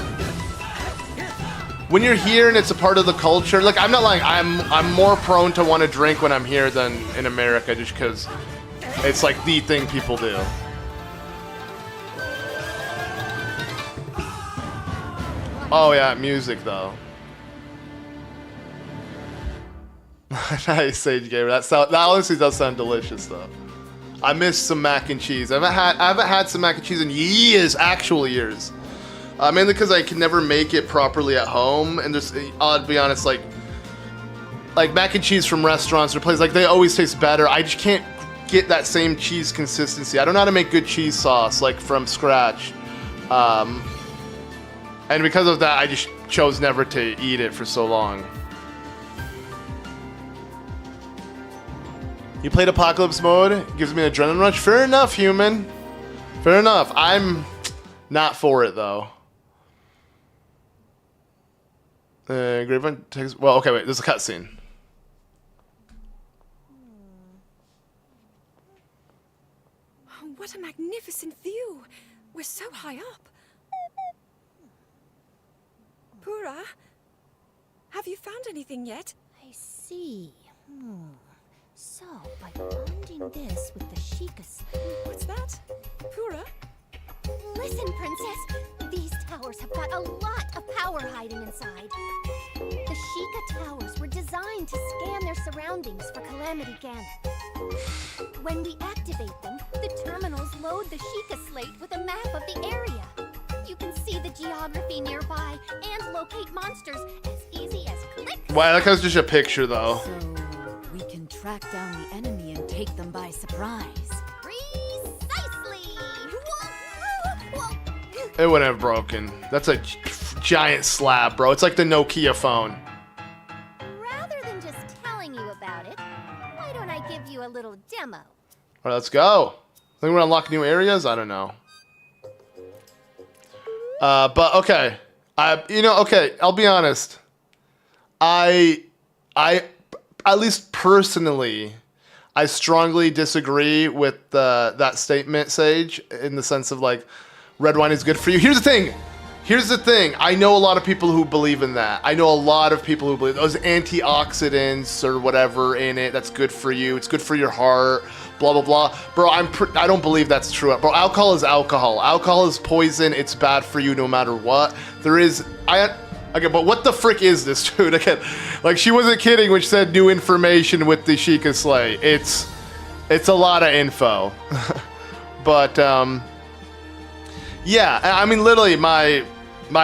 when you're here and it's a part of the culture, like I'm not lying, I'm more prone to want to drink when I'm here than in America, just because it's like the thing people do. Oh yeah, music though. Nice, Sage Gamer. That honestly does sound delicious though. I miss some mac and cheese. I haven't had some mac and cheese in years, actual years. Mainly because I can never make it properly at home, and there's, I'll be honest, like mac and cheese from restaurants or places, like they always taste better. I just can't get that same cheese consistency. I don't know how to make good cheese sauce, like from scratch. And because of that, I just chose never to eat it for so long. You played Apocalypse mode, it gives me an adrenaline rush. Fair enough, human. Fair enough. I'm not for it though. Grapevine takes. Well, okay, wait. There's a cutscene. Oh, what a magnificent view! We're so high up. Pura, have you found anything yet? I see. So, by bonding this with the Sheikah's... What's that? Pura? Listen, Princess. These towers have got a lot of power hiding inside. The Sheikah towers were designed to scan their surroundings for Calamity Ganon. When we activate them, the terminals load the Sheikah slate with a map of the area. You can see the geography nearby and locate monsters as easy as click. Wow, that was just a picture though. So we can track down the enemy and take them by surprise. Precisely! Whoa. It wouldn't have broken. That's a giant slab, bro. It's like the Nokia phone. Rather than just telling you about it, why don't I give you a little demo? All right, let's go. Think we're gonna unlock new areas? I don't know. But okay. Okay, I'll be honest. I at least personally, I strongly disagree with that statement, Sage, in the sense of like, red wine is good for you. Here's the thing. Here's the thing. I know a lot of people who believe in that. I know a lot of people who believe those antioxidants or whatever in it. That's good for you. It's good for your heart. Blah, blah, blah. Bro, I don't believe that's true. Bro, alcohol is alcohol. Alcohol is poison. It's bad for you no matter what. Okay, but what the frick is this, dude? Again, like, she wasn't kidding when she said new information with the Sheikah Slay. It's a lot of info. But, yeah, I mean, literally, my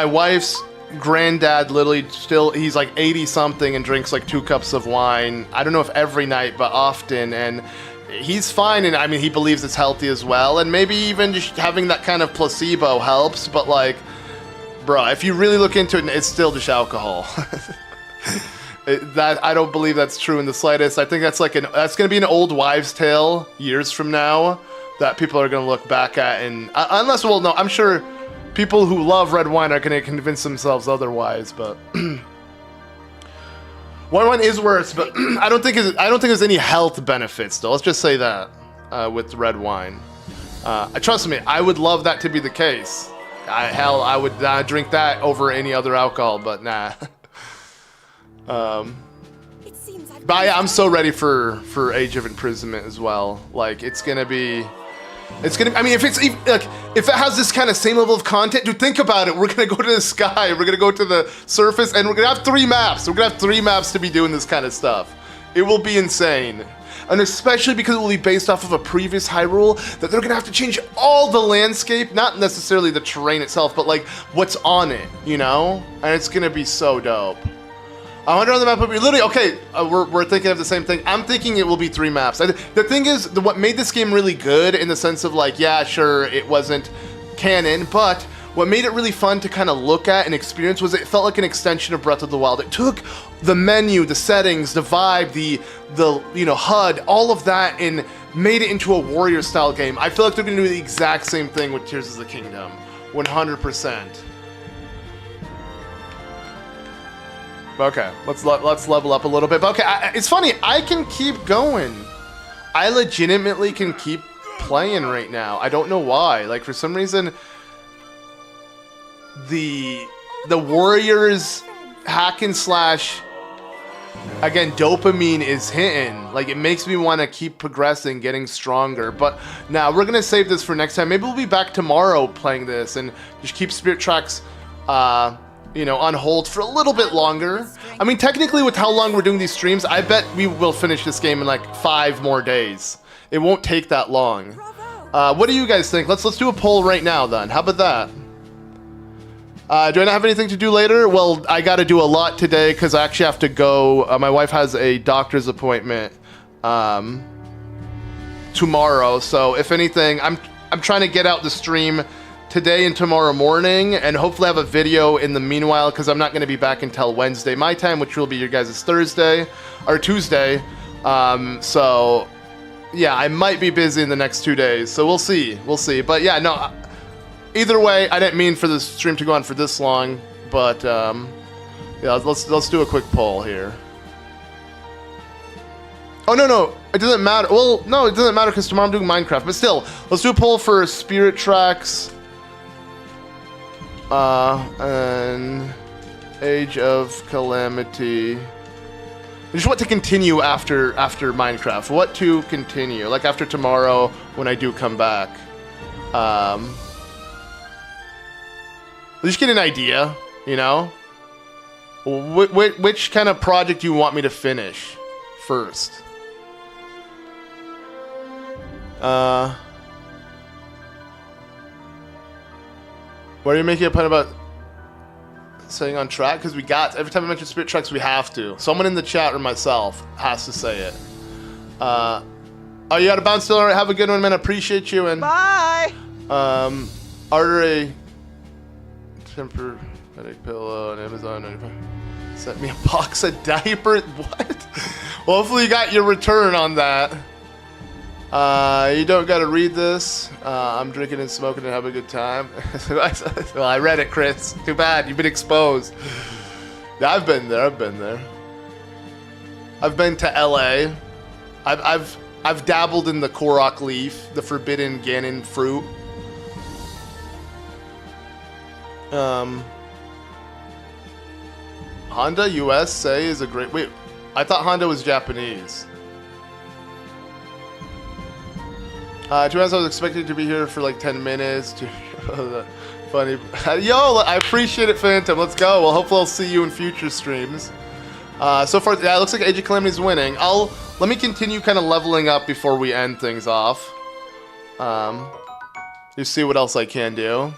wife's granddad literally he's like 80-something and drinks like 2 cups of wine. I don't know if every night, but often, and he's fine, and I mean, he believes it's healthy as well, and maybe even just having that kind of placebo helps, but like, bro, if you really look into it, it's still just alcohol. That I don't believe that's true in the slightest. I think that's that's gonna be an old wives' tale years from now that people are gonna look back at, and unless, well, no, I'm sure people who love red wine are gonna convince themselves otherwise. But white wine is worse, but I don't think there's any health benefits though. Let's just say that with red wine. Trust me, I would love that to be the case. I would drink that over any other alcohol, but nah. But yeah, I'm so ready for Age of Imprisonment as well. Like, it's gonna be. I mean, if it has this kind of same level of content, dude, think about it. We're gonna go to the sky, we're gonna go to the surface, and we're gonna have 3 maps. We're gonna have 3 maps to be doing this kind of stuff. It will be insane. And especially because it will be based off of a previous Hyrule, that they're gonna have to change all the landscape, not necessarily the terrain itself, but like what's on it, you know? And it's gonna be so dope. I wonder on the map would be literally, okay, we're thinking of the same thing. I'm thinking it will be 3 maps. The thing is, what made this game really good in the sense of like, yeah, sure, it wasn't canon, but what made it really fun to kind of look at and experience was it felt like an extension of Breath of the Wild. It took the menu, the settings, the vibe, the HUD, all of that, and made it into a warrior style game. I feel like they're gonna do the exact same thing with Tears of the Kingdom, 100%. Okay, let's level up a little bit. But okay, it's funny, I can keep going. I legitimately can keep playing right now. I don't know why. Like, for some reason, the Warriors hack and slash, again, dopamine is hitting. Like, it makes me want to keep progressing, getting stronger. But now we're gonna save this for next time. Maybe we'll be back tomorrow playing this and just keep Spirit Tracks on hold for a little bit longer. I mean, technically, with how long we're doing these streams, I bet we will finish this game in like 5 more days. It won't take that long. What do you guys think? Let's do a poll right now then. How about that? Do I not have anything to do later? Well, I got to do a lot today because I actually have to go. My wife has a doctor's appointment tomorrow. So if anything, I'm trying to get out the stream today and tomorrow morning, and hopefully have a video in the meanwhile, because I'm not going to be back until Wednesday my time, which will be your guys' Thursday or Tuesday. So yeah, I might be busy in the next 2 days, so we'll see. But yeah, no, either way, I didn't mean for the stream to go on for this long, but yeah, let's do a quick poll here. Oh, no, it doesn't matter. Well, no, it doesn't matter because tomorrow I'm doing Minecraft, but still, let's do a poll for Spirit Tracks and Age of Calamity. Just what to continue after Minecraft. What to continue, like after tomorrow when I do come back. Just get an idea, you know? Which kind of project you want me to finish first? Why are you making a pun about saying on track? Because every time I mention Spirit Tracks, we have to. Someone in the chat or myself has to say it. Oh, you gotta bounce still. All right, have a good one, man. Appreciate you. And bye. Artery temper headache pillow on Amazon. Sent me a box of diapers. What? Well, hopefully you got your return on that. You don't gotta read this. I'm drinking and smoking and having a good time. Well, I read it, Chris. Too bad. You've been exposed. Yeah, I've been there. I've been to LA. I've dabbled in the Korok leaf, the forbidden Ganon fruit. Honda USA is a great... Wait, I thought Honda was Japanese. To be honest, I was expecting to be here for like 10 minutes. Funny. Yo, I appreciate it, Phantom. Let's go. Well, hopefully I'll see you in future streams. So far, yeah, it looks like Age of Calamity's winning. Let me continue kind of leveling up before we end things off. You see what else I can do.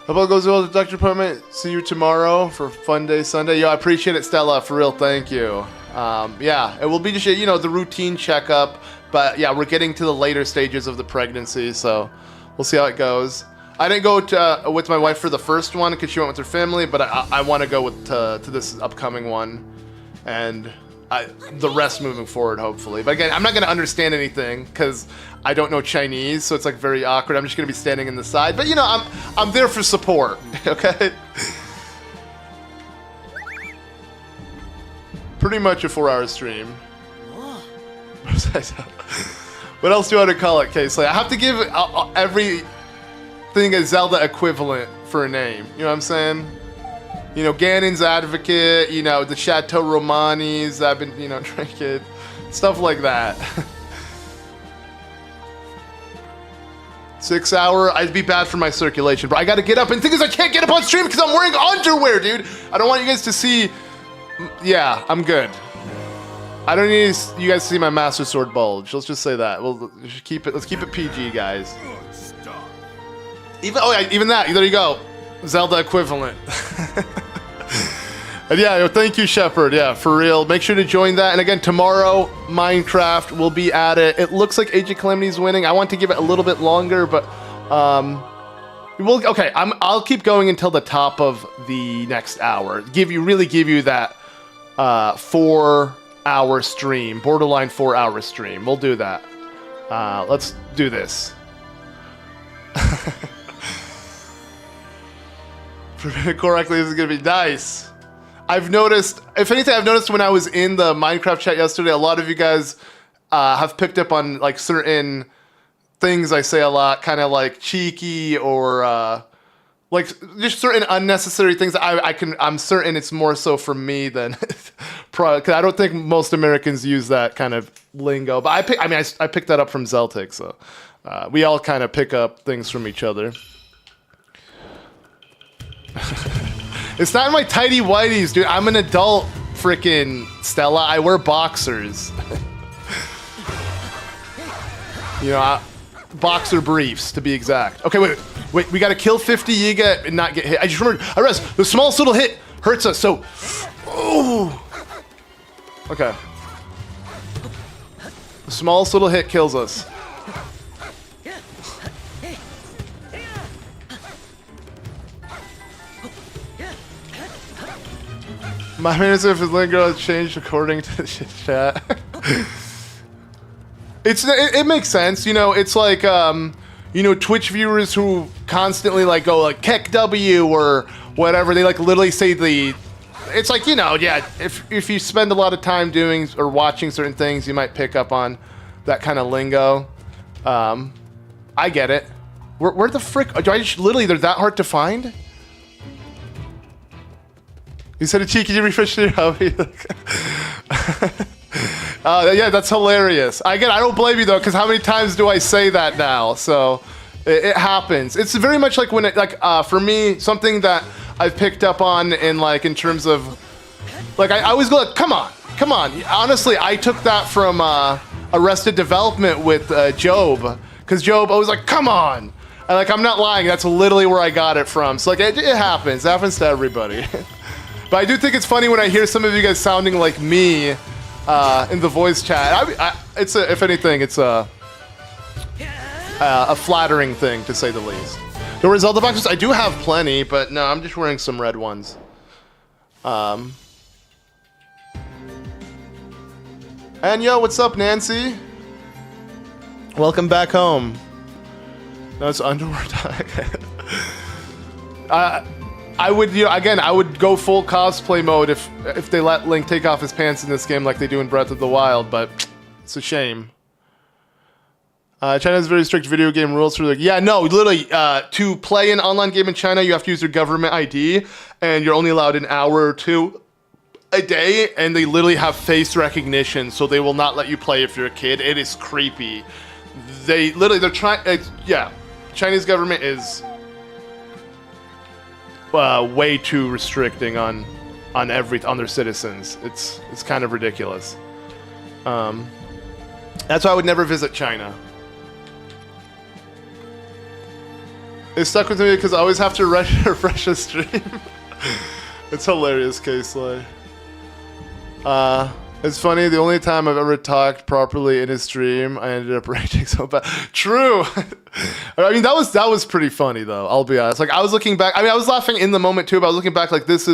Hope all goes well with the doctor appointment. See you tomorrow for Fun Day Sunday. Yo, I appreciate it, Stella. For real, thank you. Yeah, it will be just, you know, the routine checkup. But yeah, we're getting to the later stages of the pregnancy, so we'll see how it goes. I didn't go with my wife for the first one because she went with her family, but I want to go with to this upcoming one, and the rest moving forward, hopefully. But again, I'm not going to understand anything because I don't know Chinese, so it's like very awkward. I'm just going to be standing in the side, but you know, I'm there for support. Okay. Pretty much a 4-hour stream. What else do you want to call it, Casey? I have to give everything a Zelda equivalent for a name. You know what I'm saying? You know, Ganon's Advocate, you know, the Chateau Romani's I've been, you know, drinking. Stuff like that. 6 hour, I'd be bad for my circulation, but I gotta get up. And the thing is, I can't get up on stream because I'm wearing underwear, dude. I don't want you guys to see. Yeah, I'm good. I don't need you guys to see my Master Sword bulge. Let's just say that. Let's keep it PG, guys. Even that. There you go. Zelda equivalent. And yeah, thank you, Shepard. Yeah, for real. Make sure to join that. And again, tomorrow, Minecraft will be at it. It looks like Age of Calamity's winning. I want to give it a little bit longer, but okay. I'll keep going until the top of the next hour. Give you that 4-hour stream, borderline 4-hour stream. We'll do that. Let's do this. Correctly, this is gonna be nice. I've noticed, if anything, when I was in the Minecraft chat yesterday, a lot of you guys have picked up on like certain things I say a lot, kind of like cheeky or like just certain unnecessary things. I'm certain it's more so for me than because I don't think most Americans use that kind of lingo. But I picked that up from Zeltic, so we all kind of pick up things from each other. It's not my tidy whities, dude. I'm an adult, frickin' Stella. I wear boxers. You know, boxer briefs to be exact. Okay, wait. We gotta kill 50 Yiga and not get hit. I just remembered. I realized the smallest little hit hurts us. So, oh. Okay. The smallest little hit kills us. My minutes of his lingo has changed according to the chat. It makes sense, you know. It's like you know, Twitch viewers who constantly like go like Keck W or whatever. They like literally say the. It's like, you know, yeah. If you spend a lot of time doing or watching certain things, you might pick up on that kind of lingo. I get it. Where the frick? Do I just literally? They're that hard to find? You said a cheeky refresh your hobby. Yeah, that's hilarious. I don't blame you though, because how many times do I say that now? So it happens. It's very much like when it for me, something that I've picked up on in terms of like I always go like, come on. Honestly, I took that from Arrested Development with Job, because Job always like, come on. And like, I'm not lying. That's literally where I got it from. So like it happens. It happens to everybody. But I do think it's funny when I hear some of you guys sounding like me in the voice chat. If anything, it's a flattering thing, to say the least. The Zelda boxes, I do have plenty, but no, I'm just wearing some red ones. And yo, what's up, Nancy? Welcome back home. No, it's underwear time. I would, you know, again, I would go full cosplay mode if they let Link take off his pants in this game like they do in Breath of the Wild, but it's a shame. China has very strict video game rules for like, yeah, no, literally, to play an online game in China, you have to use your government ID, and you're only allowed an hour or two a day, and they literally have face recognition, so they will not let you play if you're a kid. It is creepy. They're trying, yeah, Chinese government is way too restricting on their citizens. It's kind of ridiculous. That's why I would never visit China. It stuck with me because I always have to refresh a stream. It's hilarious, K-Slay. It's funny, the only time I've ever talked properly in a stream, I ended up raging so bad. True! I mean, that was pretty funny, though, I'll be honest. Like, I was looking back, I mean, I was laughing in the moment, too, but I was looking back like, that's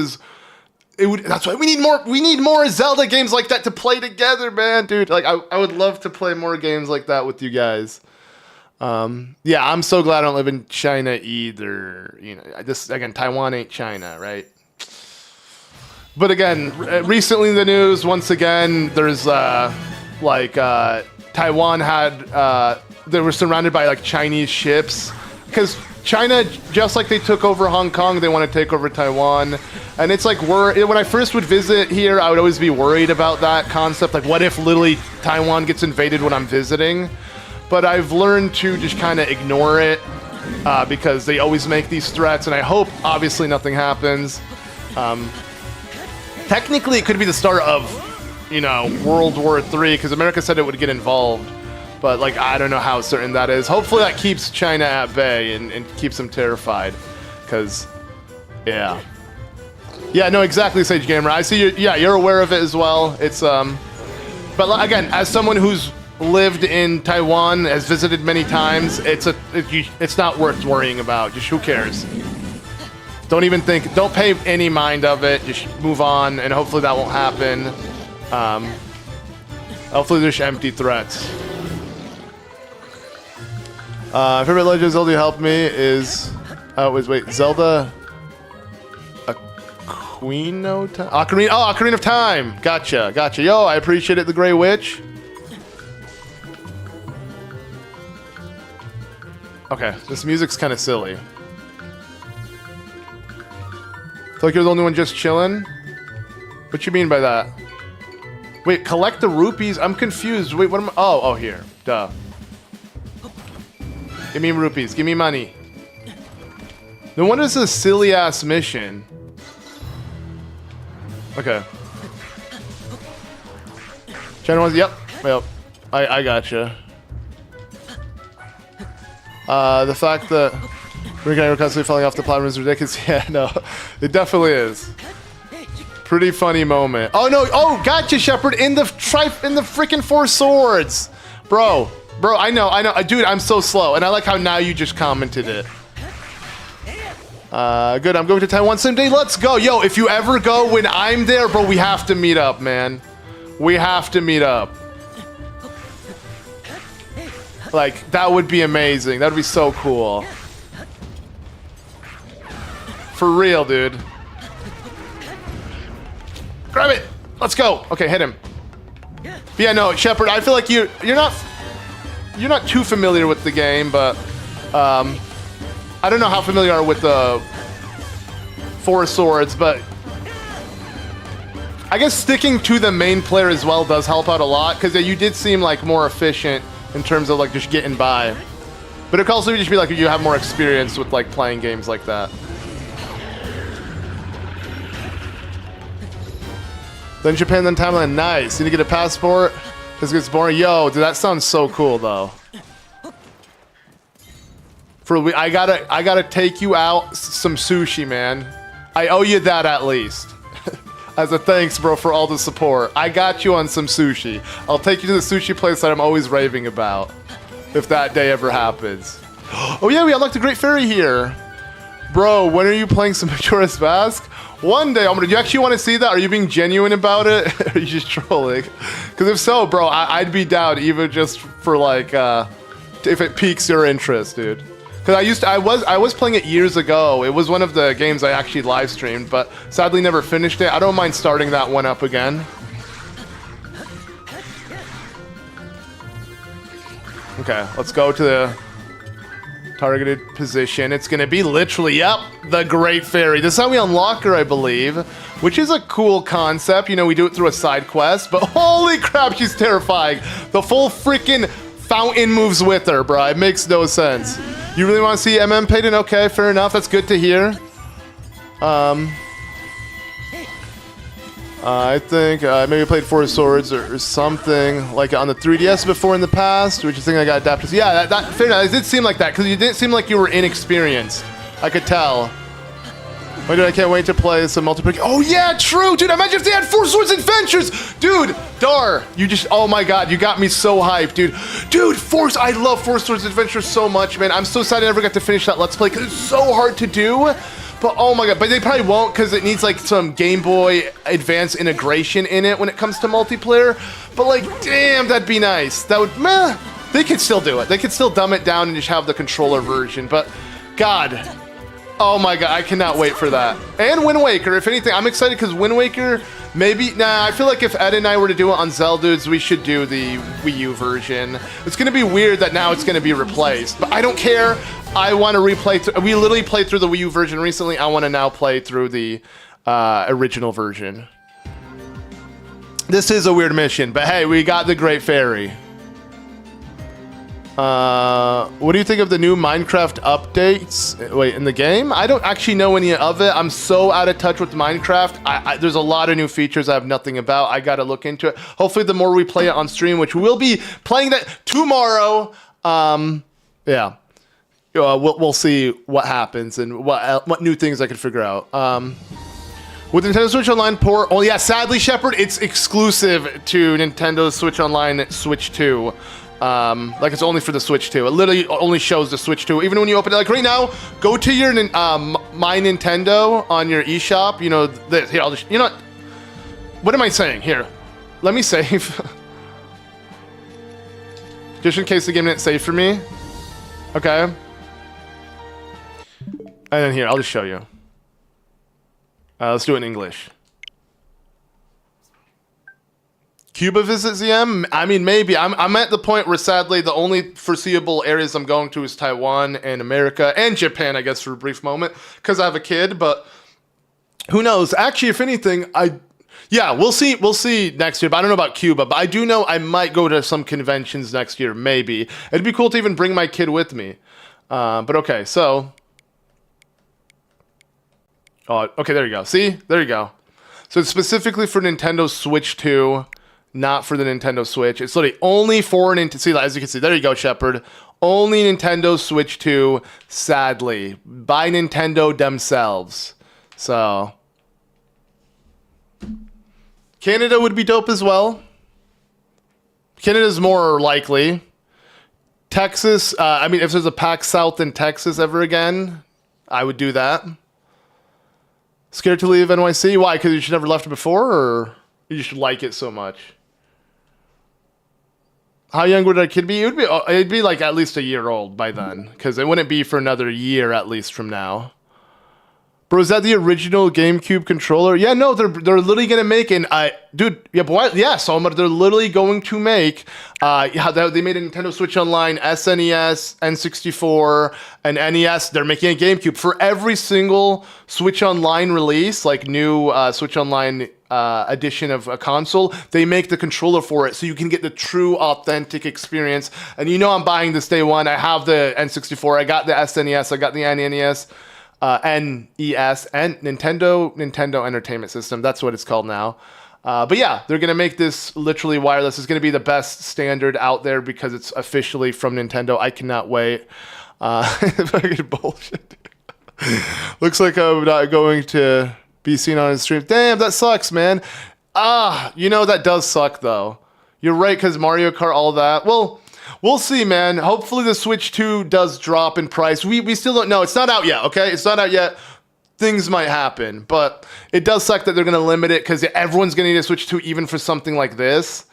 why we need more Zelda games like that to play together, man, dude. Like, I would love to play more games like that with you guys. Yeah, I'm so glad I don't live in China either. You know, again, Taiwan ain't China, right? But again, recently in the news, once again, there's Taiwan had they were surrounded by like Chinese ships because China, just like they took over Hong Kong, they want to take over Taiwan. And it's like, when I first would visit here, I would always be worried about that concept. Like, what if literally Taiwan gets invaded when I'm visiting? But I've learned to just kind of ignore it because they always make these threats, and I hope, obviously, nothing happens. Technically, it could be the start of, World War III, because America said it would get involved. But, like, I don't know how certain that is. Hopefully that keeps China at bay and keeps them terrified. Because, yeah. Yeah, no, exactly, Sage Gamer. I see you're aware of it as well. It's, but again, as someone who's lived in Taiwan, has visited many times, it's not worth worrying about. Just who cares? Don't even think, don't pay any mind of it. Just move on, and hopefully that won't happen. Hopefully there's empty threats. Favorite Legend of Zelda helped me is, Zelda Ocarina of Time. Gotcha. Yo, I appreciate it, the Grey Witch. Okay, this music's kind of silly. Feel like you're the only one just chilling? What you mean by that? Wait, collect the rupees? I'm confused. Wait, what am I? Oh, here. Duh. Give me rupees. Give me money. No wonder it's a silly-ass mission. Okay. China ones, yep. I gotcha. The fact that we're constantly falling off the platform is ridiculous. Yeah, no, it definitely is. Pretty funny moment. Oh no! Oh, gotcha, Shepard in the freaking Four Swords, bro. I know, dude. I'm so slow, and I like how now you just commented it. Good. I'm going to Taiwan someday. Let's go, yo. If you ever go when I'm there, bro, we have to meet up, man. We have to meet up. Like, that would be amazing. That would be so cool. For real, dude. Grab it! Let's go! Okay, hit him. But yeah, no, Shepard, I feel like you're not too familiar with the game, but I don't know how familiar you are with the Four Swords, but I guess sticking to the main player as well does help out a lot, because you did seem like more efficient in terms of like just getting by. But it could also just be like you have more experience with like playing games like that. Then Japan, then Thailand. Nice. Need to get a passport. This gets boring. Yo, dude, that sounds so cool though. I gotta take you out some sushi, man. I owe you that at least. As a thanks, bro, for all the support. I got you on some sushi. I'll take you to the sushi place that I'm always raving about. If that day ever happens. Oh yeah, we unlocked a Great Fairy here. Bro, when are you playing some Majora's Mask? One day, do you actually want to see that? Are you being genuine about it? Or are you just trolling? Because if so, bro, I'd be down even just for like, if it piques your interest, dude. Because I was playing it years ago. It was one of the games I actually live streamed, but sadly never finished it. I don't mind starting that one up again. Okay, let's go to the targeted position. It's gonna be literally, yep, the Great Fairy. This is how we unlock her, I believe, which is a cool concept. You know, we do it through a side quest, but holy crap, she's terrifying. The full freaking fountain moves with her, bro. It makes no sense. You really want to see MM Payton? Okay, fair enough. That's good to hear. I think maybe played Four Swords or something like on the 3DS before in the past, which is thing I got adapted to. Yeah, that fair enough. It did seem like that because you didn't seem like you were inexperienced. I could tell. Why dude, I can't wait to play some multiplayer. Oh yeah, true, dude. Imagine if they had Four Swords Adventures, dude. Dar, you just, oh my god, you got me so hyped, dude. Dude, I love Four Swords Adventures so much, man. I'm so sad I never got to finish that Let's Play because it's so hard to do. But oh my god, but they probably won't because it needs like some Game Boy Advance integration in it when it comes to multiplayer. But like, damn, that'd be nice. That would, meh. They could still do it. They could still dumb it down and just have the controller version. But god, oh my god, I cannot wait for that. And Wind Waker, if anything, I'm excited because Wind Waker, maybe, nah, I feel like if Ed and I were to do it on Zeldudes, we should do the Wii U version. It's gonna be weird that now it's gonna be replaced, but I don't care. I want to replay. We literally played through the Wii U version recently. I want to now play through the original version. This is a weird mission, but hey, we got the Great Fairy. What do you think of the new Minecraft updates? Wait, in the game? I don't actually know any of it. I'm so out of touch with Minecraft. There's a lot of new features I have nothing about. I gotta look into it. Hopefully the more we play it on stream, which we'll be playing that tomorrow. Yeah. We'll see what happens and what new things I can figure out. With Nintendo Switch Online port, oh yeah, sadly, Shepard, it's exclusive to Nintendo Switch Online Switch 2. Like it's only for the Switch 2. It literally only shows the Switch 2. Even when you open it, like right now, go to your My Nintendo on your eShop. You know, here, I'll just, you know what am I saying? Here, let me save. Just in case the game didn't save for me. Okay. And then here, I'll just show you. Let's do it in English. Cuba visit ZM? I mean, maybe. I'm at the point where, sadly, the only foreseeable areas I'm going to is Taiwan and America and Japan, I guess, for a brief moment, because I have a kid. But who knows? Actually, if anything, yeah, we'll see. We'll see next year. But I don't know about Cuba. But I do know I might go to some conventions next year. Maybe it'd be cool to even bring my kid with me. But okay, so. Oh, okay, there you go. See? There you go. So it's specifically for Nintendo Switch 2, not for the Nintendo Switch. It's literally only for Nintendo. See, as you can see, there you go, Shepard. Only Nintendo Switch 2, sadly, by Nintendo themselves. So Canada would be dope as well. Canada's more likely. Texas, I mean, if there's a PAX South in Texas ever again, I would do that. Scared to leave NYC? Why? Because you should never left it before, or you just like it so much? How young would a kid be? It'd be like at least a year old by then, because it wouldn't be for another year at least from now. Bro, is that the original GameCube controller? Yeah, no, they're literally gonna make an dude. Yeah, boy, yeah. So they're literally going to make they made a Nintendo Switch Online, SNES, N64, and NES. They're making a GameCube for every single Switch Online release, like new Switch Online edition of a console. They make the controller for it, so you can get the true, authentic experience. And you know, I'm buying this day one. I have the N64. I got the SNES. I got the NES. NES and Nintendo Entertainment System. That's what it's called now. But yeah, they're gonna make this literally wireless. It's gonna be the best standard out there because it's officially from Nintendo. I cannot wait. Fucking bullshit. Looks like I'm not going to be seen on his stream. Damn, that sucks, man. You know that does suck though. You're right, because Mario Kart, all that. Well, we'll see, man. Hopefully the Switch 2 does drop in price. We still don't know. It's not out yet, okay? It's not out yet. Things might happen, but it does suck that they're going to limit it because everyone's going to need a Switch 2 even for something like this.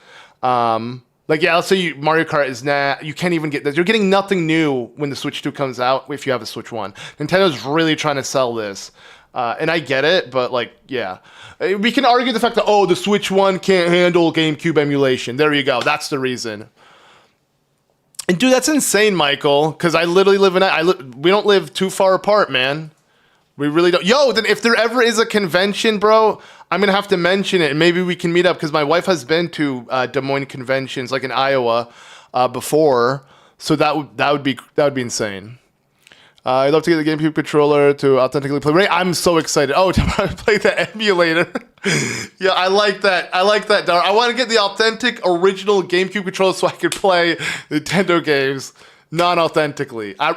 Like, yeah, let's say Mario Kart is you can't even get this. You're getting nothing new when the Switch 2 comes out if you have a Switch 1. Nintendo's really trying to sell this. And I get it, but like, yeah. We can argue the fact that, the Switch 1 can't handle GameCube emulation. There you go. That's the reason. And dude, that's insane, Michael. Because I literally live in. We don't live too far apart, man. We really don't. Yo, then if there ever is a convention, bro, I'm gonna have to mention it, and maybe we can meet up. Because my wife has been to Des Moines conventions, like in Iowa, before. So that would be insane. I'd love to get the GameCube controller to authentically play. I'm so excited. Oh, to play the emulator. Yeah, I like that. I like that, Dar. I want to get the authentic, original GameCube controller so I can play Nintendo games non-authentically. I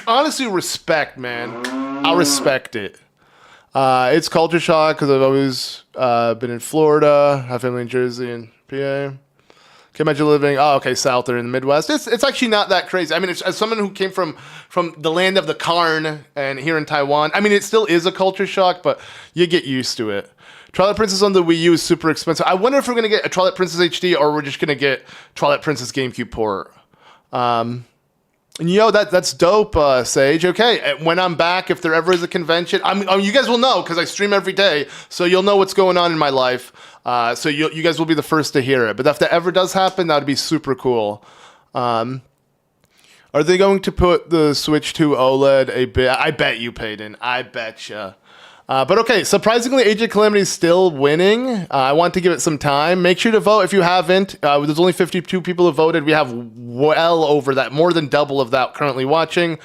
honestly respect, man. I respect it. It's culture shock because I've always been in Florida, have family in Jersey and PA. Can you imagine living, south or in the Midwest? It's actually not that crazy. I mean, as someone who came from the land of the Karn and here in Taiwan, I mean, it still is a culture shock, but you get used to it. Twilight Princess on the Wii U is super expensive. I wonder if we're going to get a Twilight Princess HD or we're just going to get Twilight Princess GameCube port. That's dope, Sage. Okay, when I'm back, if there ever is a convention, you guys will know because I stream every day, so you'll know what's going on in my life. So you guys will be the first to hear it. But if that ever does happen, that would be super cool. Are they going to put the Switch 2 OLED I bet you, Peyton. I betcha. But okay, surprisingly, Age of Calamity is still winning. I want to give it some time. Make sure to vote if you haven't. There's only 52 people who voted. We have well over that, more than double of that currently watching.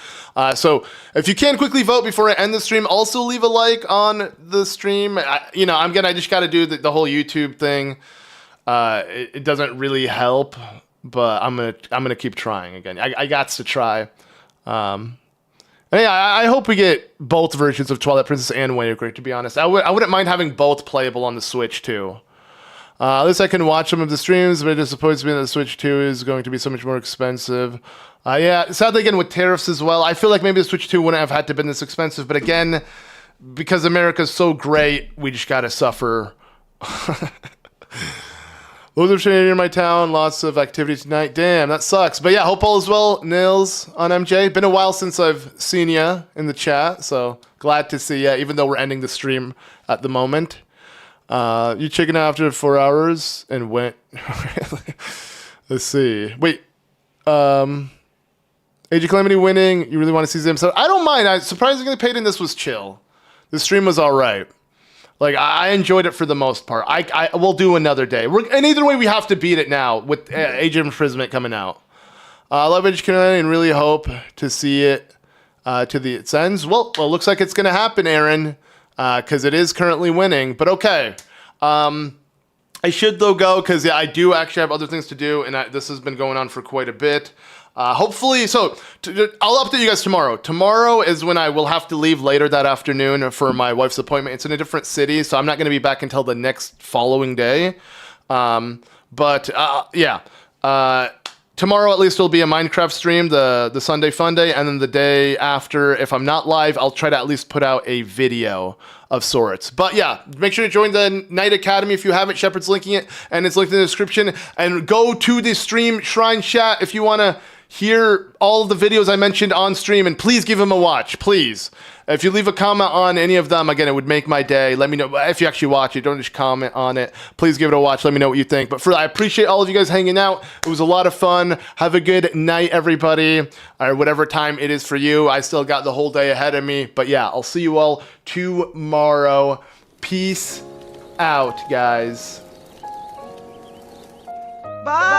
So if you can quickly vote before I end the stream, also leave a like on the stream. I just got to do the whole YouTube thing. It doesn't really help, but I'm gonna keep trying again. I got to try. Yeah, I hope we get both versions of Twilight Princess and Wind Waker, to be honest. I wouldn't mind having both playable on the Switch, too. At least I can watch some of the streams, but it disappoints me that the Switch 2 is going to be so much more expensive. Yeah, sadly, again, with tariffs as well, I feel like maybe the Switch 2 wouldn't have had to have been this expensive, but again, because America's so great, we just gotta suffer. Loads of shenanigans in my town, lots of activity tonight. Damn, that sucks. But yeah, hope all is well. Nils on MJ. Been a while since I've seen ya in the chat, so glad to see ya, even though we're ending the stream at the moment. You chicken out after 4 hours and went... Let's see. Wait. Age of Calamity winning. You really want to see them? So I don't mind. Surprisingly, Peyton, this was chill. The stream was all right. Like, I enjoyed it for the most part. We'll do another day. And either way, we have to beat it now with Age of Imprisonment coming out. I love Age of Calamity and really hope to see it to its ends. Well, looks like it's going to happen, Aaron, because it is currently winning. But okay. I should, though, go because, yeah, I do actually have other things to do, and this has been going on for quite a bit. Hopefully, I'll update you guys tomorrow. Tomorrow is when I will have to leave later that afternoon for my wife's appointment. It's in a different city, so I'm not going to be back until the next following day. Tomorrow at least will be a Minecraft stream, the Sunday Fun Day, and then the day after, if I'm not live, I'll try to at least put out a video of sorts. But yeah, make sure to join the Night Academy if you haven't. Shepard's linking it, and it's linked in the description. And go to the stream Shrine Chat if you want to hear all of the videos I mentioned on stream, and please give them a watch, please. If you leave a comment on any of them, again, it would make my day. Let me know if you actually watch it. Don't just comment on it. Please give it a watch. Let me know what you think. But I appreciate all of you guys hanging out. It was a lot of fun. Have a good night, everybody, or whatever time it is for you. I still got the whole day ahead of me. But yeah, I'll see you all tomorrow. Peace out, guys. Bye.